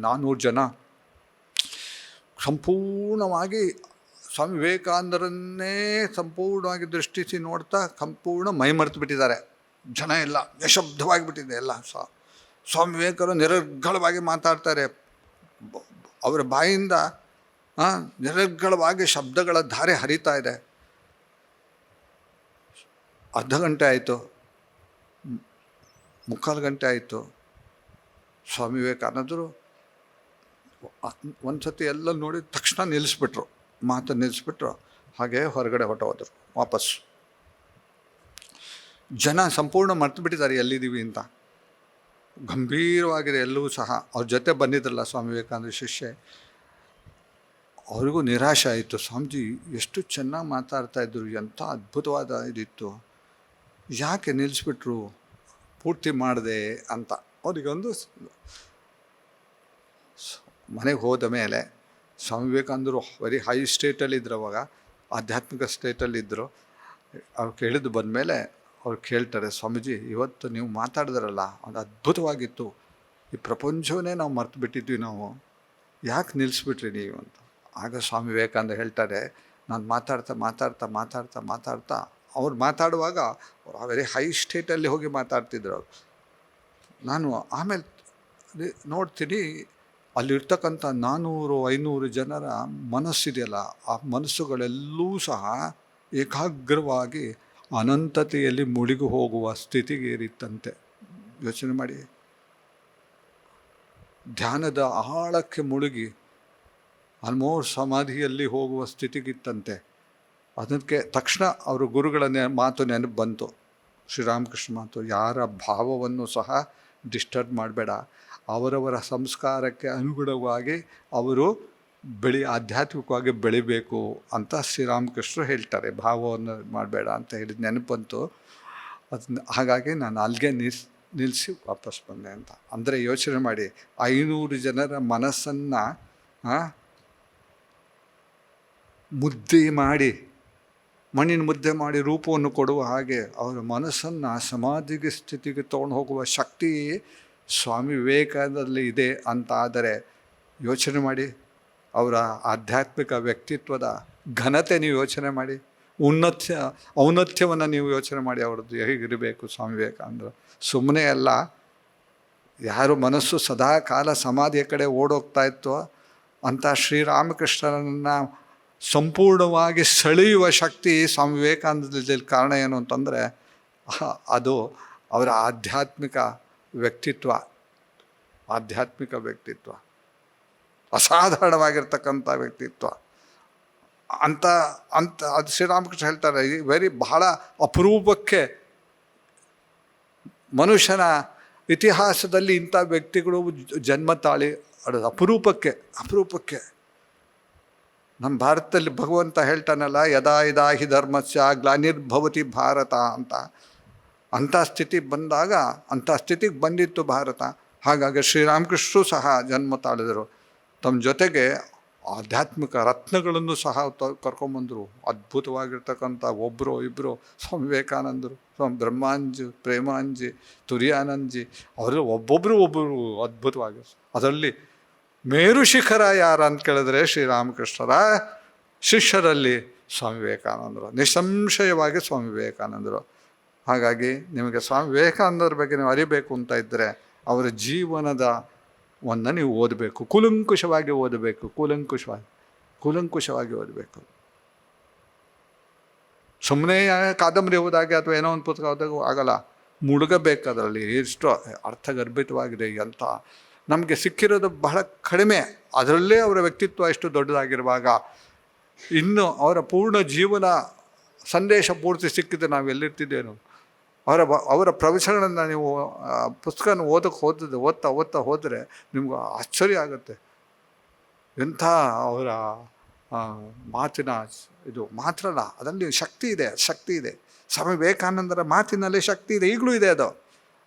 400 ಜನ ಸಂಪೂರ್ಣವಾಗಿ ಸ್ವಾಮಿ ವಿವೇಕಾನಂದರನ್ನೇ ಸಂಪೂರ್ಣವಾಗಿ ದೃಷ್ಟಿಸಿ ನೋಡ್ತಾ ಸಂಪೂರ್ಣ ಮೈಮರೆತು ಬಿಟ್ಟಿದ್ದಾರೆ. ಜನ ಎಲ್ಲ ನಿಶಬ್ದವಾಗಿಬಿಟ್ಟಿದೆ. ಎಲ್ಲ ಸ್ವಾಮಿ ವಿವೇಕಾನಂದರು ನಿರರ್ಗಳವಾಗಿ ಮಾತಾಡ್ತಾರೆ. ಅವರ ಬಾಯಿಂದ ನಿರರ್ಗಳವಾಗಿ ಶಬ್ದಗಳ ಧಾರೆ ಹರಿತಾ ಇದೆ. ಅರ್ಧ ಗಂಟೆ ಆಯಿತು, 3/4 ಗಂಟೆ ಆಯಿತು. ಸ್ವಾಮಿ ವಿವೇಕಾನಂದರು ಒಂದು ಸತಿ ಎಲ್ಲ ನೋಡಿ ತಕ್ಷಣ ಮಾತನ್ನು ನಿಲ್ಲಿಸ್ಬಿಟ್ರು. ಹಾಗೆ ಹೊರಗಡೆ ಹೊರಟೋದ್ರು ವಾಪಸ್ಸು. ಜನ ಸಂಪೂರ್ಣ ಮರ್ತು ಬಿಟ್ಟಿದ್ದಾರೆ ಎಲ್ಲಿದ್ದೀವಿ ಅಂತ. ಗಂಭೀರವಾಗಿದೆ ಎಲ್ಲವೂ ಸಹ. ಅವ್ರ ಜೊತೆ ಬಂದಿದ್ರಲ್ಲ ಸ್ವಾಮಿ ವಿವೇಕಾನಂದ ಶಿಷ್ಯೆ, ಅವ್ರಿಗೂ ನಿರಾಶೆ ಆಯಿತು. ಸ್ವಾಮೀಜಿ ಎಷ್ಟು ಚೆನ್ನಾಗಿ ಮಾತಾಡ್ತಾಯಿದ್ರು, ಎಂಥ ಅದ್ಭುತವಾದ ಇದಿತ್ತು, ಯಾಕೆ ನಿಲ್ಲಿಸ್ಬಿಟ್ರು, ಪೂರ್ತಿ ಮಾಡಿದೆ ಅಂತ ಅವರಿಗೊಂದು. ಮನೆಗೆ ಹೋದ ಮೇಲೆ ಸ್ವಾಮಿ ವಿವೇಕಾನಂದರು ವೆರಿ ಹೈ ಸ್ಟೇಟಲ್ಲಿದ್ದರು, ಅವಾಗ ಆಧ್ಯಾತ್ಮಿಕ ಸ್ಟೇಟಲ್ಲಿದ್ದರು. ಅವ್ರು ಕೇಳಿದ್ದು ಬಂದಮೇಲೆ ಅವ್ರು ಕೇಳ್ತಾರೆ, ಸ್ವಾಮೀಜಿ ಇವತ್ತು ನೀವು ಮಾತಾಡಿದ್ರಲ್ಲ ಅದು ಅದ್ಭುತವಾಗಿತ್ತು, ಈ ಪ್ರಪಂಚವನ್ನೇ ನಾವು ಮರ್ತು ಬಿಟ್ಟಿದ್ವಿ, ನಾವು ಯಾಕೆ ನಿಲ್ಲಿಸ್ಬಿಟ್ರಿ ನೀವು ಅಂತ. ಆಗ ಸ್ವಾಮಿ ವಿವೇಕಾನಂದ ಹೇಳ್ತಾರೆ, ನಾನು ಮಾತಾಡ್ತಾ ಮಾತಾಡ್ತಾ ಮಾತಾಡ್ತಾ ಮಾತಾಡ್ತಾ ಅವ್ರು ಮಾತಾಡುವಾಗ ಅವ್ರು ವೆರಿ ಹೈ ಸ್ಟೇಟಲ್ಲಿ ಹೋಗಿ ಮಾತಾಡ್ತಿದ್ರು ಅವರು. ನಾನು ಆಮೇಲೆ ನೋಡ್ತೀನಿ ಅಲ್ಲಿರ್ತಕ್ಕಂಥ 400-500 ಜನರ ಮನಸ್ಸಿದೆಯಲ್ಲ, ಆ ಮನಸ್ಸುಗಳೆಲ್ಲೂ ಸಹ ಏಕಾಗ್ರವಾಗಿ ಅನಂತತೆಯಲ್ಲಿ ಮುಳುಗಿ ಹೋಗುವ ಸ್ಥಿತಿಗೆ ಏರಿತ್ತಂತೆ. ಯೋಚನೆ ಮಾಡಿ, ಧ್ಯಾನದ ಆಳಕ್ಕೆ ಮುಳುಗಿ ಆಲ್ಮೋಸ್ಟ್ ಸಮಾಧಿಯಲ್ಲಿ ಹೋಗುವ ಸ್ಥಿತಿಗಿತ್ತಂತೆ. ಅದಕ್ಕೆ ತಕ್ಷಣ ಅವರು ಗುರುಗಳ ಮಾತು ನೆನಪು ಬಂತು, ಶ್ರೀರಾಮಕೃಷ್ಣ ಮಾತು, ಯಾರ ಭಾವವನ್ನು ಸಹ ಡಿಸ್ಟರ್ಬ್ ಮಾಡಬೇಡ, ಅವರವರ ಸಂಸ್ಕಾರಕ್ಕೆ ಅನುಗುಣವಾಗಿ ಅವರು ಆಧ್ಯಾತ್ಮಿಕವಾಗಿ ಬೆಳಿಬೇಕು ಅಂತ ಶ್ರೀರಾಮಕೃಷ್ಣರು ಹೇಳ್ತಾರೆ. ಭಾವವನ್ನು ಮಾಡಬೇಡ ಅಂತ ಹೇಳಿದ ನೆನಪು ಬಂತು. ಅದನ್ನ ಹಾಗಾಗಿ ನಾನು ಅಲ್ಲಿಗೆ ನಿಲ್ಲಿಸಿ ವಾಪಸ್ ಬಂದೆ ಅಂತ. ಅಂದರೆ ಯೋಚನೆ ಮಾಡಿ, 500 ಜನರ ಮನಸ್ಸನ್ನು ಮುದ್ದೆ ಮಾಡಿ, ಮಣ್ಣಿನ ಮುದ್ದೆ ಮಾಡಿ ರೂಪವನ್ನು ಕೊಡುವ ಹಾಗೆ ಅವರ ಮನಸ್ಸನ್ನು ಸಮಾಧಿಗೆ ಸ್ಥಿತಿಗೆ ತೊಗೊಂಡು ಹೋಗುವ ಶಕ್ತಿ ಸ್ವಾಮಿ ವಿವೇಕಾನಂದರಲ್ಲಿ ಇದೆ ಅಂತ ಆದರೆ ಯೋಚನೆ ಮಾಡಿ, ಅವರ ಆಧ್ಯಾತ್ಮಿಕ ವ್ಯಕ್ತಿತ್ವದ ಘನತೆ ನೀವು ಯೋಚನೆ ಮಾಡಿ, ಔನ್ನತ್ಯವನ್ನು ನೀವು ಯೋಚನೆ ಮಾಡಿ, ಅವ್ರದ್ದು ಹೇಗಿರಬೇಕು ಸ್ವಾಮಿ ವಿವೇಕಾನಂದರು. ಸುಮ್ಮನೆ ಅಲ್ಲ, ಯಾರು ಮನಸ್ಸು ಸದಾ ಕಾಲ ಸಮಾಧಿಯ ಕಡೆ ಓಡೋಗ್ತಾ ಇತ್ತೋ ಅಂಥ ಶ್ರೀರಾಮಕೃಷ್ಣರನ್ನು ಸಂಪೂರ್ಣವಾಗಿ ಸೆಳೆಯುವ ಶಕ್ತಿ ಸ್ವಾಮಿ ವಿವೇಕಾನಂದದಲ್ಲಿ. ಕಾರಣ ಏನು ಅಂತಂದರೆ ಅದು ಅವರ ಆಧ್ಯಾತ್ಮಿಕ ವ್ಯಕ್ತಿತ್ವ. ಅಸಾಧಾರಣವಾಗಿರ್ತಕ್ಕಂಥ ವ್ಯಕ್ತಿತ್ವ ಅಂತ ಅದು ಶ್ರೀರಾಮಕೃಷ್ಣ ಹೇಳ್ತಾರೆ. ಬಹಳ ಅಪರೂಪಕ್ಕೆ ಮನುಷ್ಯನ ಇತಿಹಾಸದಲ್ಲಿ ಇಂಥ ವ್ಯಕ್ತಿಗಳು ಜನ್ಮ ತಾಳಿ ಅದು ಅಪರೂಪಕ್ಕೆ. ನಮ್ಮ ಭಾರತದಲ್ಲಿ ಭಗವಂತ ಹೇಳ್ತಾನಲ್ಲ, ಯದಾ ಯದಾ ಹಿ ಧರ್ಮಸ್ಯ ಗ್ಲಾನಿರ್ಭವತಿ ಭಾರತ ಅಂತ. ಅಂಥ ಸ್ಥಿತಿ ಬಂದಾಗ, ಅಂಥ ಸ್ಥಿತಿಗೆ ಬಂದಿತ್ತು ಭಾರತ. ಹಾಗಾಗಿ ಶ್ರೀರಾಮಕೃಷ್ಣರು ಸಹ ಜನ್ಮ ತಾಳಿದರು. ತಮ್ಮ ಜೊತೆಗೆ ಆಧ್ಯಾತ್ಮಿಕ ರತ್ನಗಳನ್ನು ಸಹ ಕರ್ಕೊಂಬಂದರು. ಅದ್ಭುತವಾಗಿರ್ತಕ್ಕಂಥ ಒಬ್ಬರು ಇಬ್ಬರು ಸ್ವಾಮಿ ವಿವೇಕಾನಂದರು, ಸ್ವಾಮಿ ಬ್ರಹ್ಮಾಂಜಿ, ಪ್ರೇಮಾಂಜಿ, ತುರಿಯಾನಂದಜಿ, ಅವರು ಒಬ್ಬೊಬ್ಬರು ಅದ್ಭುತವಾಗಿ. ಅದರಲ್ಲಿ ಮೇರು ಶಿಖರ ಯಾರು ಅಂತ ಕೇಳಿದ್ರೆ ಶ್ರೀರಾಮಕೃಷ್ಣರ ಶಿಷ್ಯರಲ್ಲಿ ಸ್ವಾಮಿ ವಿವೇಕಾನಂದರು, ನಿಸ್ಸಂಶಯವಾಗಿ ಸ್ವಾಮಿ ವಿವೇಕಾನಂದರು. ಹಾಗಾಗಿ ನಿಮಗೆ ಸ್ವಾಮಿ ವಿವೇಕಾನಂದರ ಬಗ್ಗೆ ನೀವು ಅರಿಬೇಕು ಅಂತ ಇದ್ದರೆ ಅವರ ಜೀವನದ ನೀವು ಓದಬೇಕು, ಕೂಲಂಕುಷವಾಗಿ ಓದಬೇಕು, ಕೂಲಂಕುಷವಾಗಿ ಓದಬೇಕು. ಸುಮ್ಮನೆ ಕಾದಂಬರಿ ಓದಾಗೆ ಅಥವಾ ಏನೋ ಒಂದು ಪುಸ್ತಕ ಓದಾಗ ಆಗಲ್ಲ, ಮುಳುಗಬೇಕು ಅದರಲ್ಲಿ. ಎಷ್ಟು ಅರ್ಥಗರ್ಭಿತವಾಗಿದೆ ಅಂತ ನಮಗೆ ಸಿಕ್ಕಿರೋದು ಬಹಳ ಕಡಿಮೆ. ಅದರಲ್ಲೇ ಅವರ ವ್ಯಕ್ತಿತ್ವ ಎಷ್ಟು ದೊಡ್ಡದಾಗಿರುವಾಗ ಇನ್ನು ಅವರ ಪೂರ್ಣ ಜೀವನ ಸಂದೇಶ ಪೂರ್ತಿ ಸಿಕ್ಕಿದ್ರೆ ನಾವು ಎಲ್ಲಿರ್ತಿದ್ದೇನು. ಅವರ ಪ್ರವಚನಗಳನ್ನು ನೀವು ಪುಸ್ತಕನ ಓದ್ತಾ ಹೋದರೆ ನಿಮ್ಗೆ ಆಶ್ಚರ್ಯ ಆಗುತ್ತೆ. ಎಂಥ ಅವರ ಮಾತಿನ ಇದು ಮಾತ್ರ ಅಲ್ಲ, ಅದರಲ್ಲಿ ಶಕ್ತಿ ಇದೆ. ಸ್ವಾಮಿ ವಿವೇಕಾನಂದರ ಮಾತಿನಲ್ಲಿ ಶಕ್ತಿ ಇದೆ, ಈಗಲೂ ಇದೆ ಅದು.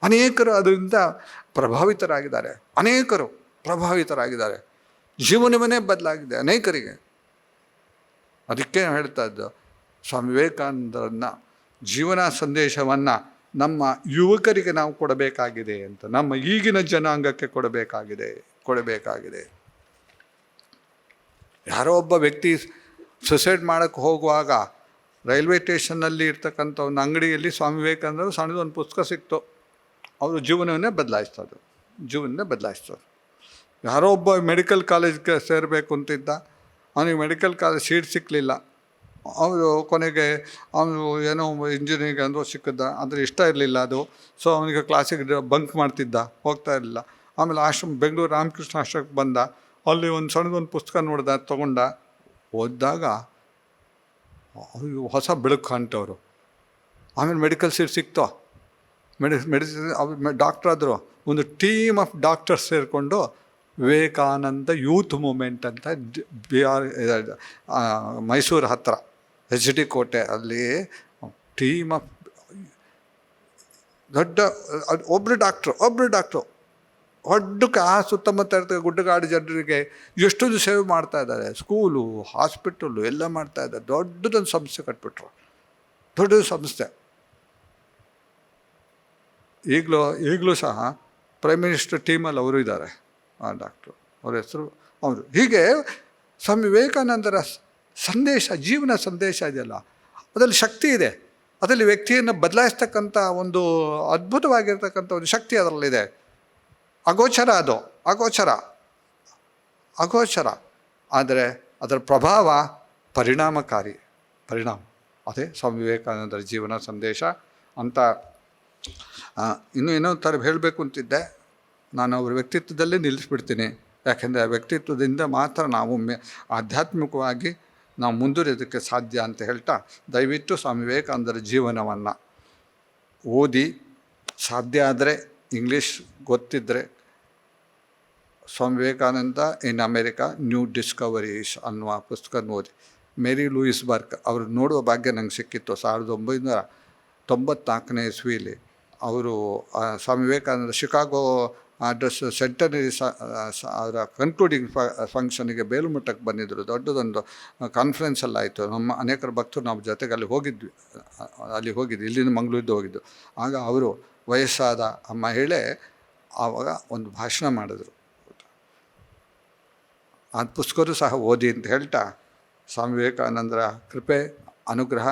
ಅನೇಕರು ಅದರಿಂದ ಪ್ರಭಾವಿತರಾಗಿದ್ದಾರೆ. ಜೀವನವನ್ನೇ ಬದಲಾಗಿದೆ ಅನೇಕರಿಗೆ. ಅದಕ್ಕೆ ಹೇಳ್ತಾ ಇದ್ದು, ಸ್ವಾಮಿ ವಿವೇಕಾನಂದರನ್ನ ಜೀವನ ಸಂದೇಶವನ್ನು ನಮ್ಮ ಯುವಕರಿಗೆ ನಾವು ಕೊಡಬೇಕಾಗಿದೆ ಅಂತ, ನಮ್ಮ ಈಗಿನ ಜನಾಂಗಕ್ಕೆ ಕೊಡಬೇಕಾಗಿದೆ. ಯಾರೋ ಒಬ್ಬ ವ್ಯಕ್ತಿ ಸುಸೈಡ್ ಮಾಡೋಕ್ಕೆ ಹೋಗುವಾಗ ರೈಲ್ವೆ ಸ್ಟೇಷನ್ನಲ್ಲಿ ಇರ್ತಕ್ಕಂಥ ಒಂದು ಅಂಗಡಿಯಲ್ಲಿ ಸ್ವಾಮಿ ವಿವೇಕಾನಂದರು ಸಣ್ಣದೊಂದು ಪುಸ್ತಕ ಸಿಕ್ತು. ಅವರು ಜೀವನವನ್ನೇ ಬದಲಾಯಿಸ್ತದೆ. ಯಾರೋ ಒಬ್ಬ ಮೆಡಿಕಲ್ ಕಾಲೇಜ್ಗೆ ಸೇರಬೇಕು ಅಂತಿದ್ದ, ಅವನಿಗೆ ಮೆಡಿಕಲ್ ಕಾಲೇಜ್ ಸೀಟ್ ಸಿಕ್ಕಲಿಲ್ಲ. ಅವರು ಕೊನೆಗೆ ಅವನು ಏನೋ ಇಂಜಿನಿಯರಿಂಗ್ ಅಂದರೂ ಸಿಕ್ಕಿದ್ದ, ಆದರೆ ಇಷ್ಟ ಇರಲಿಲ್ಲ ಅದು. ಸೊ ಅವನಿಗೆ ಕ್ಲಾಸಿಗೆ ಬಂಕ್ ಮಾಡ್ತಿದ್ದ, ಹೋಗ್ತಾ ಇರಲಿಲ್ಲ. ಆಮೇಲೆ ಬೆಂಗಳೂರು ರಾಮಕೃಷ್ಣ ಆಶ್ರಮಕ್ಕೆ ಬಂದ. ಅಲ್ಲಿ ಒಂದು ಸಣ್ಣದೊಂದು ಪುಸ್ತಕ ನೋಡ್ದ, ತೊಗೊಂಡ, ಓದಿದಾಗ ಅವ್ರಿಗೆ ಹೊಸ ಬೆಳಕು ಕಾಣ್ತವ್ರು. ಆಮೇಲೆ ಮೆಡಿಕಲ್ ಸೀಟ್ ಸಿಕ್ತು. ಮೆಡಿಸಿನ್ ಅವ್ರು ಡಾಕ್ಟ್ರ್ ಆದರು. ಒಂದು ಟೀಮ್ ಆಫ್ ಡಾಕ್ಟರ್ಸ್ ಸೇರಿಕೊಂಡು ವಿವೇಕಾನಂದ ಯೂತ್ ಮೂಮೆಂಟ್ ಅಂತ ಮೈಸೂರು ಹತ್ತಿರ HD ಕೋಟೆ ಅಲ್ಲಿ ಟೀಮ್ ಆಫ್ ದೊಡ್ಡ ಒಬ್ಬರು ಡಾಕ್ಟ್ರು ಹೊಡ್ಡಕ್ಕೆ ಆ ಸುತ್ತಮುತ್ತ ಇರ್ತದೆ ಗುಡ್ಡಗಾಡು ಜನರಿಗೆ ಎಷ್ಟೊಂದು ಸೇವೆ ಮಾಡ್ತಾ ಇದ್ದಾರೆ. ಸ್ಕೂಲು, ಹಾಸ್ಪಿಟಲು ಎಲ್ಲ ಮಾಡ್ತಾ ಇದ್ದಾರೆ. ದೊಡ್ಡದೊಂದು ಸಂಸ್ಥೆ ಕಟ್ಬಿಟ್ರು, ದೊಡ್ಡ ಸಂಸ್ಥೆ. ಈಗಲೂ ಸಹ ಪ್ರೈಮ್ ಮಿನಿಸ್ಟರ್ ಟೀಮಲ್ಲಿ ಅವರು ಇದ್ದಾರೆ, ಆ ಡಾಕ್ಟ್ರು. ಅವ್ರ ಹೆಸರು ಅವರು. ಹೀಗೆ ಸ್ವಾಮಿ ವಿವೇಕಾನಂದರ ಸಂದೇಶ, ಜೀವನ ಸಂದೇಶ ಇದೆಯಲ್ಲ, ಅದರಲ್ಲಿ ಶಕ್ತಿ ಇದೆ. ಅದರಲ್ಲಿ ವ್ಯಕ್ತಿಯನ್ನು ಬದಲಾಯಿಸ್ತಕ್ಕಂಥ ಒಂದು ಅದ್ಭುತವಾಗಿರ್ತಕ್ಕಂಥ ಒಂದು ಶಕ್ತಿ ಅದರಲ್ಲಿದೆ. ಅಗೋಚರ, ಅದು ಅಗೋಚರ, ಆದರೆ ಅದರ ಪ್ರಭಾವ ಪರಿಣಾಮಕಾರಿ. ಅದೇ ಸ್ವಾಮಿ ವಿವೇಕಾನಂದರ ಜೀವನ ಸಂದೇಶ ಅಂತ. ಇನ್ನೂ ಏನೋ ಥರ ಹೇಳಬೇಕು ಅಂತಿದ್ದೆ, ನಾನು ಅವ್ರ ವ್ಯಕ್ತಿತ್ವದಲ್ಲೇ ನಿಲ್ಲಿಸ್ಬಿಡ್ತೀನಿ. ಯಾಕೆಂದರೆ ಆ ವ್ಯಕ್ತಿತ್ವದಿಂದ ಮಾತ್ರ ನಾವು ಆಧ್ಯಾತ್ಮಿಕವಾಗಿ ನಾವು ಮುಂದುವರಿಯೋದಕ್ಕೆ ಸಾಧ್ಯ ಅಂತ ಹೇಳ್ತಾ, ದಯವಿಟ್ಟು ಸ್ವಾಮಿ ವಿವೇಕಾನಂದರ ಜೀವನವನ್ನು ಓದಿ, ಸಾಧ್ಯ ಆದರೆ ಇಂಗ್ಲೀಷ್ ಗೊತ್ತಿದ್ದರೆ Swami Vivekananda in America new discoveries ಅನ್ನುವ ಪುಸ್ತಕ ಓದಿ. ಮೇರಿ ಲೂಯಿಸ್ ಬರ್ಕ್ ಅವರು ನೋಡುವ ಭಾಗ್ಯ ನಂಗೆ ಸಿಕ್ಕಿತ್ತು. 1994ನೇ ಇಸ್ವಿಯಲ್ಲಿ ಅವರು Swami Vivekananda Chicago address centenary ಅವರ ಕನ್ಕ್ಲೂಡಿಂಗ್ ಫಂಕ್ಷನಿಗೆ ಬೇಲುಮಠಕ್ಕೆ ಬಂದಿದ್ದರು. ದೊಡ್ಡದೊಂದು ಕಾನ್ಫರೆನ್ಸಲ್ಲಿ ಆಯಿತು. ನಮ್ಮ ಅನೇಕರ ಭಕ್ತರು ನಾವು ಜೊತೆಗೆ ಅಲ್ಲಿ ಹೋಗಿದ್ವಿ. ಇಲ್ಲಿಂದ ಮಂಗಳೂರಿಂದ ಹೋಗಿದ್ದು. ಆಗ ಅವರು ವಯಸ್ಸಾದ ಮಹಿಳೆ ಆವಾಗ ಒಂದು ಭಾಷಣ ಮಾಡಿದ್ರು. ಆ ಪುಸ್ತಕರು ಸಹ ಓದಿ ಅಂತ ಹೇಳ್ತಾ, ಸ್ವಾಮಿ ವಿವೇಕಾನಂದರ ಕೃಪೆ, ಅನುಗ್ರಹ,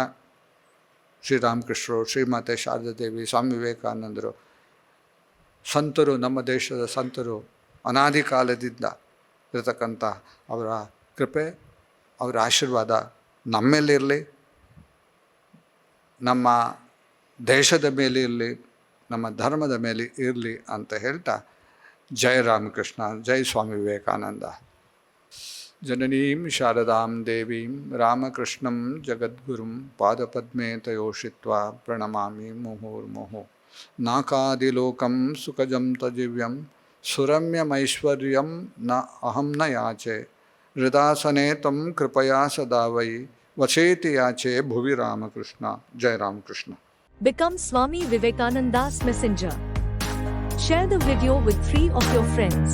ಶ್ರೀರಾಮಕೃಷ್ಣರು, ಶ್ರೀಮಾತೆ ಶಾರದಾದೇವಿ, ಸ್ವಾಮಿ ವಿವೇಕಾನಂದರು, ಸಂತರು, ನಮ್ಮ ದೇಶದ ಸಂತರು, ಅನಾದಿ ಕಾಲದಿಂದ ಇರತಕ್ಕಂಥ ಅವರ ಕೃಪೆ, ಅವರ ಆಶೀರ್ವಾದ ನಮ್ಮೇಲಿರಲಿ, ನಮ್ಮ ದೇಶದ ಮೇಲೆ ಇರಲಿ, ನಮ್ಮ ಧರ್ಮದ ಮೇಲೆ ಇರಲಿ ಅಂತ ಹೇಳ್ತಾ, ಜಯ ರಾಮಕೃಷ್ಣ, ಜೈ ಸ್ವಾಮಿ ವಿವೇಕಾನಂದ. ಜನನೀಂ ಶಾರದಾಂ ದೇವೀಂ ರಾಮಕೃಷ್ಣಂ ಜಗದ್ಗುರುಂ ಪಾದಪದ್ಮೇ ತಯೋಷಿತ್ವಾ ಪ್ರಣಮಾಮಿ ಮುಹುರ್ಮುಹು. ನಾಕಾದಿಲೋಕಂ ಸುಖಜಂ ತದಿವ್ಯಂ ಸುರಮ್ಯಮೈಶ್ವರ್ಯಂ ನ ಅಹಂ ನ ಯಾಚೆ. ಹೃದಾಸನೆ ತ್ವಂ ಕೃಪಯಾ ಸದಾ Y ವಸೇತಿ ಯಾಚೆ Bhuvi Ramakrishna. Jaya Ramakrishna. Become Swami Vivekananda's messenger. Share the video with 3 of your friends.